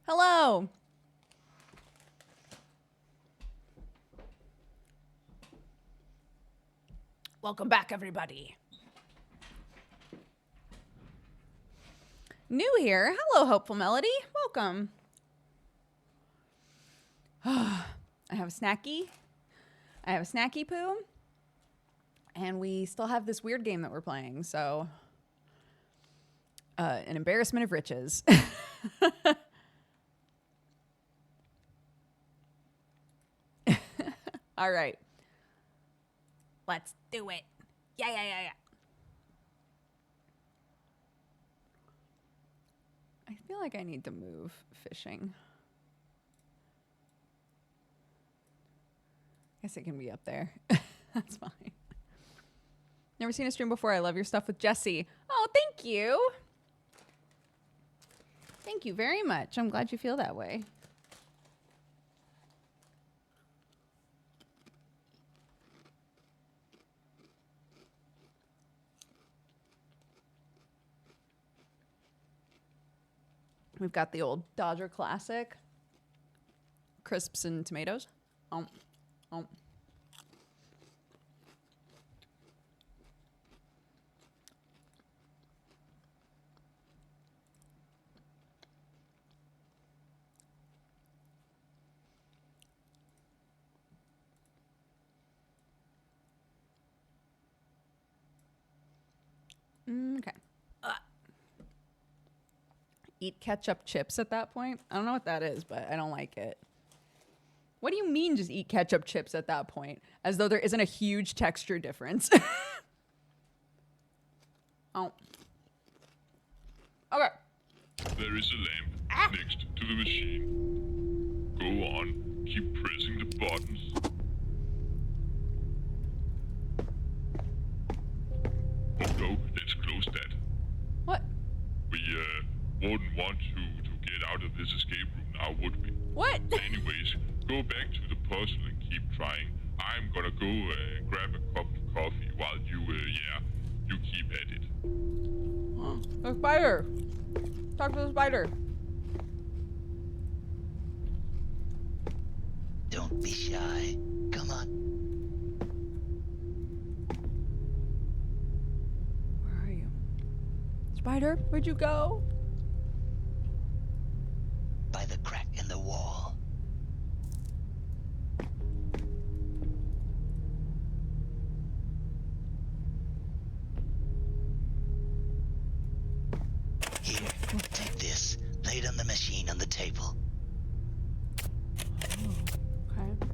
Hello. Welcome back, everybody. New here. Hello, Hopeful Melody. Welcome. I have a snacky. I have a snacky poo. And we still have this weird game that we're playing, so an embarrassment of riches. All right. Let's do it. Yeah. I feel like I need to move fishing. Guess it can be up there. That's fine. Never seen a stream before. I love your stuff with Jesse. Oh, thank you. Thank you very much. I'm glad you feel that way. We've got the old Dodger classic. Crisps and tomatoes. Oh. Okay. Eat ketchup chips at that point? I don't know what that is, but I don't like it. What do you mean just eat ketchup chips at that point? As though there isn't a huge texture difference. Oh. Okay. There is a lamp next to the machine. Go on, keep pressing the buttons. Oh no, let's close that. What? We wouldn't want to get out of this escape room now, would we? What? Anyways, go back to the puzzle and keep trying. I'm gonna go grab a cup of coffee while you keep at it. The spider. Talk to the spider. Don't be shy. Come on. Where are you? Spider, where'd you go? By the crack in the wall. Here, take this. Lay it on the machine on the table. Okay.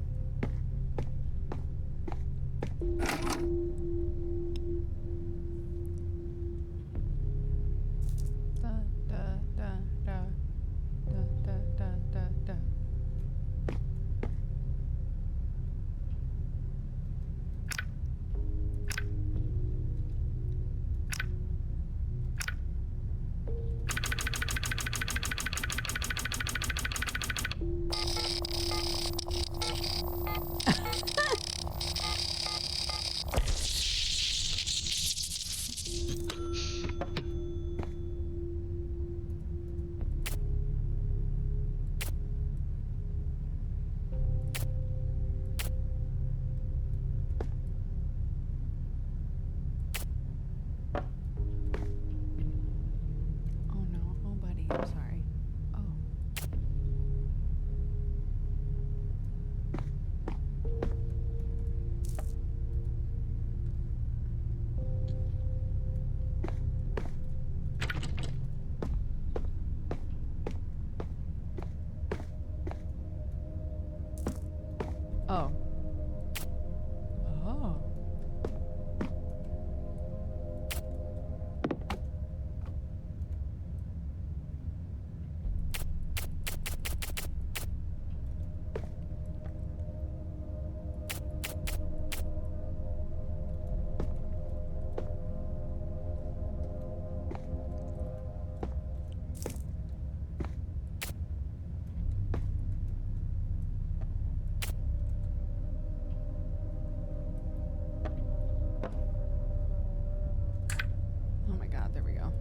Oh no, oh buddy, I'm sorry. Oh. Oh. Oh. Oh my god, there we go.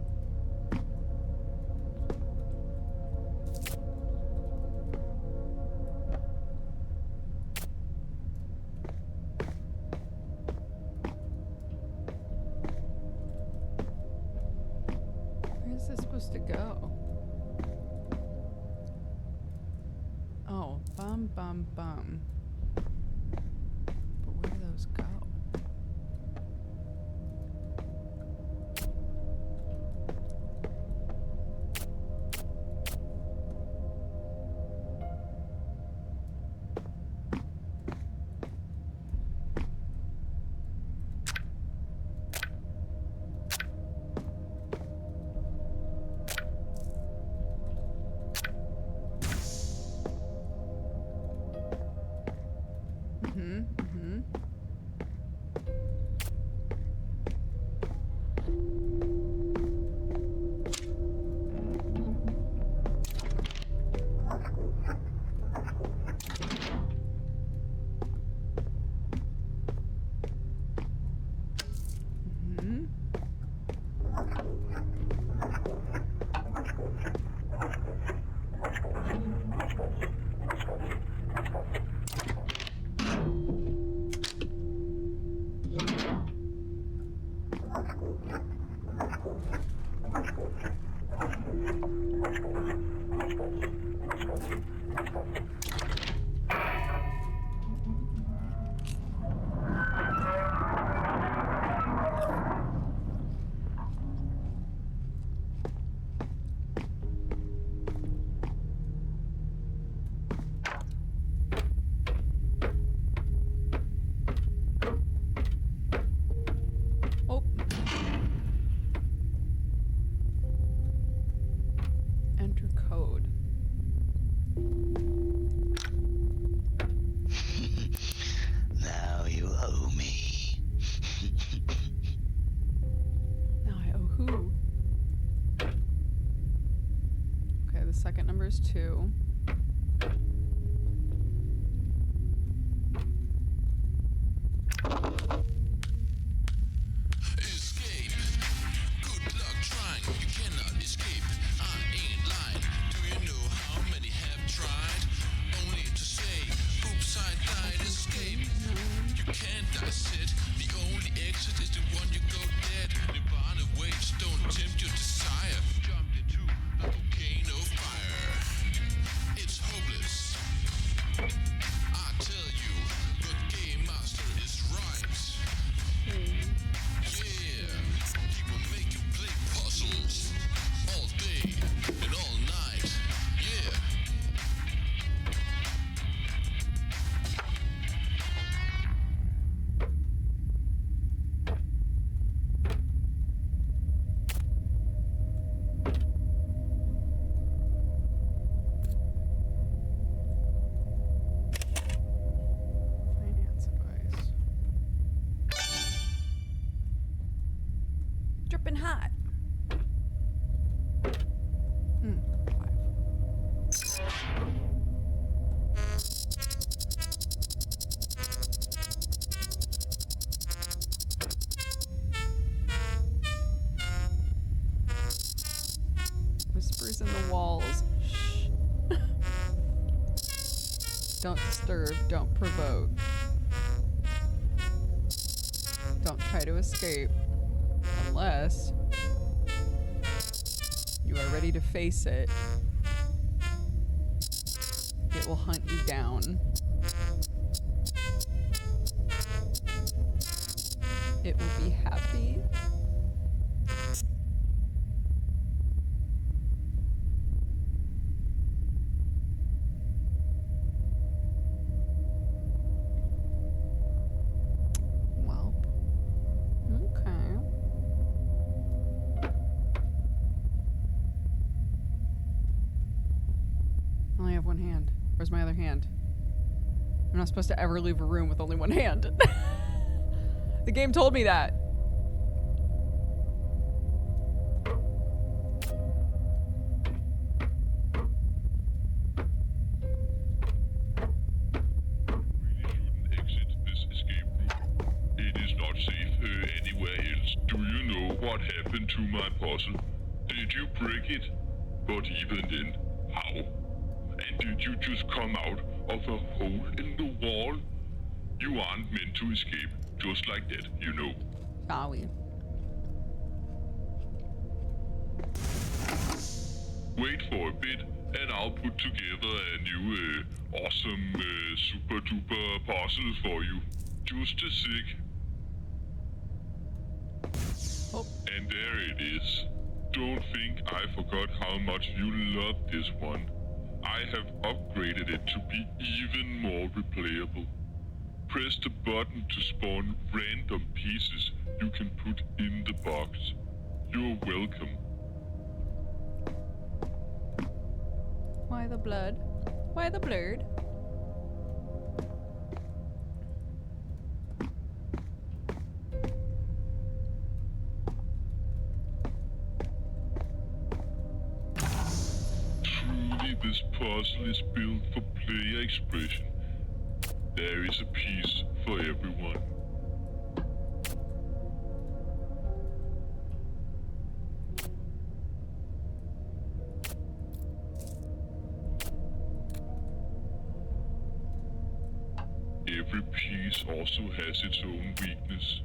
supposed to go? Oh, bum, bum, bum. But where do those go? Oh. Enter code. Now you owe me. Now I owe who? Okay, the second number is 2. Escape. Good luck trying. You cannot escape. I ain't lying. Do you know how many have tried? Only to say, oops, I died. Escape. You can't dissect. The only exit is the one you go dead. Nirvana waves don't tempt your desire. Jumped into a volcano fire. It's hopeless. I tell you, the game master is right. Yeah, he will make you play puzzles all day and all night. Yeah. Finance advice. Dripping hot. Hmm. 5. Whispers in the walls. Shh. Don't disturb, don't provoke. Don't try to escape. Unless you are ready to face it. It will hunt you down. It will be happy. Well, okay. I only have one hand. Where's my other hand? I'm not supposed to ever leave a room with only one hand. The game told me that. Really shouldn't exit this escape room. It is not safe anywhere else. Do you know what happened to my puzzle? Did you break it? But even then, how? And did you just come out of a hole in the wall? You aren't meant to escape just like that, you know. Shall we? Wait for a bit, and I'll put together a new awesome super duper puzzle for you. Just a sec. Oh. And there it is. Don't think I forgot how much you love this one. I have upgraded it to be even more replayable. Press the button to spawn random pieces you can put in the box. You're welcome. Why the blood? Why the blurred? Truly, this puzzle is built for player expression. There is a piece for everyone. Every piece also has its own weakness.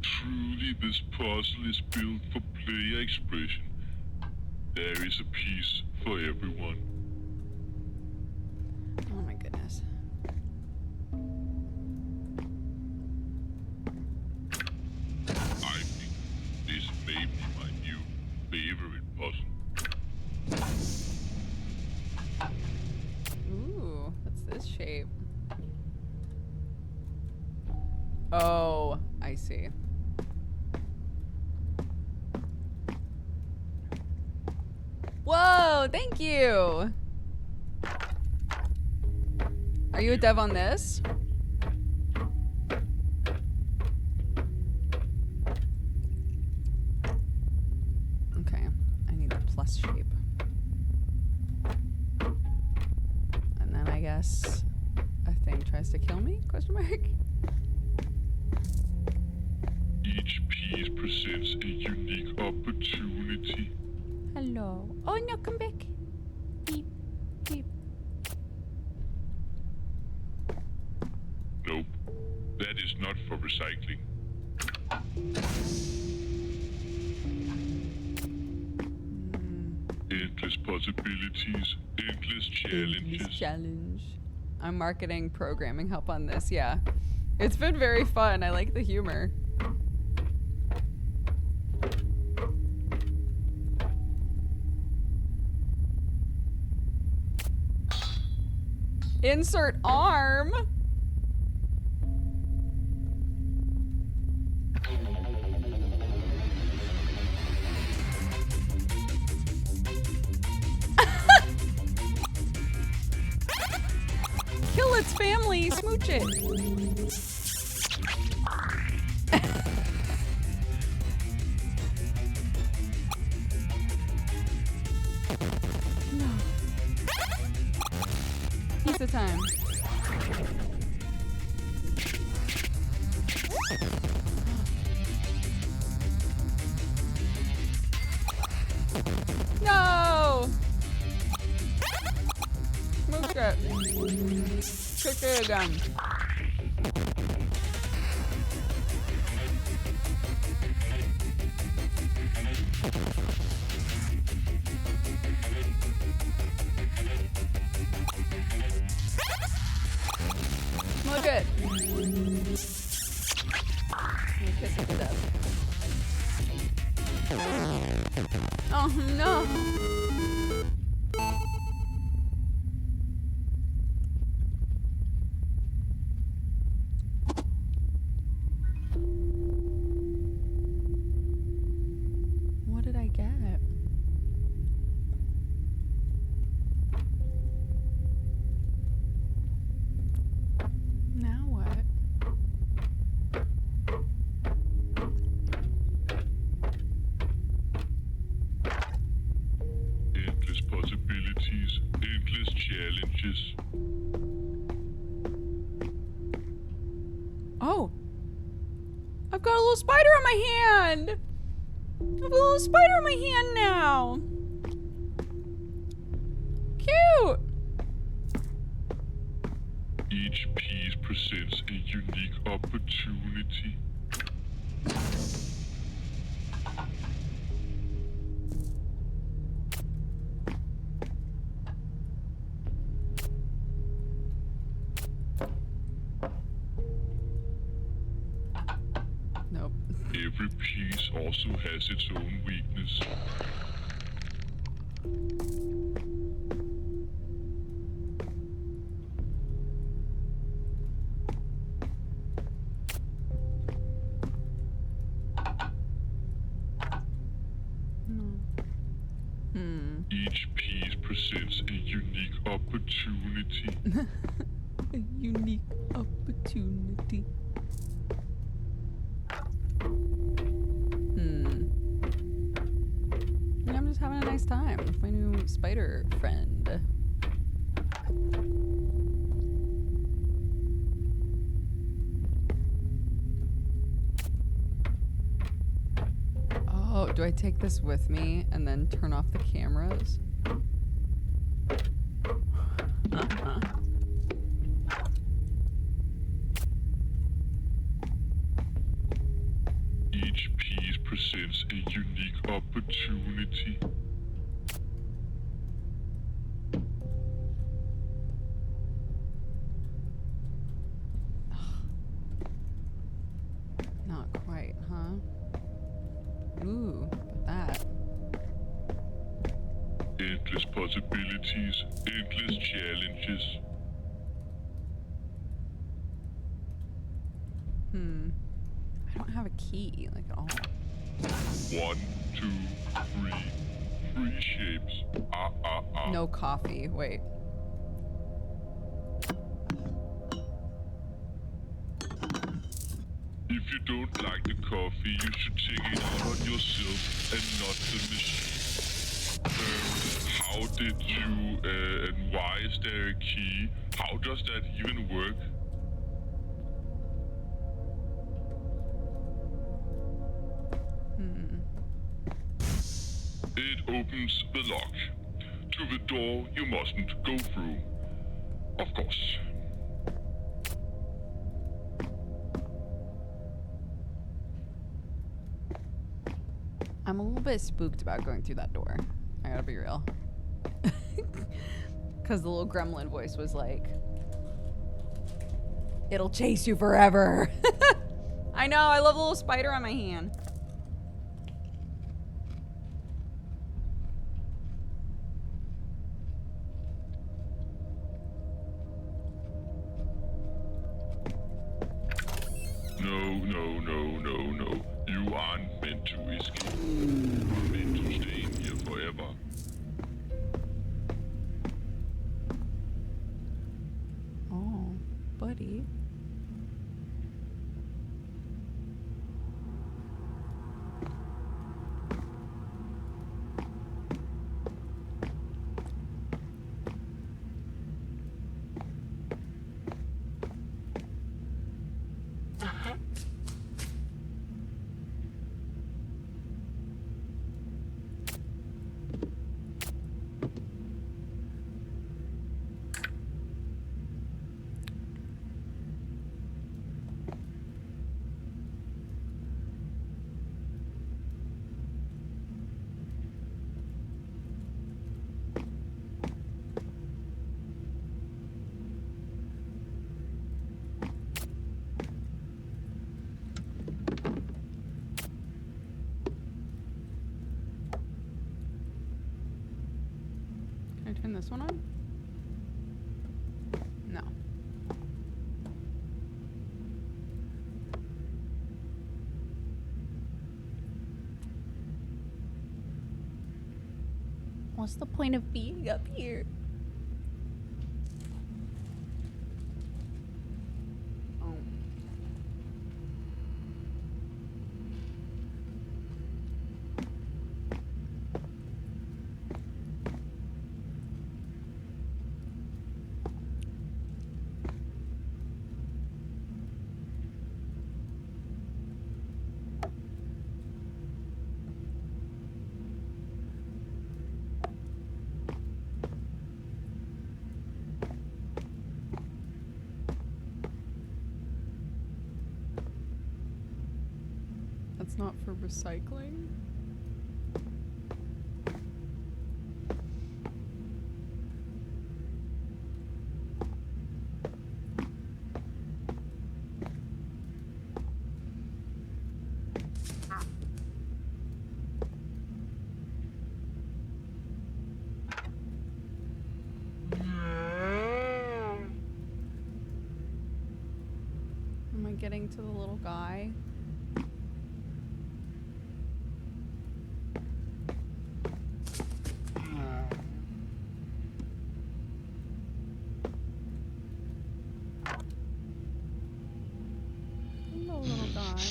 Truly, this puzzle is built for player expression. There is a piece for everyone. Oh my goodness. I think this may be my new favorite puzzle. Ooh, what's this shape? Oh, I see. Whoa, thank you. Are you a dev on this? Okay, I need the plus shape. And then I guess a thing tries to kill me? Question mark. Each piece presents a unique opportunity. Hello. Oh no, come back. Beep, beep. Nope, that is not for recycling. Endless possibilities, endless challenges. Challenge. I'm marketing programming help on this, yeah. It's been very fun. I like the humor. Insert arm. Kill its family, smooch it. No. Pizza time. No! Smooch it. Kick it again. Look it. Kiss it to death. Oh no. What did I get? Now what? Endless possibilities, endless challenges. Oh! I've got a little spider on my hand! I have a little spider in my hand now. Cute. Each piece presents a unique opportunity. Nope. Every piece also has its own weakness. Each piece presents a unique opportunity. A unique opportunity. Yeah, I'm just having a nice time with my new spider friend. Oh, do I take this with me and then turn off the cameras? Each piece presents a unique opportunity. Not quite, huh? Ooh, look at that. Endless possibilities, endless challenges. I don't have a key, like at all. 1, 2, 3. 3 shapes. No coffee. Wait. If you don't like the coffee, you should take it out on yourself and not the machine. How did you, and why is there a key? How does that even work? It opens the lock. To the door you mustn't go through. Of course. I'm a little bit spooked about going through that door. I gotta be real. Because the little gremlin voice was like, it'll chase you forever. I know, I love the little spider on my hand. No. You aren't meant to escape. You're meant to stay in here forever. Oh, buddy. Can I turn this one on? No. What's the point of being up here? Oh. That's not for recycling? Am I getting to the little guy? Hello, little guy.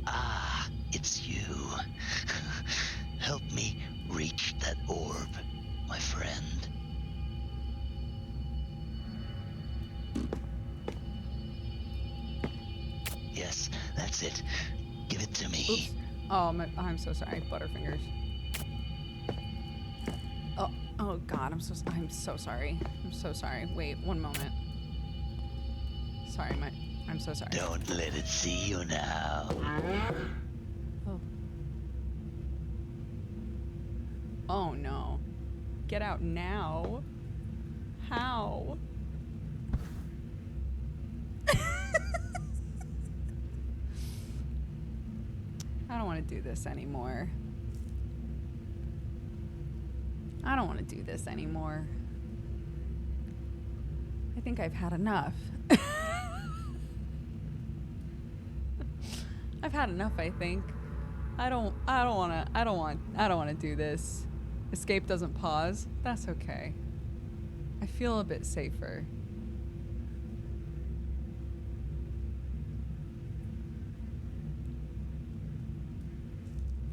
Ah, it's you. Help me reach that orb, my friend. Yes, that's it. Give it to me. Oops. Oh, I'm so sorry, Butterfingers. Oh God, I'm so sorry. I'm so sorry. Wait, one moment. Sorry, I'm so sorry. Don't let it see you now. Oh. Oh no. Get out now. How? I don't want to do this anymore. I don't want to do this anymore. I think I've had enough. I've had enough, I think. I don't want to do this. Escape doesn't pause. That's okay. I feel a bit safer.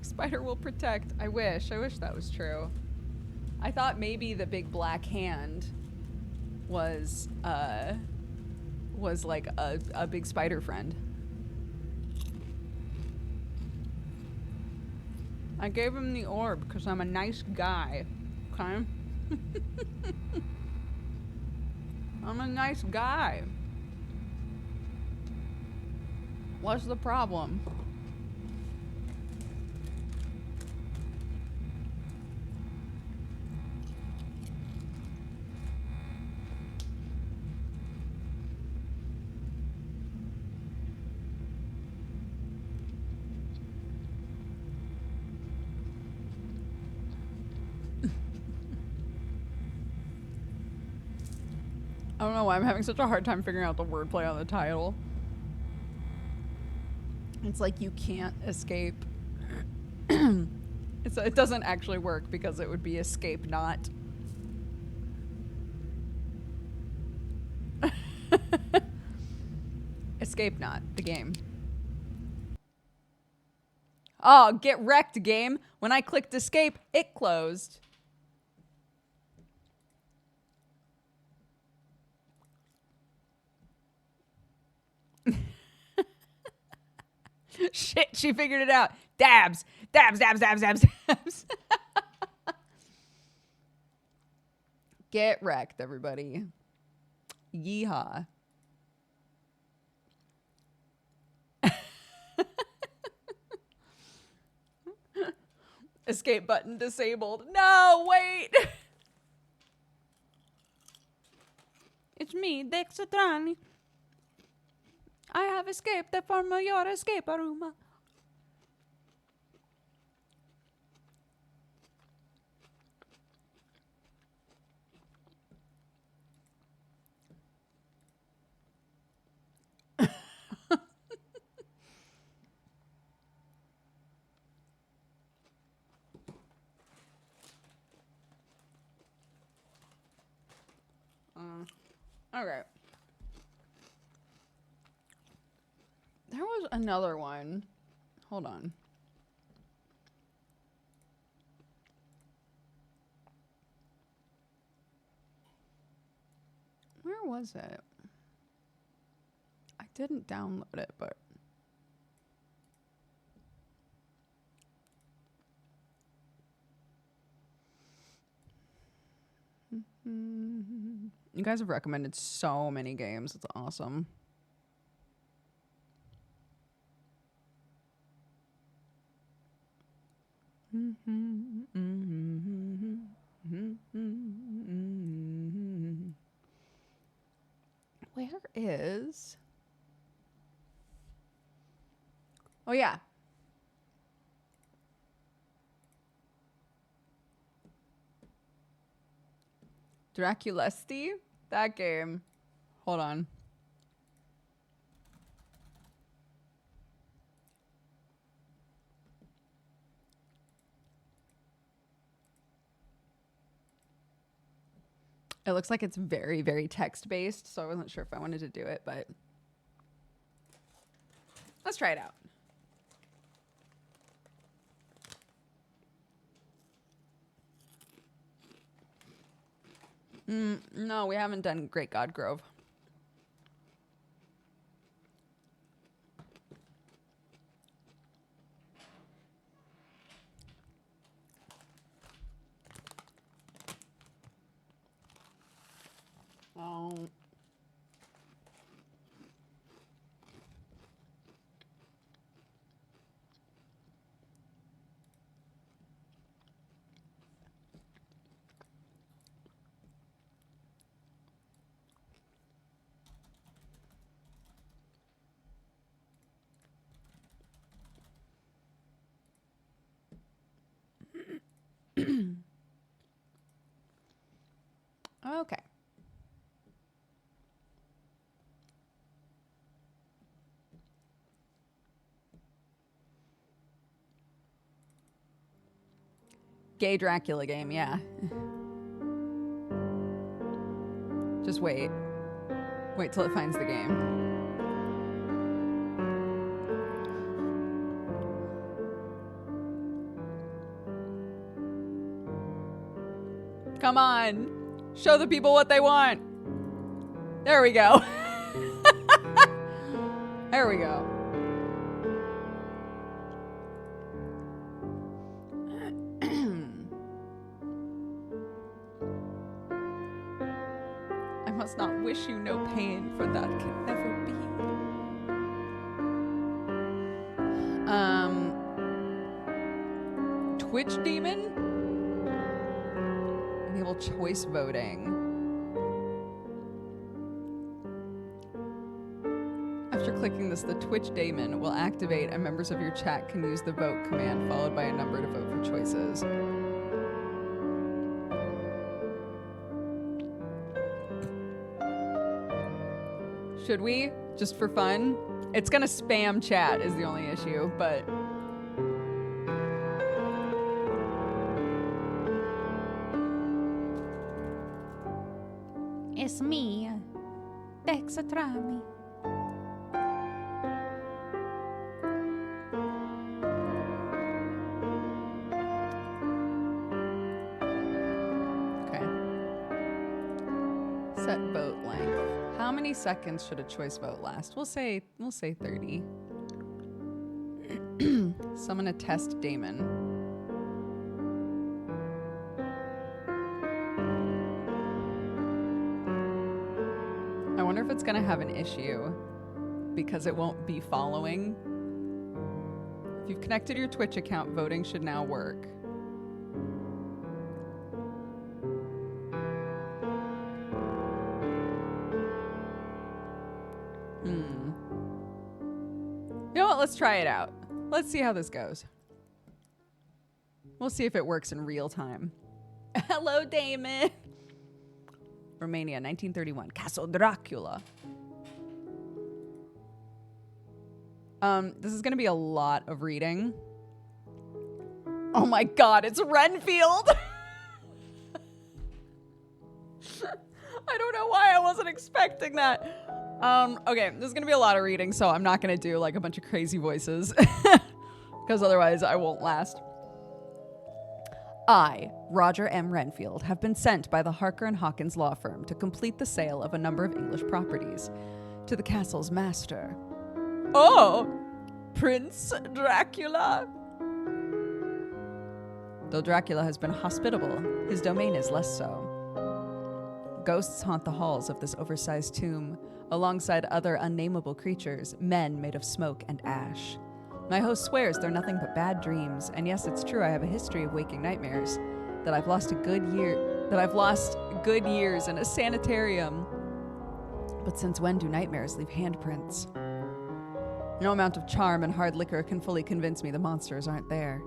Spider will protect. I wish that was true. I thought maybe the big black hand was like a big spider friend. I gave him the orb because I'm a nice guy. Okay? I'm a nice guy. What's the problem? I don't know why I'm having such a hard time figuring out the wordplay on the title. It's like you can't escape. It doesn't actually work because it would be escape not. Escape not, the game. Oh, get wrecked, game. When I clicked escape, it closed. Shit, she figured it out. Dabs. Dabs, dabs, dabs, dabs, dabs. Get wrecked, everybody. Yeehaw. Escape button disabled. No, wait. It's me, Dexatrani. I have escaped from your escape room. Okay. There was another one. Hold on. Where was it? I didn't download it, but... You guys have recommended so many games. It's awesome. Where is... Oh, yeah. Draculesti? That game. Hold on. It looks like it's very, very text-based, so I wasn't sure if I wanted to do it, but let's try it out. No, we haven't done Great God Grove. Oh. Okay. Gay Dracula game, yeah. Just wait. Wait till it finds the game. Come on. Show the people what they want. There we go. There we go. I must not wish you no pain, for that can never be. Twitch Demon? Enable choice voting. After clicking this, the Twitch daemon will activate and members of your chat can use the vote command followed by a number to vote for choices. Should we? Just for fun? It's gonna spam chat is the only issue, but... It's me, Dexatrami. Okay. Set vote length. How many seconds should a choice vote last? We'll say 30. Summon a test daemon. I wonder if it's gonna have an issue because it won't be following. If you've connected your Twitch account, voting should now work. You know what? Let's try it out. Let's see how this goes. We'll see if it works in real time. Hello, Damon. Romania, 1931. Castle Dracula. This is going to be a lot of reading. Oh my god, it's Renfield! I don't know why I wasn't expecting that. Okay, this is going to be a lot of reading, so I'm not going to do like a bunch of crazy voices. Because otherwise I won't last. I, Roger M. Renfield, have been sent by the Harker & Hawkins law firm to complete the sale of a number of English properties to the castle's master. Oh, Prince Dracula. Though Dracula has been hospitable, his domain is less so. Ghosts haunt the halls of this oversized tomb, alongside other unnameable creatures, men made of smoke and ash. My host swears they're nothing but bad dreams, and yes, it's true I have a history of waking nightmares. That I've lost good years in a sanitarium. But since when do nightmares leave handprints? No amount of charm and hard liquor can fully convince me the monsters aren't there.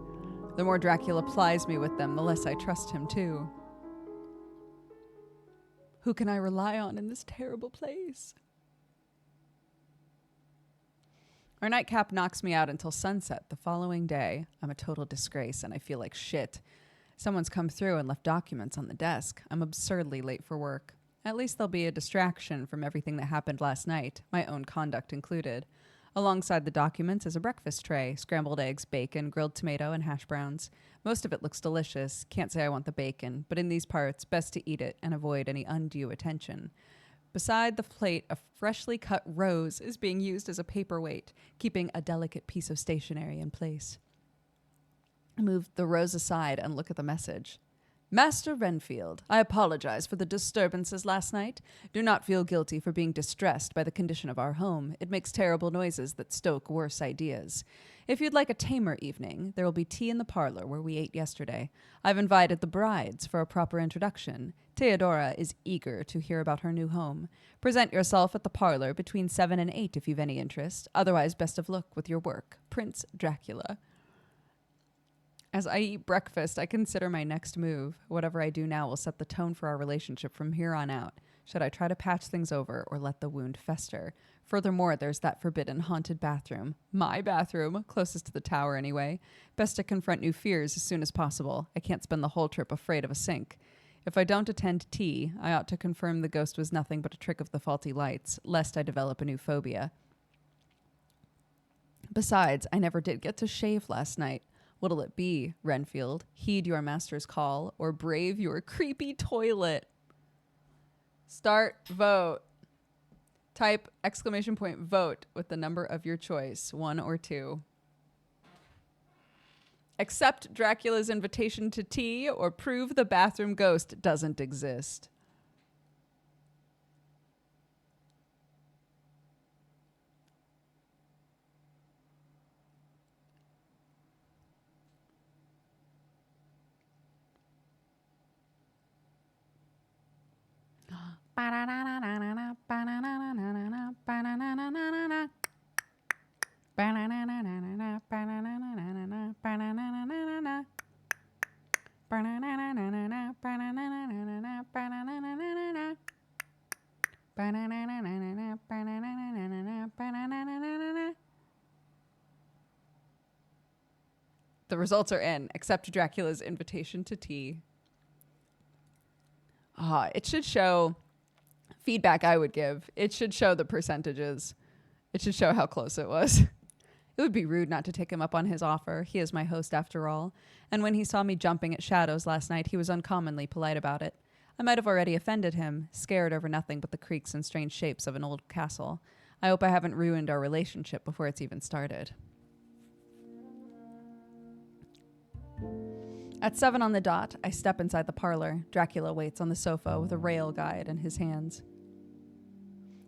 The more Dracula plies me with them, the less I trust him too. Who can I rely on in this terrible place? Our nightcap knocks me out until sunset the following day. I'm a total disgrace and I feel like shit. Someone's come through and left documents on the desk. I'm absurdly late for work. At least there'll be a distraction from everything that happened last night, my own conduct included. Alongside the documents is a breakfast tray, scrambled eggs, bacon, grilled tomato, and hash browns. Most of it looks delicious. Can't say I want the bacon, but in these parts, best to eat it and avoid any undue attention. Beside the plate, a freshly cut rose is being used as a paperweight, keeping a delicate piece of stationery in place. I move the rose aside and look at the message. Master Renfield, I apologize for the disturbances last night. Do not feel guilty for being distressed by the condition of our home. It makes terrible noises that stoke worse ideas. If you'd like a tamer evening, there will be tea in the parlor where we ate yesterday. I've invited the brides for a proper introduction. Theodora is eager to hear about her new home. Present yourself at the parlor between 7 and 8 if you've any interest. Otherwise, best of luck with your work. Prince Dracula. As I eat breakfast, I consider my next move. Whatever I do now will set the tone for our relationship from here on out. Should I try to patch things over or let the wound fester? Furthermore, there's that forbidden haunted bathroom. My bathroom, closest to the tower anyway. Best to confront new fears as soon as possible. I can't spend the whole trip afraid of a sink. If I don't attend tea, I ought to confirm the ghost was nothing but a trick of the faulty lights, lest I develop a new phobia. Besides, I never did get to shave last night. What'll it be, Renfield? Heed your master's call or brave your creepy toilet. Start vote. Type ! Vote with the number of your choice, 1 or 2. Accept Dracula's invitation to tea or prove the bathroom ghost doesn't exist. The results are in. Accept Dracula's invitation to tea. It should show feedback I would give. It should show the percentages. It should show how close it was. It would be rude not to take him up on his offer. He is my host after all. And when he saw me jumping at shadows last night, he was uncommonly polite about it. I might have already offended him, scared over nothing but the creaks and strange shapes of an old castle. I hope I haven't ruined our relationship before it's even started. At 7 on the dot, I step inside the parlor. Dracula waits on the sofa with a rail guide in his hands.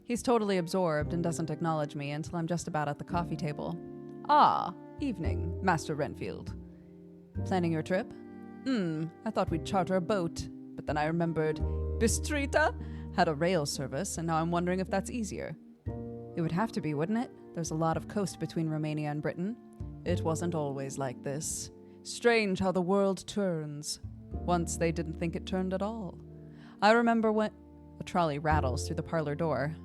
He's totally absorbed and doesn't acknowledge me until I'm just about at the coffee table. Ah, evening, Master Renfield. Planning your trip? I thought we'd charter a boat, but then I remembered Bistrita had a rail service, and now I'm wondering if that's easier. It would have to be, wouldn't it? There's a lot of coast between Romania and Britain. It wasn't always like this. Strange how the world turns. Once they didn't think it turned at all. I remember when a trolley rattles through the parlor door.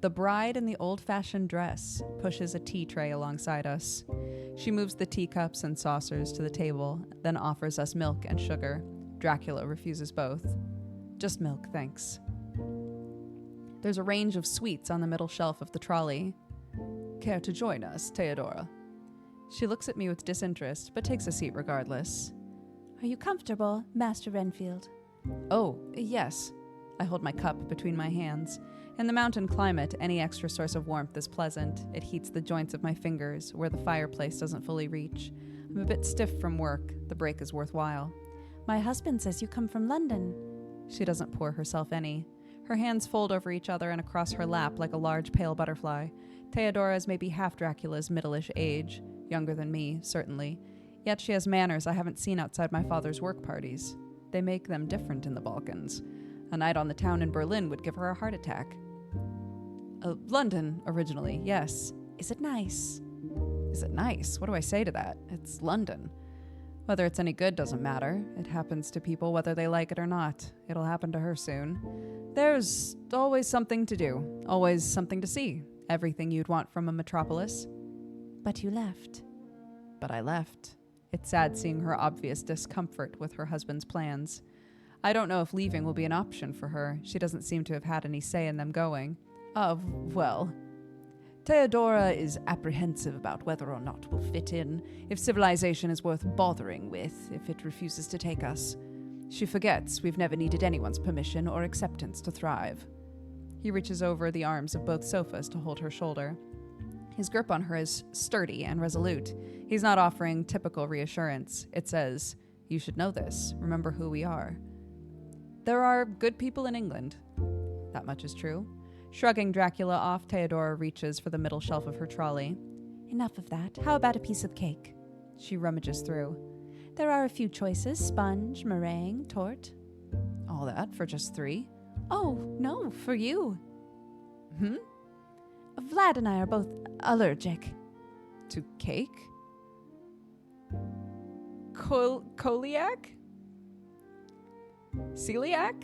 The bride in the old-fashioned dress pushes a tea tray alongside us. She moves the teacups and saucers to the table, then offers us milk and sugar. Dracula refuses both. Just milk, thanks. There's a range of sweets on the middle shelf of the trolley. Care to join us, Theodora? She looks at me with disinterest, but takes a seat regardless. Are you comfortable, Master Renfield? Oh, yes. I hold my cup between my hands. In the mountain climate, any extra source of warmth is pleasant. It heats the joints of my fingers, where the fireplace doesn't fully reach. I'm a bit stiff from work. The break is worthwhile. My husband says you come from London. She doesn't pour herself any. Her hands fold over each other and across her lap like a large pale butterfly. Theodora is maybe half Dracula's middle-ish age, younger than me, certainly. Yet she has manners I haven't seen outside my father's work parties. They make them different in the Balkans. A night on the town in Berlin would give her a heart attack. London, originally, yes. Is it nice? Is it nice? What do I say to that? It's London. Whether it's any good doesn't matter. It happens to people whether they like it or not. It'll happen to her soon. There's always something to do. Always something to see. Everything you'd want from a metropolis. But you left. But I left. It's sad seeing her obvious discomfort with her husband's plans. I don't know if leaving will be an option for her. She doesn't seem to have had any say in them going. Well, Theodora is apprehensive about whether or not we'll fit in, if civilization is worth bothering with, if it refuses to take us. She forgets we've never needed anyone's permission or acceptance to thrive. He reaches over the arms of both sofas to hold her shoulder. His grip on her is sturdy and resolute. He's not offering typical reassurance. It says, "You should know this. Remember who we are." There are good people in England. That much is true. Shrugging Dracula off, Theodora reaches for the middle shelf of her trolley. Enough of that. How about a piece of cake? She rummages through. There are a few choices: sponge, meringue, torte. All that for just 3? Oh, no, for you. Hmm? Vlad and I are both allergic. To cake? Celiac? Celiac?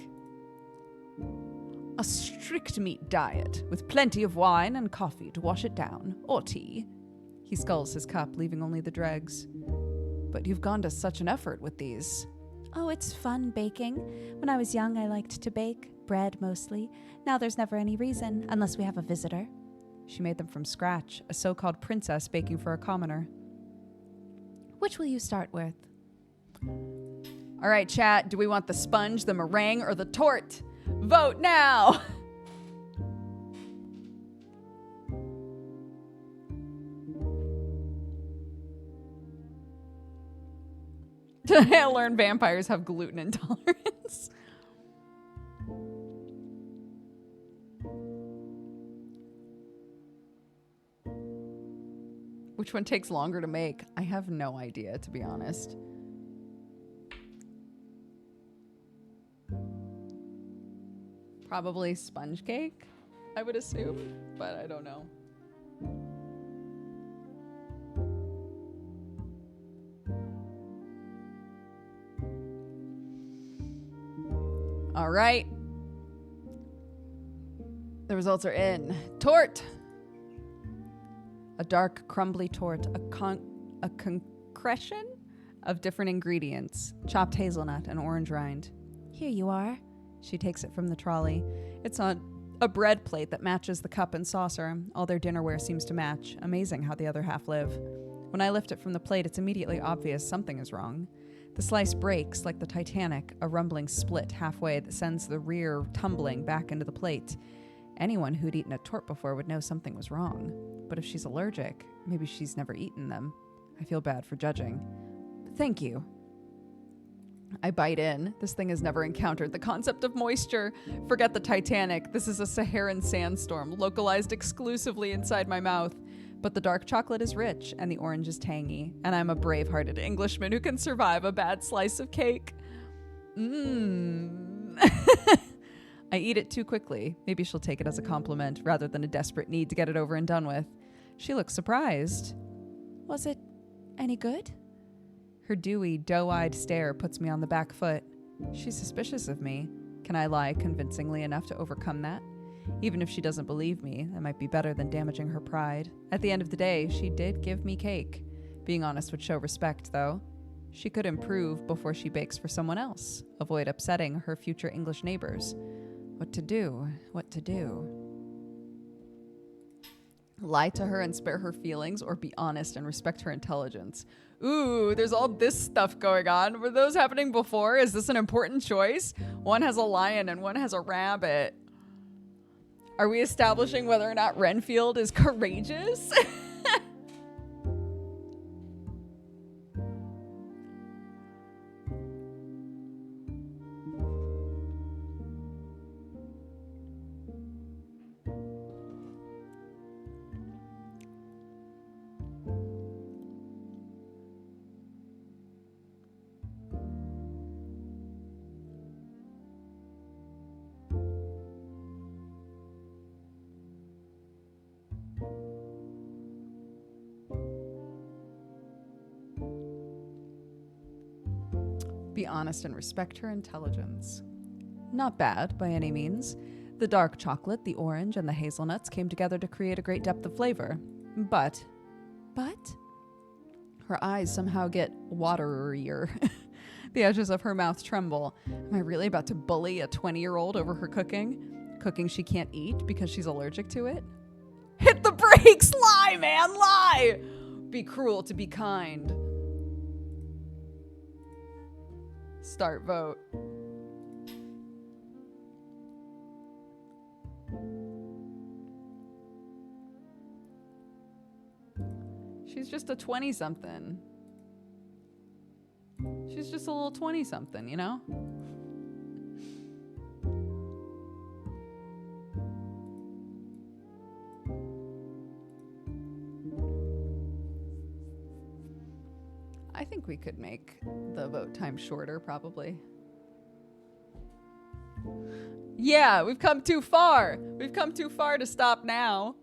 A strict meat diet, with plenty of wine and coffee to wash it down, or tea. He sculls his cup, leaving only the dregs. But you've gone to such an effort with these. Oh, it's fun baking. When I was young, I liked to bake. Bread, mostly. Now there's never any reason, unless we have a visitor. She made them from scratch, a so-called princess baking for a commoner. Which will you start with? All right, chat, do we want the sponge, the meringue, or the torte? Vote now! I learned vampires have gluten intolerance. Which one takes longer to make? I have no idea, to be honest. Probably sponge cake, I would assume, but I don't know. All right. The results are in. Torte. A dark, crumbly torte, a concretion of different ingredients, chopped hazelnut and orange rind. Here you are. She takes it from the trolley. It's on a bread plate that matches the cup and saucer. All their dinnerware seems to match. Amazing how the other half live. When I lift it from the plate, it's immediately obvious something is wrong. The slice breaks like the Titanic, a rumbling split halfway that sends the rear tumbling back into the plate. Anyone who'd eaten a torte before would know something was wrong. But if she's allergic, maybe she's never eaten them. I feel bad for judging. Thank you. I bite in. This thing has never encountered the concept of moisture. Forget the Titanic. This is a Saharan sandstorm, localized exclusively inside my mouth. But the dark chocolate is rich, and the orange is tangy, and I'm a brave-hearted Englishman who can survive a bad slice of cake. I eat it too quickly. Maybe she'll take it as a compliment, rather than a desperate need to get it over and done with. She looks surprised. Was it any good? Her dewy, doe-eyed stare puts me on the back foot. She's suspicious of me. Can I lie convincingly enough to overcome that? Even if she doesn't believe me, that might be better than damaging her pride. At the end of the day, she did give me cake. Being honest would show respect, though. She could improve before she bakes for someone else. Avoid upsetting her future English neighbors. What to do? What to do? Lie to her and spare her feelings, or be honest and respect her intelligence? Ooh, there's all this stuff going on. Were those happening before? Is this an important choice? One has a lion and one has a rabbit. Are we establishing whether or not Renfield is courageous? be honest and respect her intelligence. Not bad, by any means. The dark chocolate, the orange, and the hazelnuts came together to create a great depth of flavor. But? Her eyes somehow get waterier. The edges of her mouth tremble. Am I really about to bully a 20-year-old over her cooking? Cooking she can't eat because she's allergic to it? Hit the brakes! Lie, man, lie! Be cruel to be kind. Start vote. She's just a 20-something. She's just a little 20-something, you know? I think we could make the vote time shorter, probably. Yeah, we've come too far. We've come too far to stop now.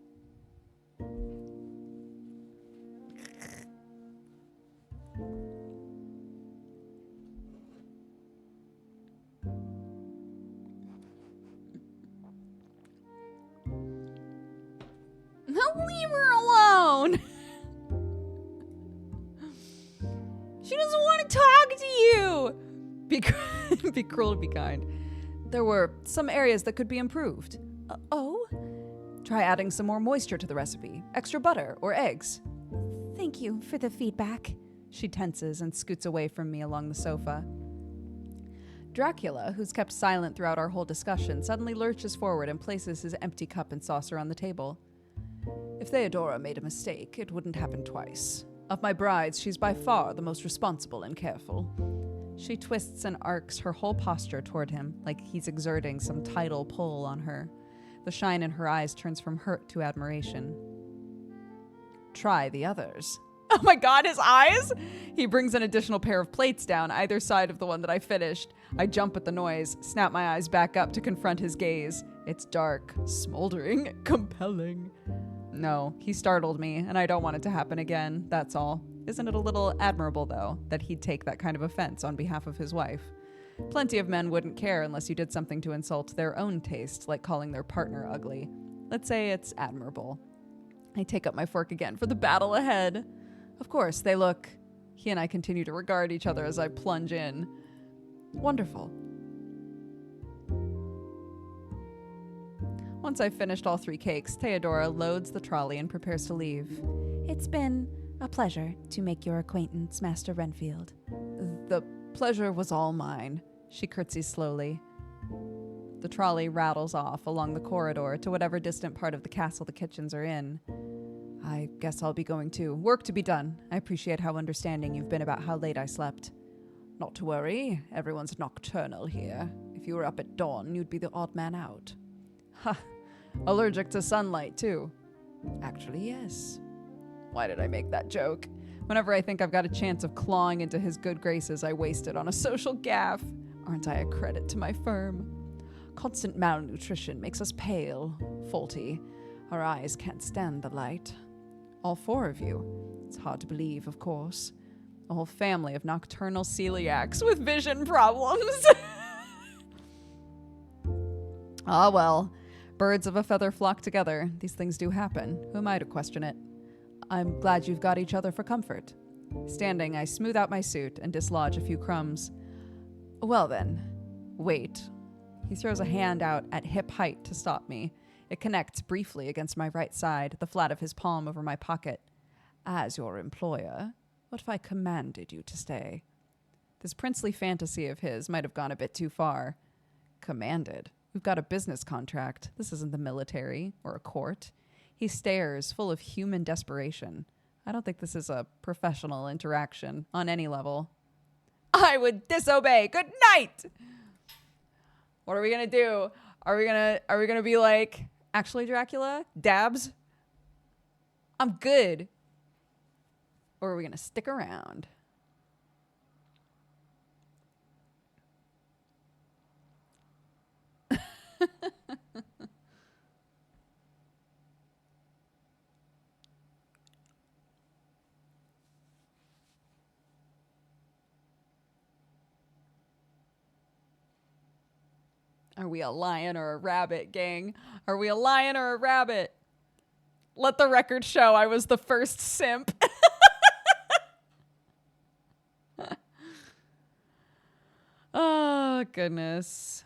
Leave her alone. She doesn't want to talk to you. Be cruel to be kind. There were some areas that could be improved. Oh? Try adding some more moisture to the recipe. Extra butter or eggs. Thank you for the feedback. She tenses and scoots away from me along the sofa. Dracula, who's kept silent throughout our whole discussion, suddenly lurches forward and places his empty cup and saucer on the table. If Theodora made a mistake, it wouldn't happen twice. Of my brides, she's by far the most responsible and careful. She twists and arcs her whole posture toward him, like he's exerting some tidal pull on her. The shine in her eyes turns from hurt to admiration. Try the others. Oh my god, his eyes! He brings an additional pair of plates down, either side of the one that I finished. I jump at the noise, snap my eyes back up to confront his gaze. It's dark, smoldering, compelling. No, he startled me, and I don't want it to happen again, that's all. Isn't it a little admirable, though, that he'd take that kind of offense on behalf of his wife? Plenty of men wouldn't care unless you did something to insult their own taste, like calling their partner ugly. Let's say it's admirable. I take up my fork again for the battle ahead. Of course, they look... He and I continue to regard each other as I plunge in. Wonderful. Once I've finished all 3 cakes, Theodora loads the trolley and prepares to leave. It's been a pleasure to make your acquaintance, Master Renfield. The pleasure was all mine. She curtsies slowly. The trolley rattles off along the corridor to whatever distant part of the castle the kitchens are in. I guess I'll be going too. Work to be done. I appreciate how understanding you've been about how late I slept. Not to worry, everyone's nocturnal here. If you were up at dawn, you'd be the odd man out. Ha! Allergic to sunlight, too. Actually, yes. Why did I make that joke? Whenever I think I've got a chance of clawing into his good graces, I waste it on a social gaffe. Aren't I a credit to my firm? Constant malnutrition makes us pale, faulty. Our eyes can't stand the light. All 4 of you. It's hard to believe, of course. A whole family of nocturnal celiacs with vision problems. Ah, well. Birds of a feather flock together. These things do happen. Who am I to question it? I'm glad you've got each other for comfort. Standing, I smooth out my suit and dislodge a few crumbs. Well then. Wait. He throws a hand out at hip height to stop me. It connects briefly against my right side, the flat of his palm over my pocket. As your employer, what if I commanded you to stay? This princely fantasy of his might have gone a bit too far. Commanded? We've got a business contract. This isn't the military or a court. He stares, full of human desperation. I don't think this is a professional interaction on any level. I would disobey. Good night! What are we gonna do? Are we gonna be like, actually, Dracula? Dabs? I'm good. Or are we gonna stick around? Are we a lion or a rabbit, gang? Are we a lion or a rabbit? Let the record show I was the first simp. Oh, goodness.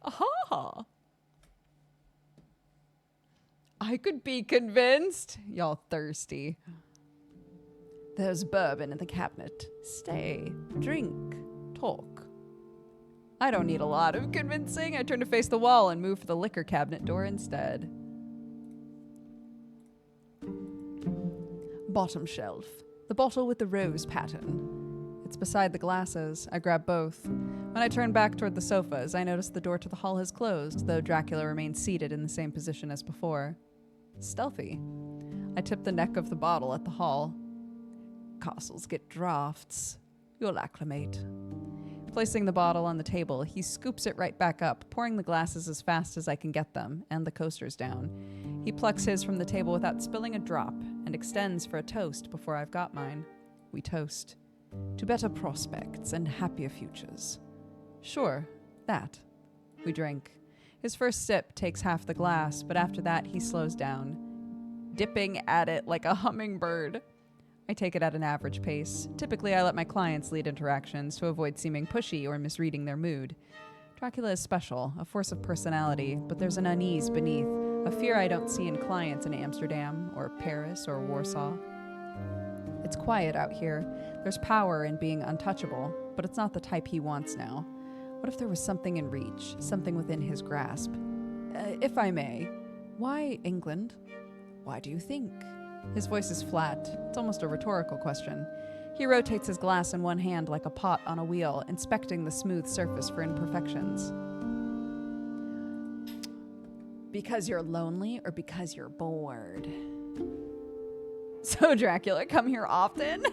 Aha. I could be convinced. Y'all thirsty. There's bourbon in the cabinet. Stay, drink, talk. I don't need a lot of convincing. I turn to face the wall and move for the liquor cabinet door instead. Bottom shelf. The bottle with the rose pattern. It's beside the glasses. I grab both. When I turn back toward the sofas, I notice the door to the hall has closed, though Dracula remains seated in the same position as before. Stealthy. I tip the neck of the bottle at the hall. Castles get drafts. You'll acclimate. Placing the bottle on the table, he scoops it right back up, pouring the glasses as fast as I can get them, and the coasters down. He plucks his from the table without spilling a drop, and extends for a toast before I've got mine. We toast. To better prospects and happier futures. Sure, that. We drink. His first sip takes half the glass, but after that he slows down, dipping at it like a hummingbird. I take it at an average pace. Typically, I let my clients lead interactions to avoid seeming pushy or misreading their mood. Dracula is special, a force of personality, but there's an unease beneath, a fear I don't see in clients in Amsterdam, or Paris, or Warsaw. It's quiet out here. There's power in being untouchable, but it's not the type he wants now. What if there was something in reach, something within his grasp? If I may, why England? Why do you think? His voice is flat. It's almost a rhetorical question. He rotates his glass in one hand like a pot on a wheel, inspecting the smooth surface for imperfections. Because you're lonely or because you're bored? So, Dracula, come here often?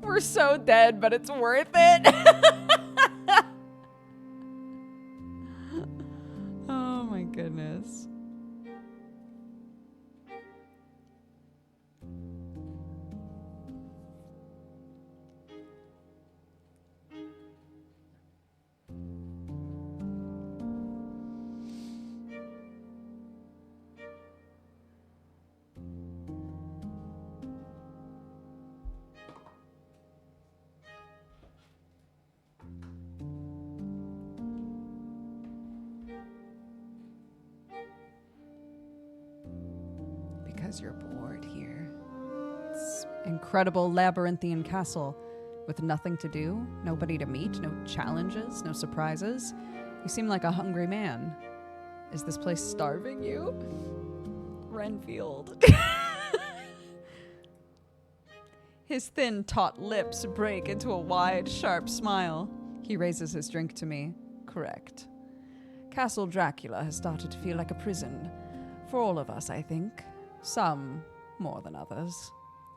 We're so dead, but it's worth it. Oh my goodness. Because you're bored here. It's incredible labyrinthian castle with nothing to do, nobody to meet, no challenges, no surprises. You seem like a hungry man. Is this place starving you? Renfield. His thin, taut lips break into a wide, sharp smile. He raises his drink to me. Correct. Castle Dracula has started to feel like a prison. For all of us, I think. Some more than others.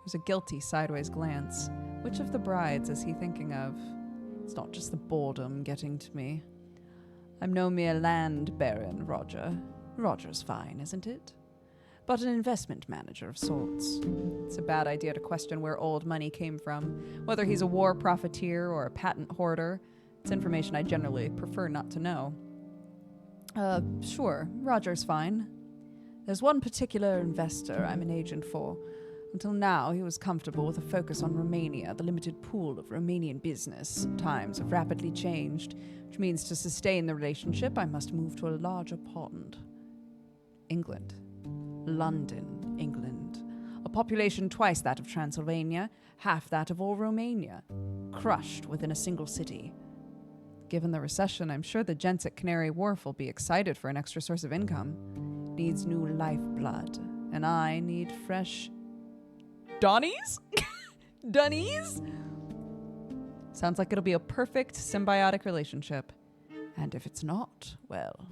There's a guilty sideways glance. Which of the brides is he thinking of? It's not just the boredom getting to me. I'm no mere land baron, Roger. Roger's fine, isn't it? But an investment manager of sorts. It's a bad idea to question where old money came from, whether he's a war profiteer or a patent hoarder. It's information I generally prefer not to know. Sure, Roger's fine. There's one particular investor I'm an agent for. Until now, he was comfortable with a focus on Romania, the limited pool of Romanian business. Times have rapidly changed, which means to sustain the relationship, I must move to a larger pond. England. London, England. A population twice that of Transylvania, half that of all Romania. Crushed within a single city. Given the recession, I'm sure the gents at Canary Wharf will be excited for an extra source of income. Needs new lifeblood, and I need fresh... Donnies? Dunnies? Sounds like it'll be a perfect symbiotic relationship. And if it's not, well...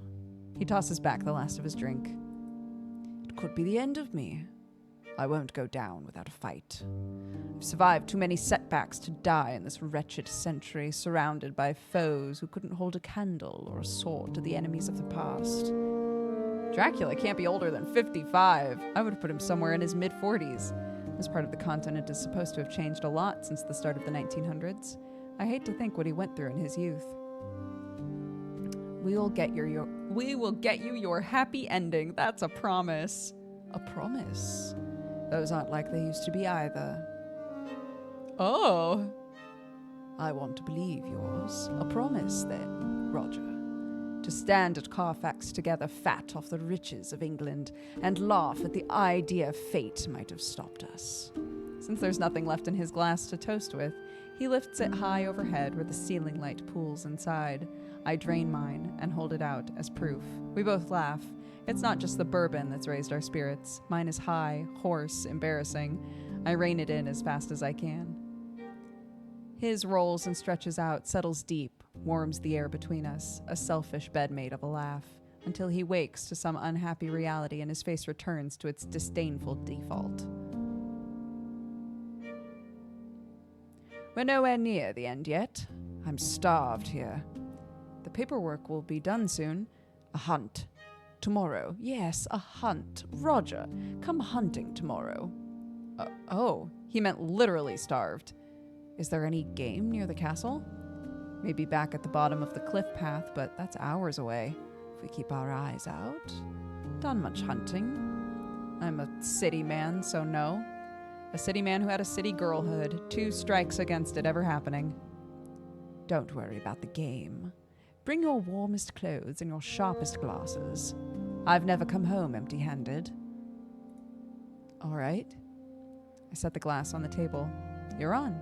He tosses back the last of his drink. It could be the end of me. I won't go down without a fight. I've survived too many setbacks to die in this wretched century, surrounded by foes who couldn't hold a candle or a sword to the enemies of the past. Dracula can't be older than 55. I would have put him somewhere in his mid-40s. This part of the continent is supposed to have changed a lot since the start of the 1900s. I hate to think what he went through in his youth. We will get you your happy ending. That's a promise. A promise? Those aren't like they used to be either. Oh. I want to believe yours. A promise, then, Roger. To stand at Carfax together, fat off the riches of England, and laugh at the idea fate might have stopped us. Since there's nothing left in his glass to toast with, he lifts it high overhead where the ceiling light pools inside. I drain mine and hold it out as proof. We both laugh. It's not just the bourbon that's raised our spirits. Mine is high, hoarse, embarrassing. I rein it in as fast as I can. His rolls and stretches out, settles deep, warms the air between us, a selfish bedmate of a laugh, until he wakes to some unhappy reality and his face returns to its disdainful default. We're nowhere near the end yet. I'm starved here. The paperwork will be done soon. A hunt. Tomorrow. Yes, a hunt. Roger, come hunting tomorrow. Oh, he meant literally starved. Is there any game near the castle? Maybe back at the bottom of the cliff path, but that's hours away. If we keep our eyes out. Done much hunting. I'm a city man, so no. A city man who had a city girlhood. 2 strikes against it ever happening. Don't worry about the game. Bring your warmest clothes and your sharpest glasses. I've never come home empty-handed. All right. I set the glass on the table. You're on.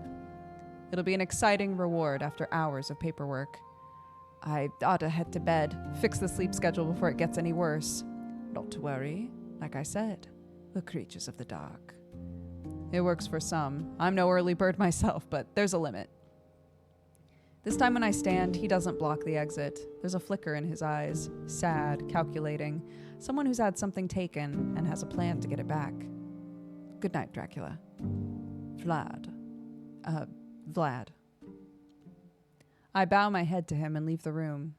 It'll be an exciting reward after hours of paperwork. I ought to head to bed, fix the sleep schedule before it gets any worse. Not to worry. Like I said, we're creatures of the dark. It works for some. I'm no early bird myself, but there's a limit. This time when I stand, he doesn't block the exit. There's a flicker in his eyes, sad, calculating. Someone who's had something taken and has a plan to get it back. Good night, Dracula. Vlad. I bow my head to him and leave the room.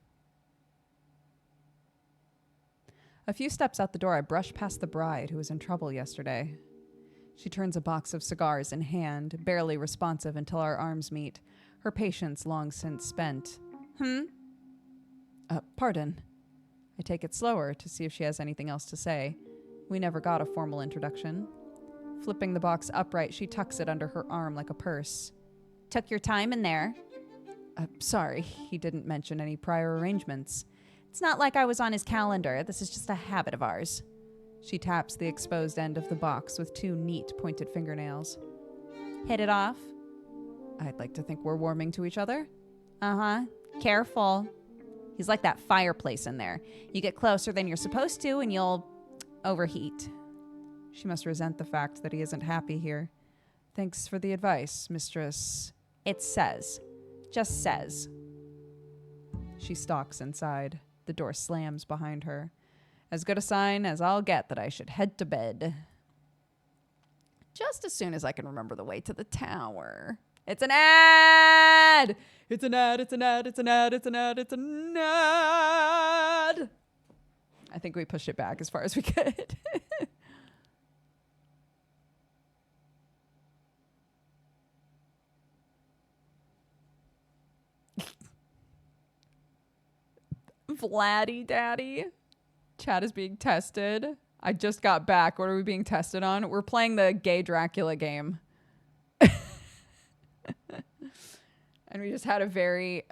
A few steps out the door, I brush past the bride who was in trouble yesterday. She turns a box of cigars in hand, barely responsive until our arms meet, her patience long since spent. Pardon. I take it slower to see if she has anything else to say. We never got a formal introduction. Flipping the box upright, she tucks it under her arm like a purse. Took your time in there. Sorry, he didn't mention any prior arrangements. It's not like I was on his calendar. This is just a habit of ours. She taps the exposed end of the box with 2 neat pointed fingernails. Hit it off? I'd like to think we're warming to each other. Uh-huh. Careful. He's like that fireplace in there. You get closer than you're supposed to and you'll overheat. She must resent the fact that he isn't happy here. Thanks for the advice, mistress. It says. Just says. She stalks inside. The door slams behind her. As good a sign as I'll get that I should head to bed. Just as soon as I can remember the way to the tower. It's an ad! It's an ad, it's an ad, it's an ad, it's an ad, it's an ad! I think we pushed it back as far as we could. Vladdy Daddy. Chat is being tested. I just got back. What are we being tested on? We're playing the gay Dracula game. And we just had a very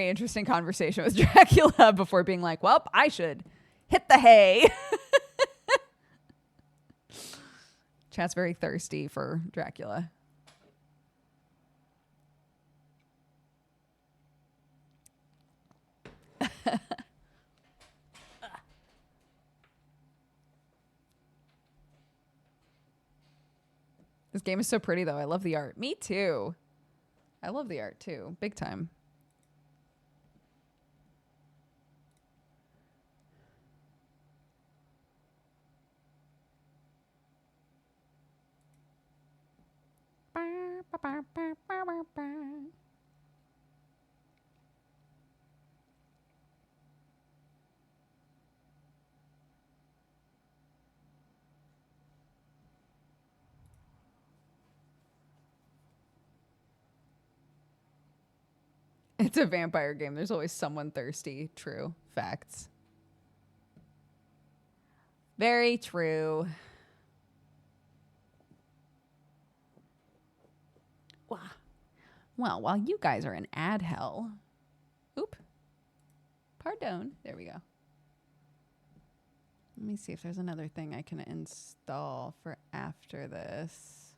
interesting conversation with Dracula before being like, well, I should hit the hay. Chat's very thirsty for Dracula. This game is so pretty, though. I love the art. Me too. I love the art, too. Big time. It's a vampire game. There's always someone thirsty. True. Facts. Very true. Wow. Well, while you guys are in ad hell. Oop. Pardon. There we go. Let me see if there's another thing I can install for after this.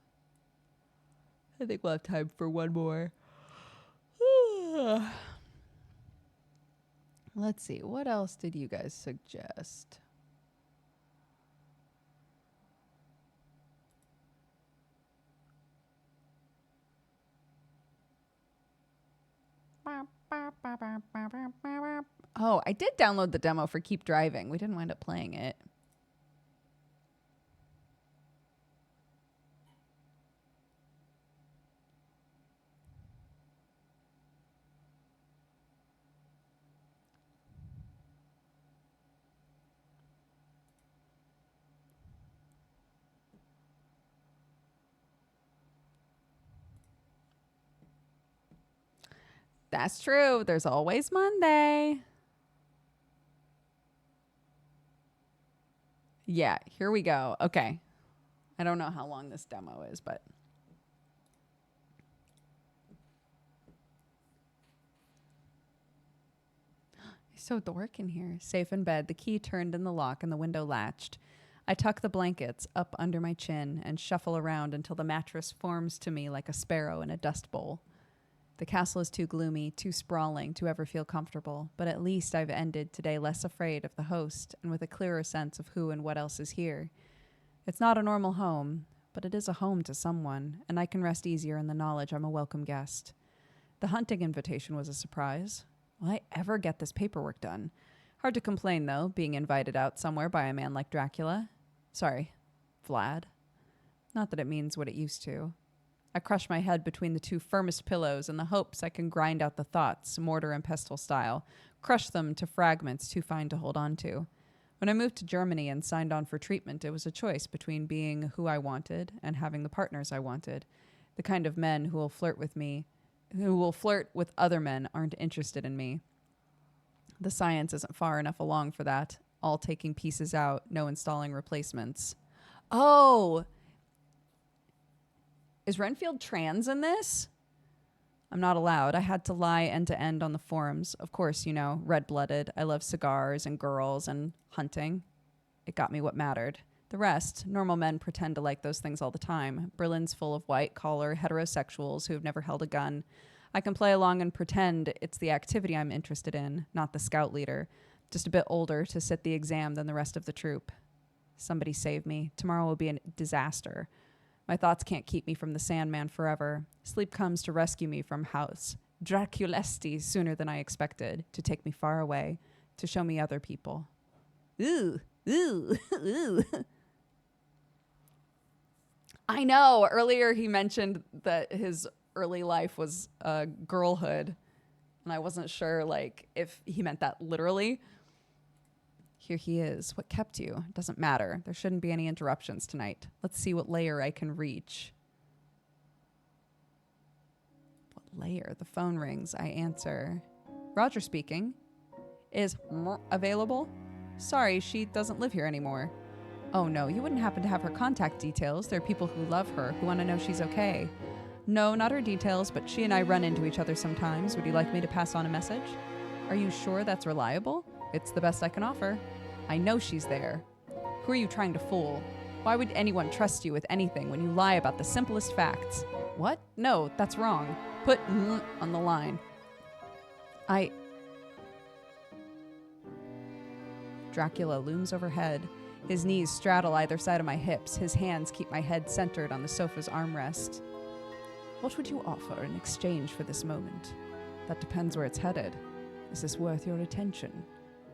I think we'll have time for one more. Let's see. What else did you guys suggest? Oh, I did download the demo for Keep Driving. We didn't wind up playing it. That's true. There's always Monday. Yeah, here we go. Okay. I don't know how long this demo is, but. It's so dark in here. Safe in bed, the key turned in the lock and the window latched. I tuck the blankets up under my chin and shuffle around until the mattress forms to me like a sparrow in a dust bowl. The castle is too gloomy, too sprawling to ever feel comfortable, but at least I've ended today less afraid of the host and with a clearer sense of who and what else is here. It's not a normal home, but it is a home to someone, and I can rest easier in the knowledge I'm a welcome guest. The hunting invitation was a surprise. Will I ever get this paperwork done? Hard to complain, though, being invited out somewhere by a man like Dracula. Sorry, Vlad. Not that it means what it used to. I crush my head between the two firmest pillows in the hopes I can grind out the thoughts, mortar and pestle style, crush them to fragments too fine to hold on to. When I moved to Germany and signed on for treatment, it was a choice between being who I wanted and having the partners I wanted. The kind of men who will flirt with other men aren't interested in me. The science isn't far enough along for that. All taking pieces out, no installing replacements. Oh! Is Renfield trans in this? I'm not allowed. I had to lie end to end on the forums. Of course, you know, red-blooded. I love cigars and girls and hunting. It got me what mattered. The rest, normal men pretend to like those things all the time. Berlin's full of white-collar heterosexuals who've never held a gun. I can play along and pretend it's the activity I'm interested in, not the scout leader. Just a bit older to sit the exam than the rest of the troop. Somebody save me. Tomorrow will be a disaster. My thoughts can't keep me from the Sandman forever. Sleep comes to rescue me from House Draculesti sooner than I expected, to take me far away, to show me other people. Ooh, ooh, ooh. I know. Earlier he mentioned that his early life was girlhood, and I wasn't sure like if he meant that literally. Here he is. What kept you? It doesn't matter. There shouldn't be any interruptions tonight. Let's see what layer I can reach. What layer? The phone rings. I answer. Roger speaking. Is available? Sorry, she doesn't live here anymore. Oh no, you wouldn't happen to have her contact details. There are people who love her, who want to know she's okay. No, not her details, but she and I run into each other sometimes. Would you like me to pass on a message? Are you sure that's reliable? It's the best I can offer. I know she's there. Who are you trying to fool? Why would anyone trust you with anything when you lie about the simplest facts? What? No, that's wrong. Put on the line. Dracula looms overhead. His knees straddle either side of my hips. His hands keep my head centered on the sofa's armrest. What would you offer in exchange for this moment? That depends where it's headed. Is this worth your attention?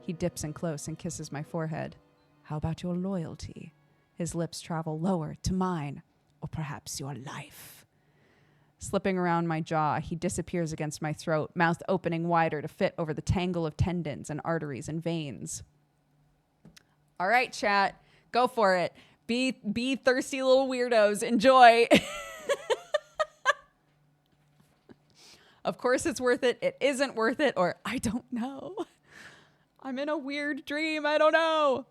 He dips in close and kisses my forehead. How about your loyalty? His lips travel lower to mine. Or perhaps your life. Slipping around my jaw, he disappears against my throat, mouth opening wider to fit over the tangle of tendons and arteries and veins. All right, chat. Go for it. Be thirsty little weirdos. Enjoy. Of course it's worth it. It isn't worth it. Or I don't know. I'm in a weird dream. I don't know.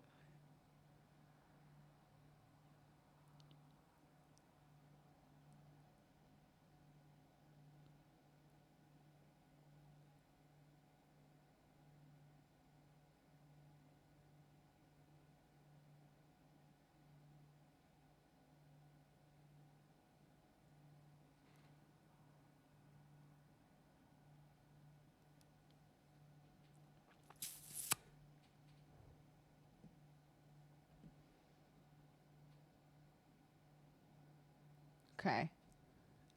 Okay.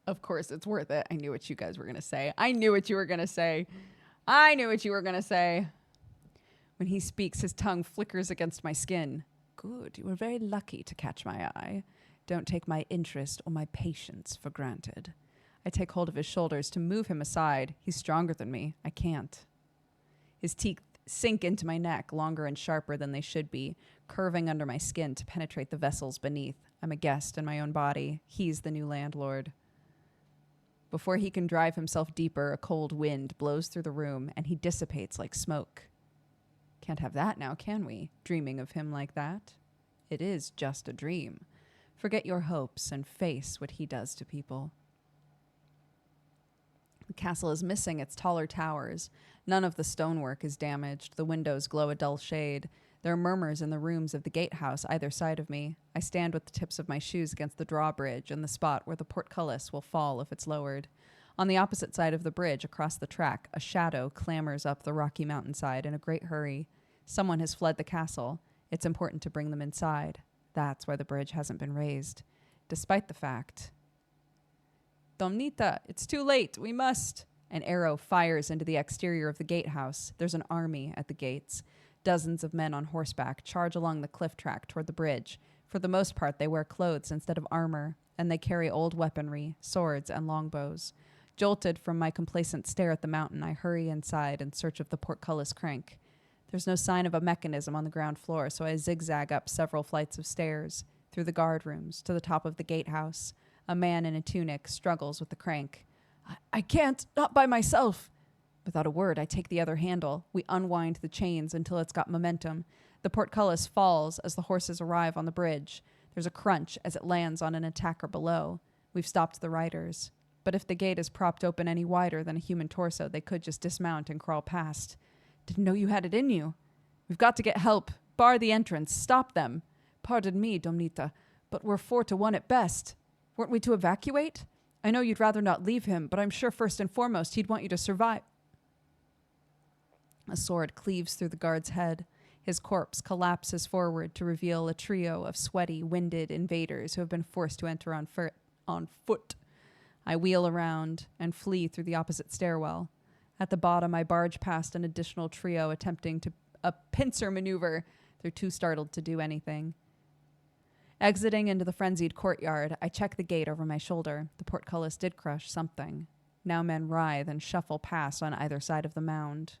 Of course it's worth it. I knew what you guys were going to say. I knew what you were going to say. I knew what you were going to say. When he speaks, his tongue flickers against my skin. Good. You were very lucky to catch my eye. Don't take my interest or my patience for granted. I take hold of his shoulders to move him aside. He's stronger than me. I can't. His teeth sink into my neck, longer and sharper than they should be, curving under my skin to penetrate the vessels beneath. I'm a guest in my own body. He's the new landlord. Before he can drive himself deeper, a cold wind blows through the room, and he dissipates like smoke. Can't have that now, can we? Dreaming of him like that? It is just a dream. Forget your hopes and face what he does to people. The castle is missing its taller towers. None of the stonework is damaged. The windows glow a dull shade. There are murmurs in the rooms of the gatehouse either side of me. I stand with the tips of my shoes against the drawbridge and the spot where the portcullis will fall if it's lowered. On the opposite side of the bridge, across the track, a shadow clambers up the rocky mountainside in a great hurry. Someone has fled the castle. It's important to bring them inside. That's why the bridge hasn't been raised. Despite the fact... Domnita, it's too late. We must... An arrow fires into the exterior of the gatehouse. There's an army at the gates. Dozens of men on horseback charge along the cliff track toward the bridge. For the most part, they wear clothes instead of armor, and they carry old weaponry, swords, and longbows. Jolted from my complacent stare at the mountain, I hurry inside in search of the portcullis crank. There's no sign of a mechanism on the ground floor, so I zigzag up several flights of stairs, through the guard rooms, to the top of the gatehouse. A man in a tunic struggles with the crank. I can't, not by myself. Without a word, I take the other handle. We unwind the chains until it's got momentum. The portcullis falls as the horses arrive on the bridge. There's a crunch as it lands on an attacker below. We've stopped the riders. But if the gate is propped open any wider than a human torso, they could just dismount and crawl past. Didn't know you had it in you. We've got to get help. Bar the entrance. Stop them. Pardon me, Domnita, but we're 4-1 at best. Weren't we to evacuate? I know you'd rather not leave him, but I'm sure first and foremost he'd want you to survive. A sword cleaves through the guard's head. His corpse collapses forward to reveal a trio of sweaty, winded invaders who have been forced to enter on foot. I wheel around and flee through the opposite stairwell. At the bottom, I barge past an additional trio attempting a pincer maneuver. They're too startled to do anything. Exiting into the frenzied courtyard, I check the gate over my shoulder. The portcullis did crush something. Now men writhe and shuffle past on either side of the mound.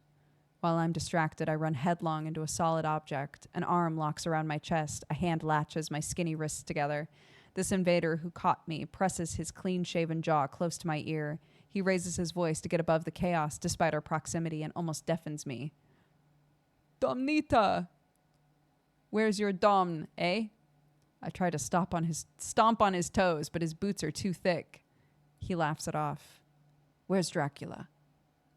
While I'm distracted, I run headlong into a solid object. An arm locks around my chest. A hand latches my skinny wrists together. This invader who caught me presses his clean-shaven jaw close to my ear. He raises his voice to get above the chaos despite our proximity and almost deafens me. Domnita! Where's your dom, eh? I try to stomp on his toes, but his boots are too thick. He laughs it off. Where's Dracula?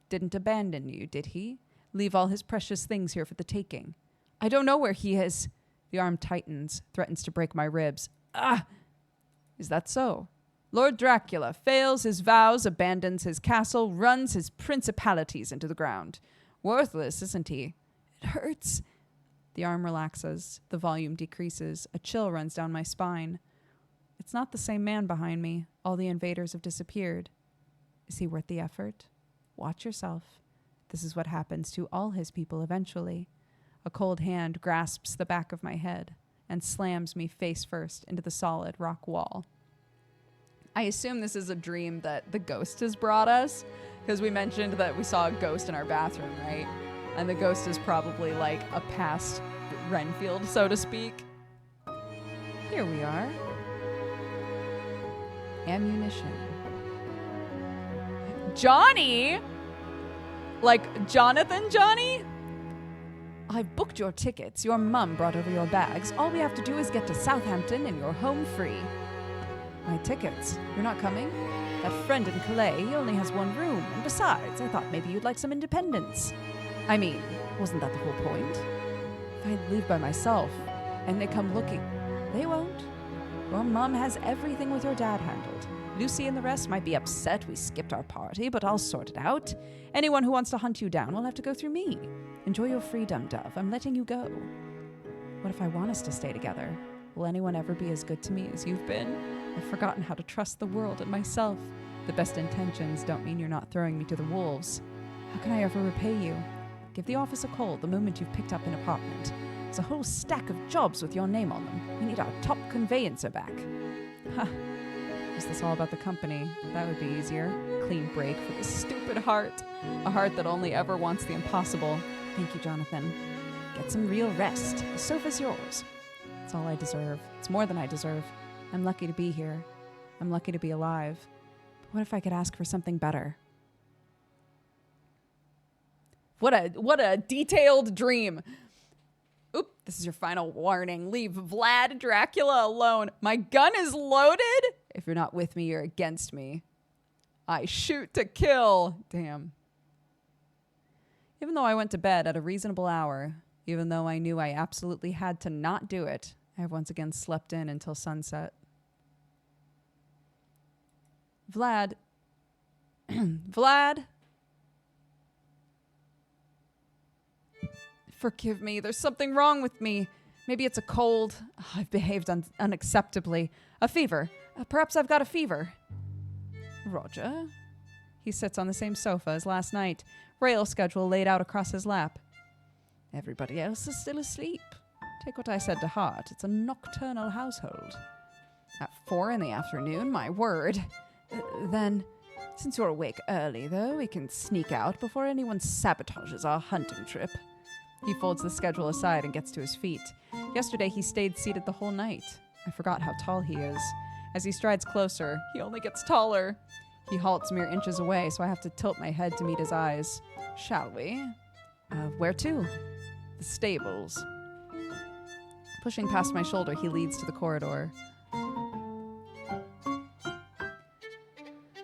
Didn't abandon you, did he? Leave all his precious things here for the taking. I don't know where he is. The arm tightens, threatens to break my ribs. Ah! Is that so? Lord Dracula fails his vows, abandons his castle, runs his principalities into the ground. Worthless, isn't he? It hurts. The arm relaxes. The volume decreases. A chill runs down my spine. It's not the same man behind me. All the invaders have disappeared. Is he worth the effort? Watch yourself. This is what happens to all his people eventually. A cold hand grasps the back of my head and slams me face first into the solid rock wall. I assume this is a dream that the ghost has brought us, because we mentioned that we saw a ghost in our bathroom, right? And the ghost is probably like a past Renfield, so to speak. Here we are. Ammunition. Johnny? Like Jonathan Johnny? I've booked your tickets. Your mum brought over your bags. All we have to do is get to Southampton and you're home free. My tickets? You're not coming? That friend in Calais, he only has one room. And besides, I thought maybe you'd like some independence. I mean, wasn't that the whole point? If I leave by myself and they come looking, they won't. Your mum has everything with your dad handled. Lucy and the rest might be upset we skipped our party, but I'll sort it out. Anyone who wants to hunt you down will have to go through me. Enjoy your freedom, Dove. I'm letting you go. What if I want us to stay together? Will anyone ever be as good to me as you've been? I've forgotten how to trust the world and myself. The best intentions don't mean you're not throwing me to the wolves. How can I ever repay you? Give the office a call the moment you've picked up an apartment. There's a whole stack of jobs with your name on them. We need our top conveyancer back. Ha. Is this all about the company? That would be easier. Clean break for this stupid heart. A heart that only ever wants the impossible. Thank you, Jonathan. Get some real rest. The sofa's yours. It's all I deserve. It's more than I deserve. I'm lucky to be here. I'm lucky to be alive. But what if I could ask for something better? What a detailed dream. Oop, this is your final warning. Leave Vlad Dracula alone. My gun is loaded. If you're not with me, you're against me. I shoot to kill. Damn. Even though I went to bed at a reasonable hour, even though I knew I absolutely had to not do it, I have once again slept in until sunset. Vlad. Vlad. Forgive me. There's something wrong with me. Maybe it's a cold. I've behaved unacceptably. A fever. Perhaps I've got a fever. Roger. He sits on the same sofa as last night. Rail schedule laid out across his lap. Everybody else is still asleep. Take what I said to heart. It's a nocturnal household. At 4 p.m, my word. Then, since you're awake early, though, we can sneak out before anyone sabotages our hunting trip. He folds the schedule aside and gets to his feet. Yesterday, he stayed seated the whole night. I forgot how tall he is. As he strides closer, he only gets taller. He halts mere inches away, so I have to tilt my head to meet his eyes. Shall we? Where to? The stables. Pushing past my shoulder, he leads to the corridor.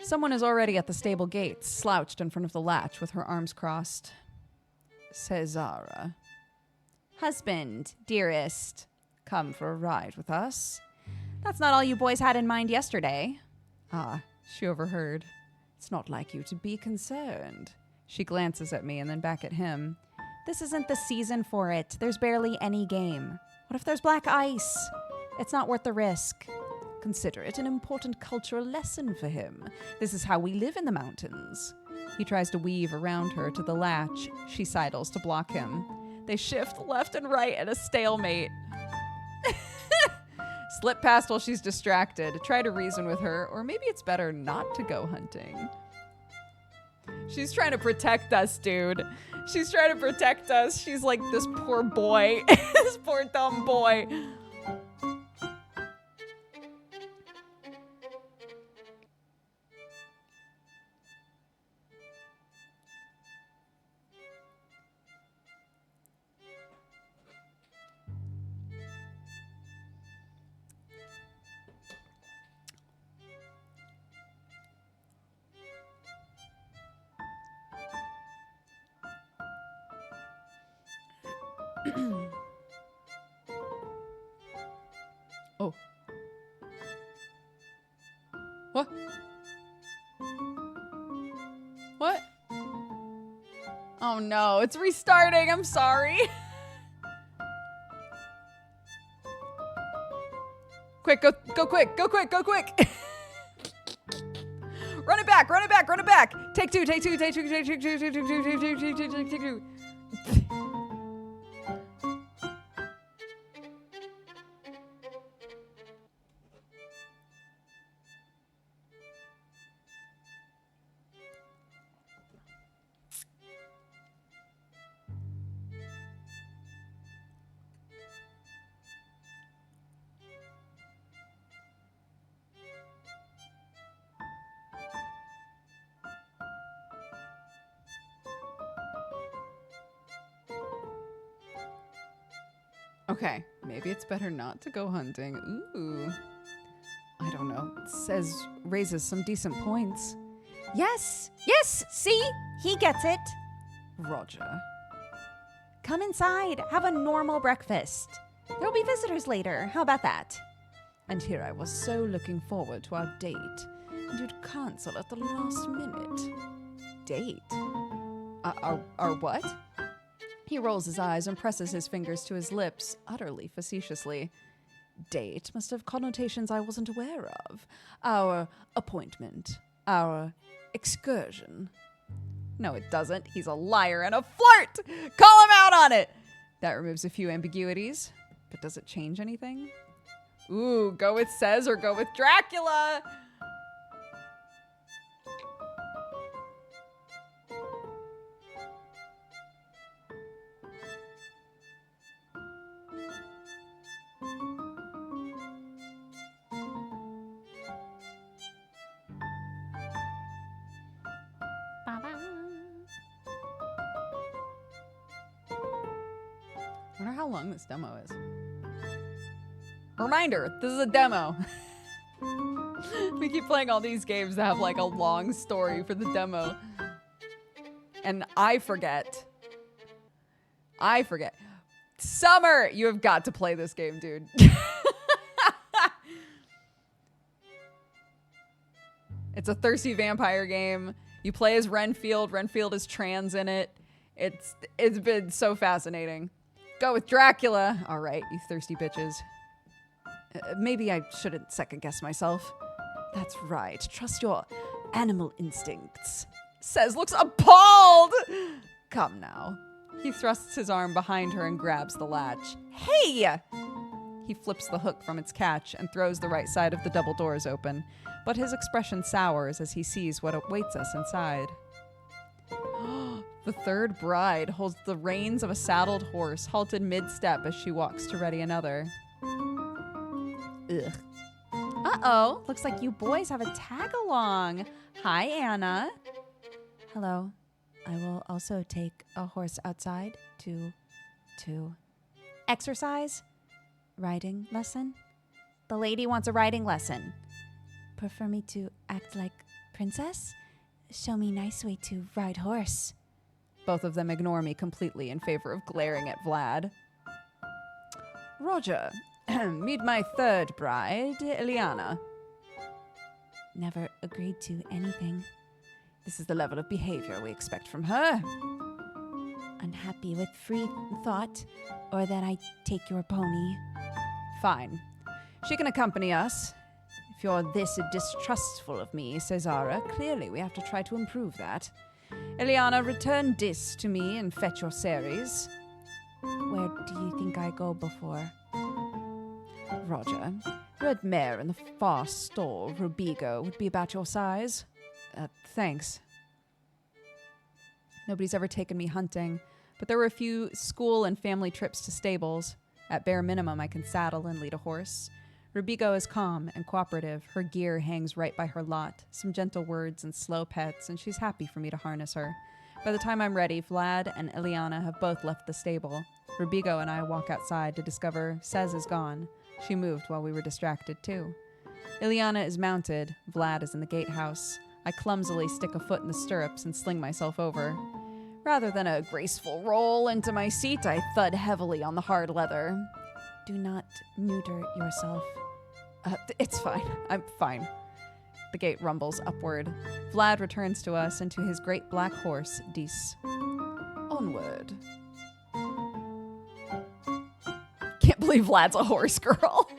Someone is already at the stable gates, slouched in front of the latch with her arms crossed. Cesara. Husband, dearest, come for a ride with us. That's not all you boys had in mind yesterday. Ah, she overheard. It's not like you to be concerned. She glances at me and then back at him. This isn't the season for it. There's barely any game. What if there's black ice? It's not worth the risk. Consider it an important cultural lesson for him. This is how we live in the mountains. He tries to weave around her to the latch. She sidles to block him. They shift left and right at a stalemate. Slip past while she's distracted. Try to reason with her, or maybe it's better not to go hunting. She's trying to protect us, dude. She's trying to protect us. She's like this poor boy. This poor dumb boy. Oh. What? What? Oh no, it's restarting. I'm sorry. Quick, go quick, go quick, go quick. Run it back, run it back, run it back. Take two, take two, take two, take two, take two, take two, take two, take two, take two. Okay, maybe it's better not to go hunting. Ooh. I don't know. It says raises some decent points. Yes, yes, see? He gets it. Roger. Come inside, have a normal breakfast. There'll be visitors later. How about that? And here I was so looking forward to our date, and you'd cancel at the last minute. Date? Our what? He rolls his eyes and presses his fingers to his lips, utterly facetiously. Date must have connotations I wasn't aware of. Our appointment. Our excursion. No, it doesn't. He's a liar and a flirt! Call him out on it! That removes a few ambiguities. But does it change anything? Ooh, go with Says or go with Dracula! I wonder how long this demo is. Reminder, this is a demo. We keep playing all these games that have like a long story for the demo. And I forget. Summer, you have got to play this game, dude. It's a thirsty vampire game. You play as Renfield. Renfield is trans in it. It's been so fascinating. Go with Dracula. All right, you thirsty bitches. Maybe I shouldn't second guess myself. That's right. Trust your animal instincts. Says looks appalled. Come now. He thrusts his arm behind her and grabs the latch. Hey! He flips the hook from its catch and throws the right side of the double doors open, but his expression sours as he sees what awaits us inside. The third bride holds the reins of a saddled horse, halted mid-step as she walks to ready another. Ugh. Uh-oh, looks like you boys have a tag-along. Hi, Anna. Hello. I will also take a horse outside to exercise. Riding lesson. The lady wants a riding lesson. Prefer me to act like princess? Show me nice way to ride horse. Both of them ignore me completely in favor of glaring at Vlad. Roger, meet my third bride, Ileana. Never agreed to anything. This is the level of behavior we expect from her. Unhappy with free thought, or that I take your pony. Fine. She can accompany us. If you're this distrustful of me, Cesara, clearly we have to try to improve that. Ileana, return Dis to me and fetch your Ceres. Where do you think I go before? Roger, red mare in the far stall, Rubigo, would be about your size. Thanks. Nobody's ever taken me hunting, but there were a few school and family trips to stables. At bare minimum, I can saddle and lead a horse. Rubigo is calm and cooperative. Her gear hangs right by her lot. Some gentle words and slow pets, and she's happy for me to harness her. By the time I'm ready, Vlad and Ileana have both left the stable. Rubigo and I walk outside to discover Cez is gone. She moved while we were distracted, too. Ileana is mounted. Vlad is in the gatehouse. I clumsily stick a foot in the stirrups and sling myself over. Rather than a graceful roll into my seat, I thud heavily on the hard leather. Do not neuter yourself. It's fine. I'm fine. The gate rumbles upward. Vlad returns to us and to his great black horse, Dis. Onward. Can't believe Vlad's a horse girl.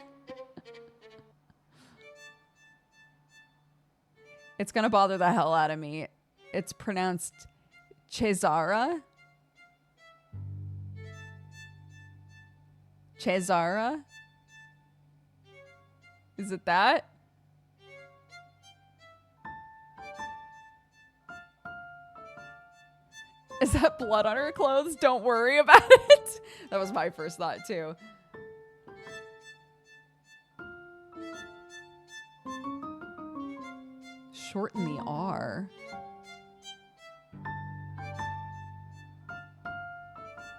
It's gonna bother the hell out of me. It's pronounced Cesara. Cesara? Is it that? Is that blood on her clothes? Don't worry about it. That was my first thought, too. Shorten the R.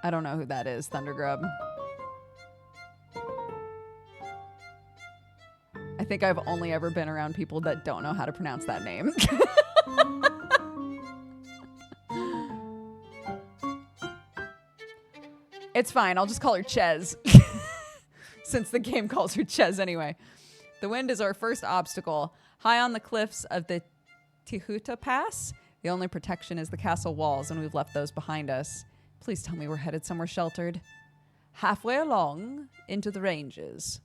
I don't know who that is, Thundergrub. think I've only ever been around people that don't know how to pronounce that name. It's fine. I'll just call her Ches. Since the game calls her Ches anyway. The wind is our first obstacle. High on the cliffs of the Tihuta Pass, the only protection is the castle walls, and we've left those behind us. Please tell me we're headed somewhere sheltered. Halfway along into the ranges.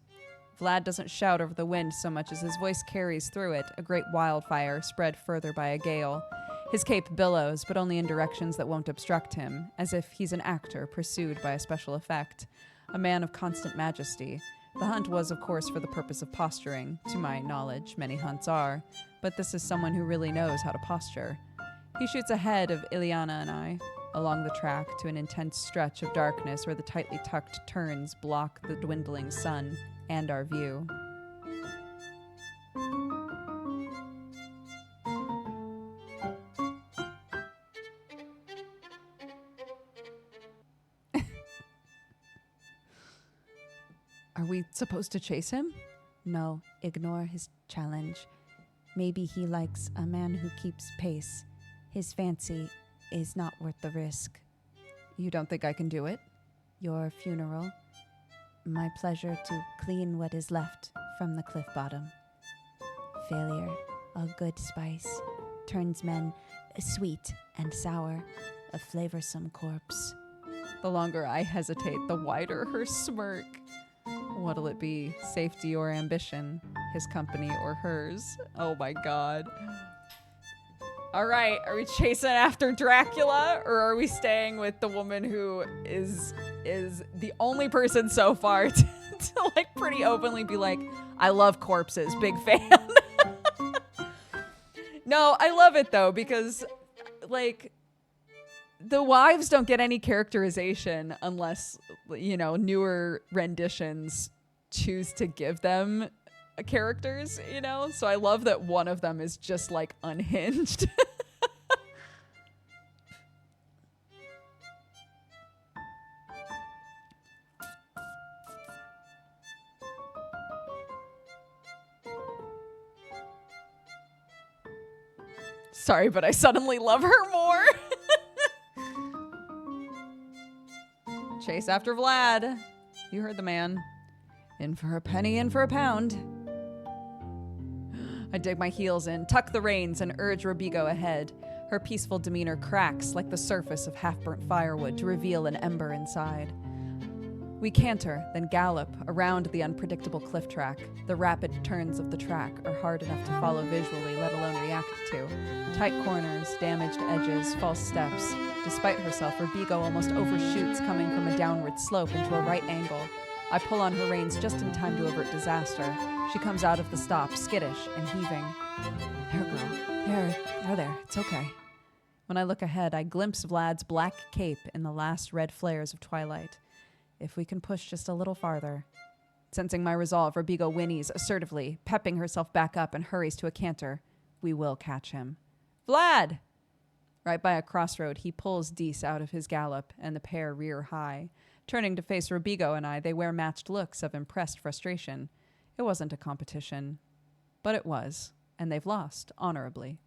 Vlad doesn't shout over the wind so much as his voice carries through it, a great wildfire spread further by a gale. His cape billows, but only in directions that won't obstruct him, as if he's an actor pursued by a special effect. A man of constant majesty. The hunt was, of course, for the purpose of posturing. To my knowledge, many hunts are. But this is someone who really knows how to posture. He shoots ahead of Ileana and I, along the track to an intense stretch of darkness where the tightly tucked turns block the dwindling sun and our view. Are we supposed to chase him? No, ignore his challenge. Maybe he likes a man who keeps pace. His fancy is not worth the risk. You don't think I can do it? Your funeral. My pleasure to clean what is left from the cliff bottom. Failure, a good spice, turns men sweet and sour, a flavorsome corpse. The longer I hesitate, the wider her smirk. What'll it be? Safety or ambition? His company or hers? Oh my god. All right, are we chasing after Dracula, or are we staying with the woman who is the only person so far to like pretty openly be like, I love corpses, big fan. No, I love it though, because like the wives don't get any characterization unless, you know, newer renditions choose to give them characters, you know? So I love that one of them is just like unhinged. Sorry, but I suddenly love her more. Chase after Vlad. You heard the man. In for a penny, in for a pound. I dig my heels in, tuck the reins, and urge Robigo ahead. Her peaceful demeanor cracks like the surface of half-burnt firewood to reveal an ember inside. We canter, then gallop around the unpredictable cliff track. The rapid turns of the track are hard enough to follow visually, let alone react to. Tight corners, damaged edges, false steps. Despite herself, Robigo almost overshoots, coming from a downward slope into a right angle. I pull on her reins just in time to avert disaster. She comes out of the stop, skittish and heaving. There, girl. There. It's okay. When I look ahead, I glimpse Vlad's black cape in the last red flares of twilight. If we can push just a little farther. Sensing my resolve, Robigo whinnies assertively, pepping herself back up and hurries to a canter. We will catch him. Vlad! Right by a crossroad, he pulls Dees out of his gallop, and the pair rear high. Turning to face Robigo and I, they wear matched looks of impressed frustration. It wasn't a competition. But it was, and they've lost, honorably.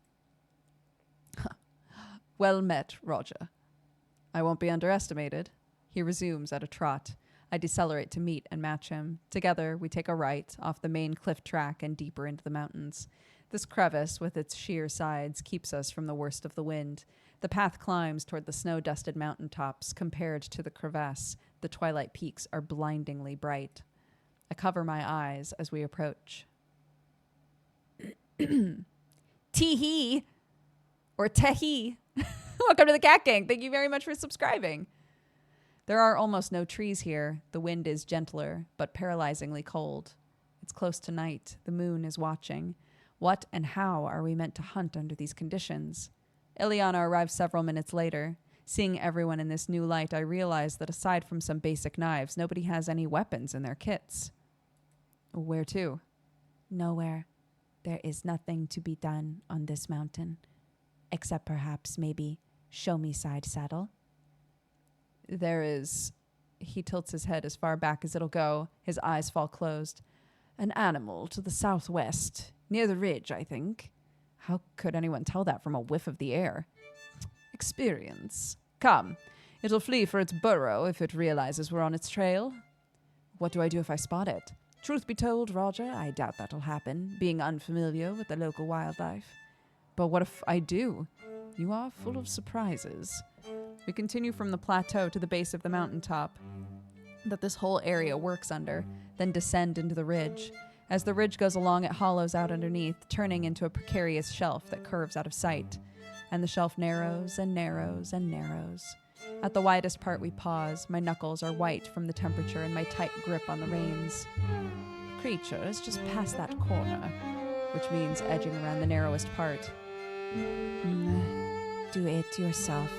Well met, Roger. I won't be underestimated. He resumes at a trot. I decelerate to meet and match him. Together, we take a right off the main cliff track and deeper into the mountains. This crevice, with its sheer sides, keeps us from the worst of the wind. The path climbs toward the snow-dusted mountaintops. Compared to the crevasse, the twilight peaks are blindingly bright. I cover my eyes as we approach. Tee-hee! Or Tehi! Welcome to the Cat Gang. Thank you very much for subscribing. There are almost no trees here. The wind is gentler, but paralyzingly cold. It's close to night. The moon is watching. What and how are we meant to hunt under these conditions? Ileana arrives several minutes later. Seeing everyone in this new light, I realize that aside from some basic knives, nobody has any weapons in their kits. Where to? Nowhere. There is nothing to be done on this mountain. Except perhaps maybe show me side saddle. There is... He tilts his head as far back as it'll go. His eyes fall closed. An animal to the southwest, near the ridge, I think. How could anyone tell that from a whiff of the air? Experience. Come. It'll flee for its burrow if it realizes we're on its trail. What do I do if I spot it? Truth be told, Roger, I doubt that'll happen, being unfamiliar with the local wildlife. But what if I do? You are full of surprises. We continue from the plateau to the base of the mountaintop that this whole area works under, then descend into the ridge. As the ridge goes along, it hollows out underneath, turning into a precarious shelf that curves out of sight. And the shelf narrows and narrows and narrows. At the widest part, we pause. My knuckles are white from the temperature and my tight grip on the reins. The creature is just past that corner, which means edging around the narrowest part. Do it yourself.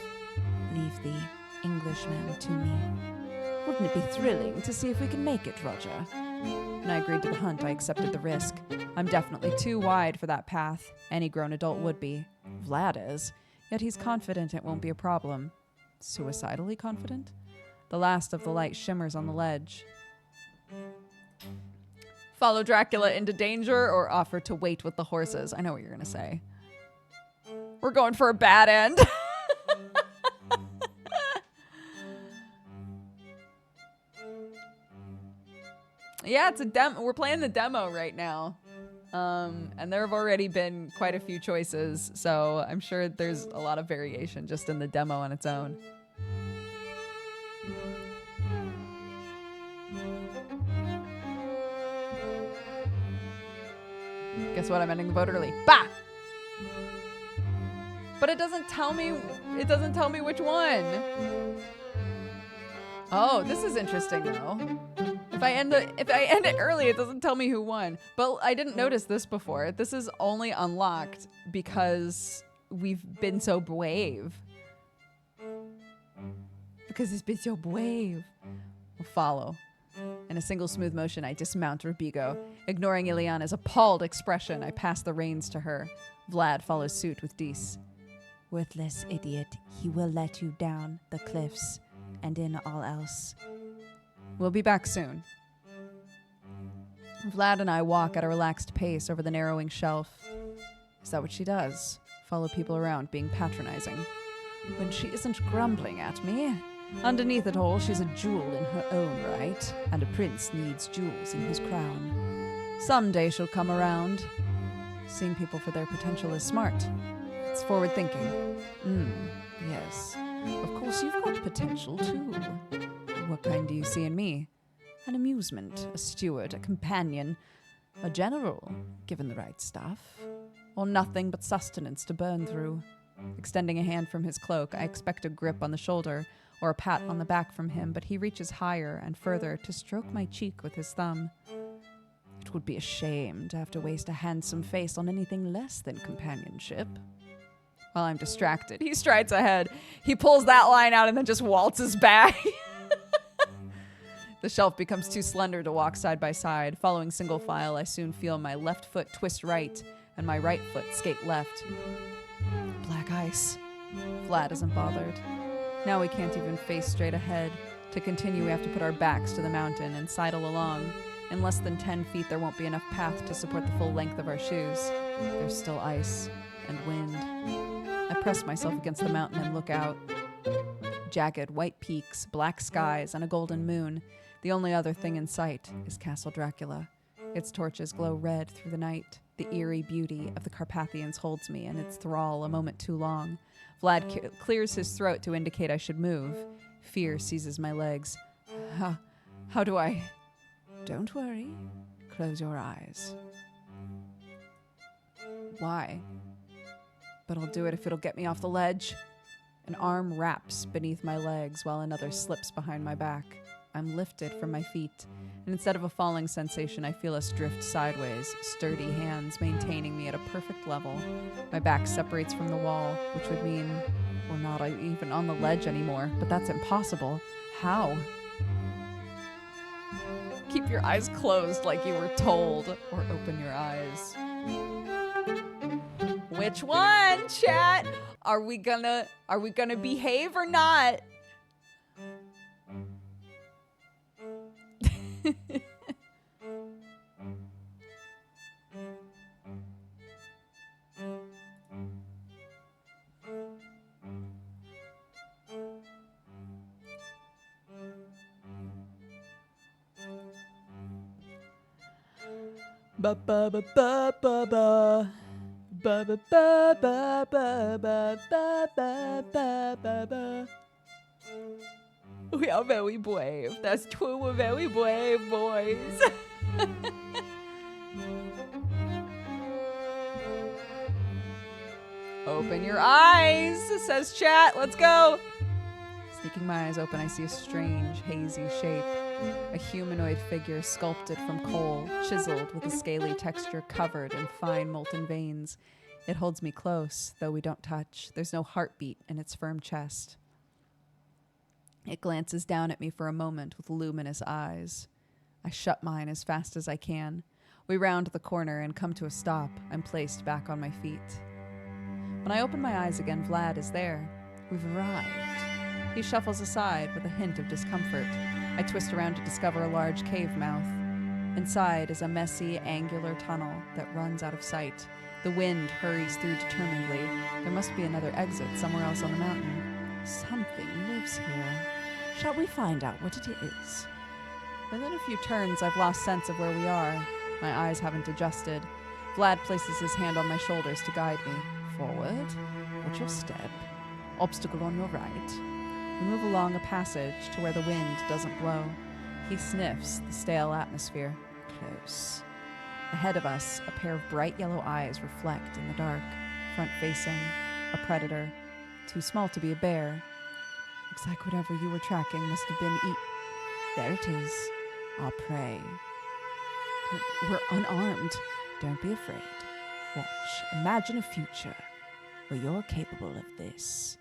Leave the Englishman to me. Wouldn't it be thrilling to see if we can make it, Roger? When I agreed to the hunt, I accepted the risk. I'm definitely too wide for that path. Any grown adult would be. Vlad is. Yet he's confident it won't be a problem. Suicidally confident? The last of the light shimmers on the ledge. Follow Dracula into danger or offer to wait with the horses? I know what you're going to say. We're going for a bad end. Yeah, it's a demo. We're playing the demo right now. And there have already been quite a few choices, so I'm sure there's a lot of variation just in the demo on its own. Guess what? I'm ending the vote early. Bah! But it doesn't tell me which one. Oh, this is interesting though. If I end it early, it doesn't tell me who won. But I didn't notice this before. This is only unlocked because we've been so brave. Because it's been so brave. We'll follow. In a single smooth motion, I dismount Rubigo. Ignoring Ileana's appalled expression, I pass the reins to her. Vlad follows suit with Dis. Worthless idiot. He will let you down the cliffs, and in all else. We'll be back soon. Vlad and I walk at a relaxed pace over the narrowing shelf. Is that what she does? Follow people around, being patronizing. When she isn't grumbling at me. Underneath it all, she's a jewel in her own right, and a prince needs jewels in his crown. Someday she'll come around. Seeing people for their potential is smart. It's forward thinking. Yes. Of course, you've got potential, too. What kind do you see in me? An amusement, a steward, a companion, a general, given the right stuff. Or nothing but sustenance to burn through. Extending a hand from his cloak, I expect a grip on the shoulder or a pat on the back from him, but he reaches higher and further to stroke my cheek with his thumb. It would be a shame to have to waste a handsome face on anything less than companionship. While I'm distracted, he strides ahead. He pulls that line out and then just waltzes back. The shelf becomes too slender to walk side by side. Following single file, I soon feel my left foot twist right and my right foot skate left. Black ice. Vlad isn't bothered. Now we can't even face straight ahead. To continue, we have to put our backs to the mountain and sidle along. In less than 10 feet, there won't be enough path to support the full length of our shoes. There's still ice and wind. I press myself against the mountain and look out. Jagged white peaks, black skies, and a golden moon. The only other thing in sight is Castle Dracula. Its torches glow red through the night. The eerie beauty of the Carpathians holds me in its thrall a moment too long. Vlad clears his throat to indicate I should move. Fear seizes my legs. How do I... Don't worry. Close your eyes. Why? But I'll do it if it'll get me off the ledge. An arm wraps beneath my legs while another slips behind my back. I'm lifted from my feet, and instead of a falling sensation, I feel us drift sideways, sturdy hands maintaining me at a perfect level. My back separates from the wall, which would mean we're not even on the ledge anymore, but that's impossible. How? Keep your eyes closed like you were told, or open your eyes. Which one, chat? Are we gonna behave or not? Ba ba ba ba ba ba. Ba ba ba ba ba ba ba ba ba ba ba. We are very brave. That's true. We're very brave, boys. Open your eyes, says chat. Let's go. Sneaking my eyes open, I see a strange, hazy shape. A humanoid figure sculpted from coal, chiseled with a scaly texture covered in fine molten veins. It holds me close, though we don't touch. There's no heartbeat in its firm chest. It glances down at me for a moment with luminous eyes. I shut mine as fast as I can. We round the corner and come to a stop. I'm placed back on my feet. When I open my eyes again, Vlad is there. We've arrived. He shuffles aside with a hint of discomfort. I twist around to discover a large cave mouth. Inside is a messy, angular tunnel that runs out of sight. The wind hurries through determinedly. There must be another exit somewhere else on the mountain. Something lives here. Shall we find out what it is? Within a few turns, I've lost sense of where we are. My eyes haven't adjusted. Vlad places his hand on my shoulders to guide me. Forward. Watch your step. Obstacle on your right. We move along a passage to where the wind doesn't blow. He sniffs the stale atmosphere. Close. Ahead of us, a pair of bright yellow eyes reflect in the dark, front-facing, a predator. Too small to be a bear. Looks like whatever you were tracking must have been There it is. Our prey. We're unarmed. Don't be afraid. Watch. Imagine a future where you're capable of this.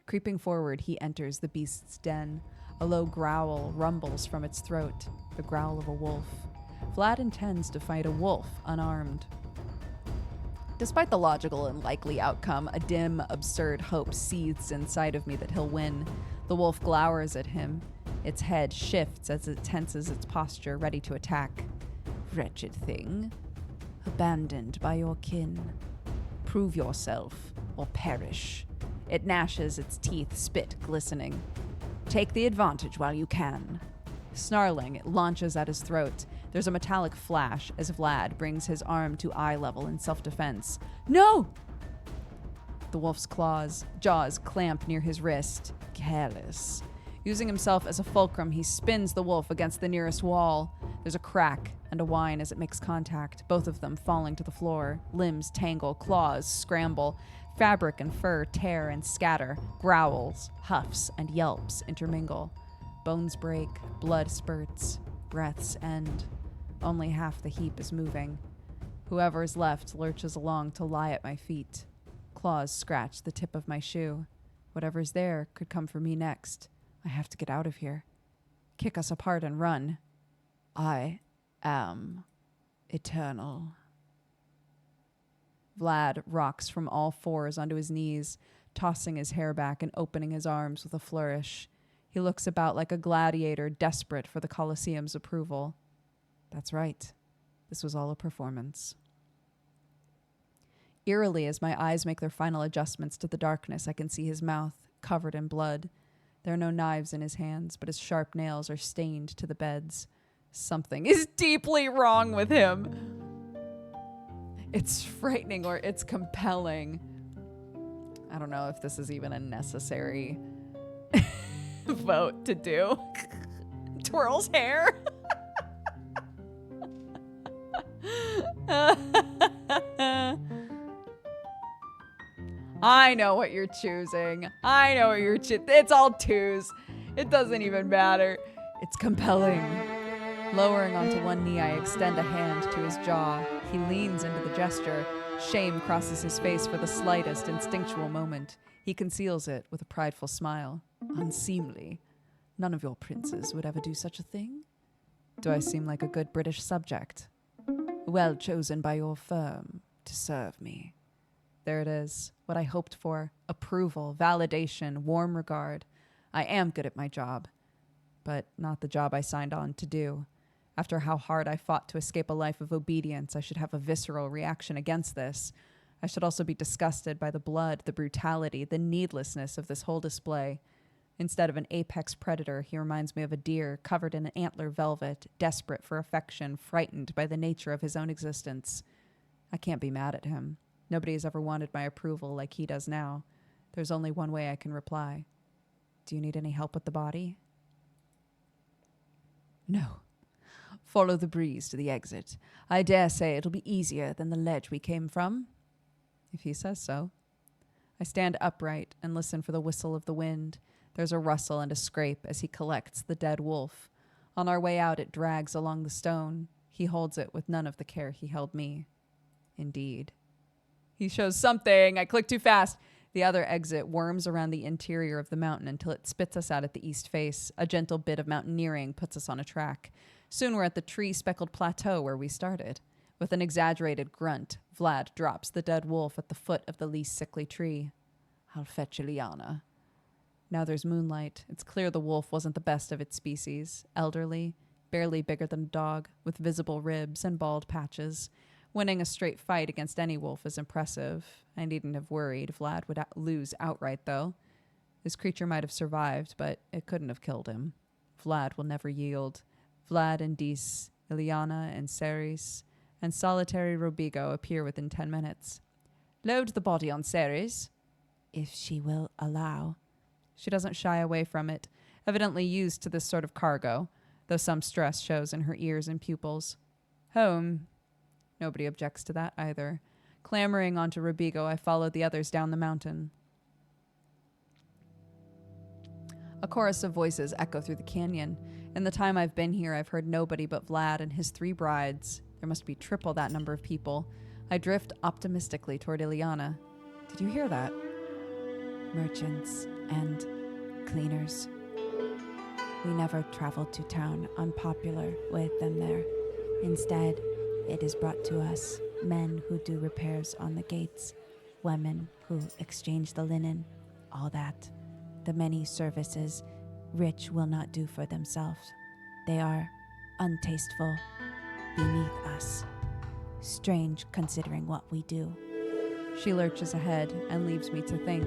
Creeping forward, he enters the beast's den. A low growl rumbles from its throat, the growl of a wolf. Vlad intends to fight a wolf unarmed. Despite the logical and likely outcome, a dim, absurd hope seethes inside of me that he'll win. The wolf glowers at him. Its head shifts as it tenses its posture, ready to attack. Wretched thing. Abandoned by your kin. Prove yourself, or perish. It gnashes its teeth, spit glistening. Take the advantage while you can. Snarling, it launches at his throat. There's a metallic flash as Vlad brings his arm to eye level in self-defense. No! The wolf's jaws clamp near his wrist. Careless. Using himself as a fulcrum, he spins the wolf against the nearest wall. There's a crack and a whine as it makes contact, both of them falling to the floor. Limbs tangle, claws scramble. Fabric and fur tear and scatter. Growls, huffs, and yelps intermingle. Bones break, blood spurts, breaths end. Only half the heap is moving. Whoever is left lurches along to lie at my feet. Claws scratch the tip of my shoe. Whatever's there could come for me next. I have to get out of here. Kick us apart and run. I am eternal. Vlad rocks from all fours onto his knees, tossing his hair back and opening his arms with a flourish. He looks about like a gladiator desperate for the Colosseum's approval. That's right. This was all a performance. Eerily, as my eyes make their final adjustments to the darkness, I can see his mouth covered in blood. There are no knives in his hands, but his sharp nails are stained to the beds. Something is deeply wrong with him. It's frightening or it's compelling. I don't know if this is even a necessary vote to do. Twirls hair. I know what you're choosing. I know what you're it's all twos. It doesn't even matter. It's compelling. Lowering onto one knee, I extend a hand to his jaw. He leans into the gesture. Shame crosses his face for the slightest instinctual moment. He conceals it with a prideful smile. Unseemly. None of your princes would ever do such a thing. Do I seem like a good British subject? Well chosen by your firm to serve me. There it is. What I hoped for. Approval, validation, warm regard. I am good at my job, but not the job I signed on to do. After how hard I fought to escape a life of obedience, I should have a visceral reaction against this. I should also be disgusted by the blood, the brutality, the needlessness of this whole display. Instead of an apex predator, he reminds me of a deer covered in antler velvet, desperate for affection, frightened by the nature of his own existence. I can't be mad at him. Nobody has ever wanted my approval like he does now. There's only one way I can reply. Do you need any help with the body? No. Follow the breeze to the exit. I dare say it'll be easier than the ledge we came from. If he says so. I stand upright and listen for the whistle of the wind. There's a rustle and a scrape as he collects the dead wolf. On our way out, it drags along the stone. He holds it with none of the care he held me. Indeed. He shows something. I click too fast. The other exit worms around the interior of the mountain until it spits us out at the east face. A gentle bit of mountaineering puts us on a track. Soon we're at the tree-speckled plateau where we started. With an exaggerated grunt, Vlad drops the dead wolf at the foot of the least sickly tree. I'll fetch Ileana. Now there's moonlight. It's clear the wolf wasn't the best of its species. Elderly, barely bigger than a dog, with visible ribs and bald patches. Winning a straight fight against any wolf is impressive. I needn't have worried. Vlad would lose outright, though. This creature might have survived, but it couldn't have killed him. Vlad will never yield. Vlad and Dis, Ileana and Ceres, and solitary Robigo appear within 10 minutes. Load the body on Ceres, if she will allow. She doesn't shy away from it, evidently used to this sort of cargo, though some stress shows in her ears and pupils. Home. Nobody objects to that either. Clambering onto Robigo, I follow the others down the mountain. A chorus of voices echo through the canyon. In the time I've been here, I've heard nobody but Vlad and his 3 brides. There must be triple that number of people. I drift optimistically toward Ileana. Did you hear that? Merchants and cleaners. We never traveled to town unpopular with them there. Instead, it is brought to us men who do repairs on the gates, women who exchange the linen, all that. The many services rich will not do for themselves. They are untasteful, beneath us. Strange considering what we do. She lurches ahead and leaves me to think.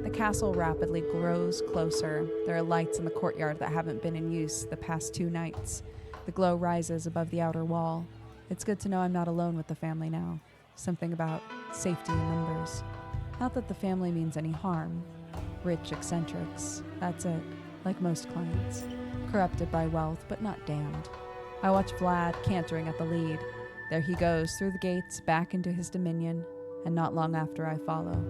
The castle rapidly grows closer. There are lights in the courtyard that haven't been in use the past 2 nights. The glow rises above the outer wall. It's good to know I'm not alone with the family now. Something about safety in numbers. Not that the family means any harm. Rich eccentrics, that's it, like most clients. Corrupted by wealth, but not damned. I watch Vlad cantering at the lead. There he goes, through the gates, back into his dominion, and not long after I follow.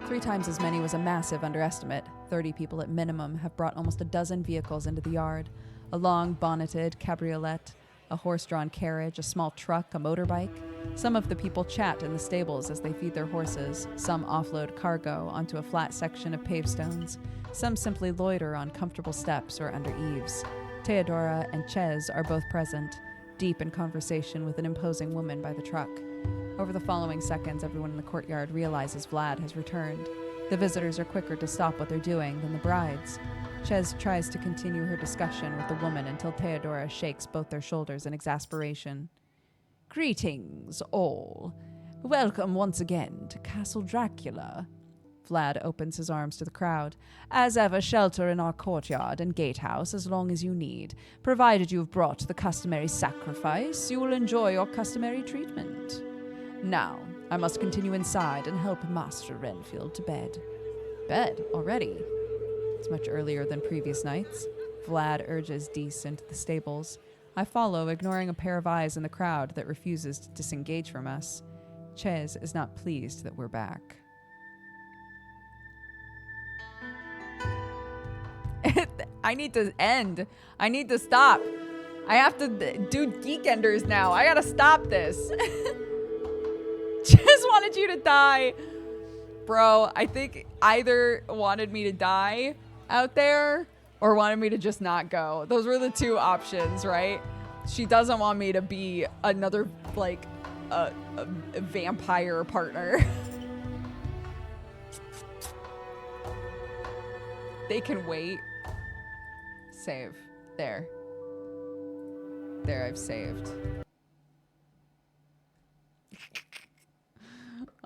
3 times as many was a massive underestimate. 30 people at minimum have brought almost a dozen vehicles into the yard. A long bonneted cabriolet, a horse-drawn carriage, a small truck, a motorbike. Some of the people chat in the stables as they feed their horses. Some offload cargo onto a flat section of pavestones. Some simply loiter on comfortable steps or under eaves. Teodora and Ches are both present, deep in conversation with an imposing woman by the truck. Over the following seconds, everyone in the courtyard realizes Vlad has returned. The visitors are quicker to stop what they're doing than the brides. Ches tries to continue her discussion with the woman until Teodora shakes both their shoulders in exasperation. Greetings, all. Welcome once again to Castle Dracula. Vlad opens his arms to the crowd. As ever, shelter in our courtyard and gatehouse as long as you need. Provided you have brought the customary sacrifice, you will enjoy your customary treatment. Now, I must continue inside and help Master Renfield to bed. Bed? Already? It's much earlier than previous nights. Vlad urges Dis into the stables. I follow, ignoring a pair of eyes in the crowd that refuses to disengage from us. Ches is not pleased that we're back. I need to end. I need to stop. I have to do Geekenders now. I gotta stop this. Just wanted you to die. Bro, I think either wanted me to die out there or wanted me to just not go. Those were the 2 options, right? She doesn't want me to be another, like, a vampire partner. They can wait. Save. There. There, I've saved.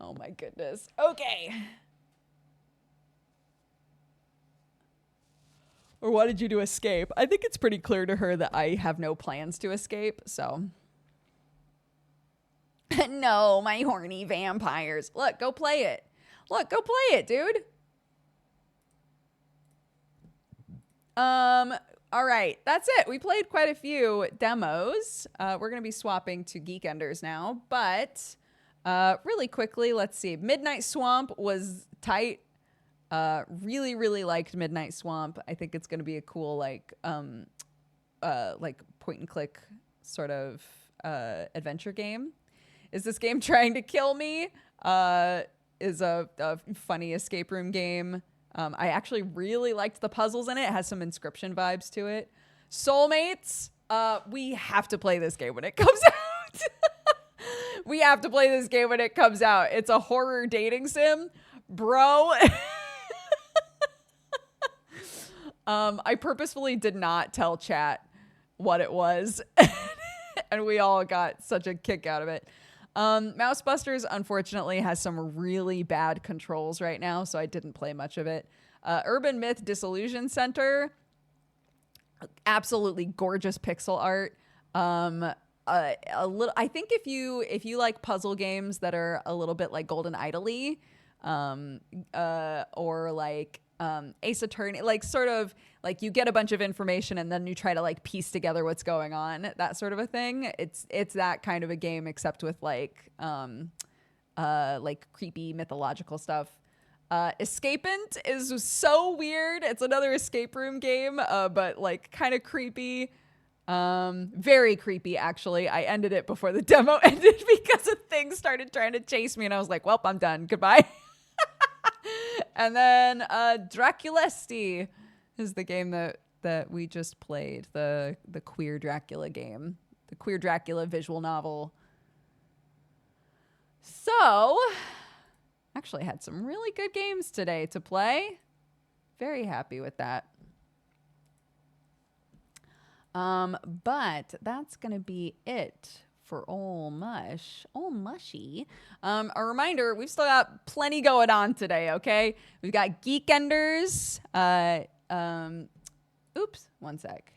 Oh my goodness. Okay. Or wanted you to escape. I think it's pretty clear to her that I have no plans to escape, so. No, my horny vampires. Look, go play it. Look, go play it, dude. All right, that's it. We played quite a few demos. We're going to be swapping to Geekenders now, but really quickly, let's see. Midnight Swamp was tight. Really, really liked Midnight Swamp. I think it's going to be a cool, like point and click sort of adventure game. Is this game trying to kill me? Is a funny escape room game. I actually really liked the puzzles in it. It has some Inscription vibes to it. Soulmates. We have to play this game when it comes out. We have to play this game when it comes out. It's a horror dating sim. Bro. I purposefully did not tell chat what it was. And we all got such a kick out of it. Mousebusters, unfortunately, has some really bad controls right now, so I didn't play much of it. Urban Myth Disillusion Center, absolutely gorgeous pixel art. A little, I think if you like puzzle games that are a little bit like Golden Idol-y, or like Ace Attorney, like sort of like you get a bunch of information and then you try to like piece together what's going on, that sort of a thing. It's that kind of a game, except with like creepy mythological stuff. Escapant is so weird. It's another escape room game, but like kind of creepy. Very creepy, actually. I ended it before the demo ended because a thing started trying to chase me and I was like, well, I'm done. Goodbye. And then Draculesti is the game that we just played, the Queer Dracula game, the Queer Dracula visual novel. So, actually had some really good games today to play. Very happy with that. But that's going to be it for Ol' Mushy. A reminder, we've still got plenty going on today, okay? We've got Geekenders. Oops, one sec.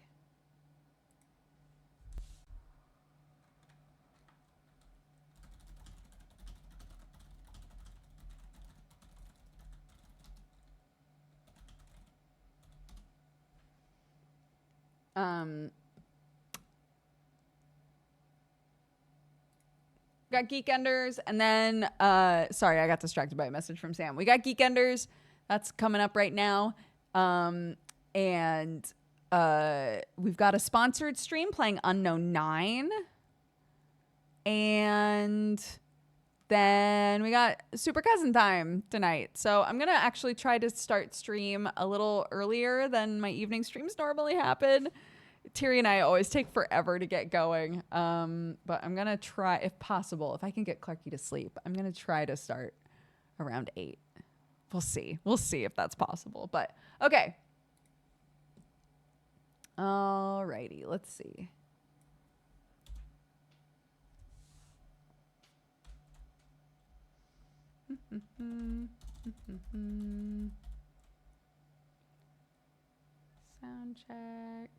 Got Geekenders, and then sorry, I got distracted by a message from Sam. We got Geekenders, that's coming up right now. And we've got a sponsored stream playing Unknown 9. And then we got Super Cousin time tonight. So I'm gonna actually try to start stream a little earlier than my evening streams normally happen. Tiri and I always take forever to get going. But I'm going to try, if possible, if I can get Clarky to sleep, I'm going to try to start around 8. We'll see. We'll see if that's possible. But, okay. Alrighty, let's see. Sound check.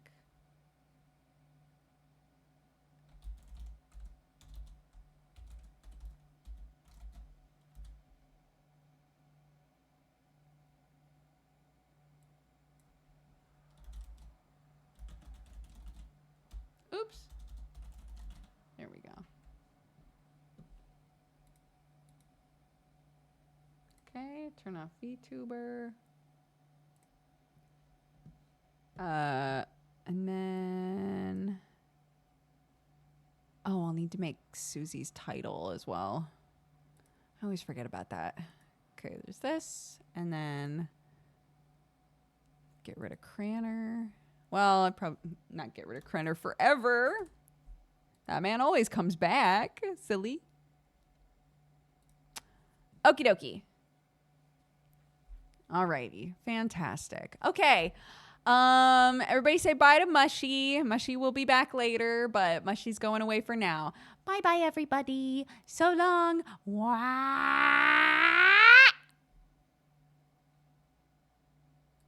Oops. There we go. Okay, turn off VTuber. And then... Oh, I'll need to make Susie's title as well. I always forget about that. Okay, there's this. And then... Get rid of Cranner. Well, I'd probably not get rid of Cranner forever. That man always comes back. Silly. Okie dokie. Alrighty. Fantastic. Okay. Everybody say bye to Mushy. Mushy will be back later, but Mushy's going away for now. Bye bye, everybody. So long. Wah!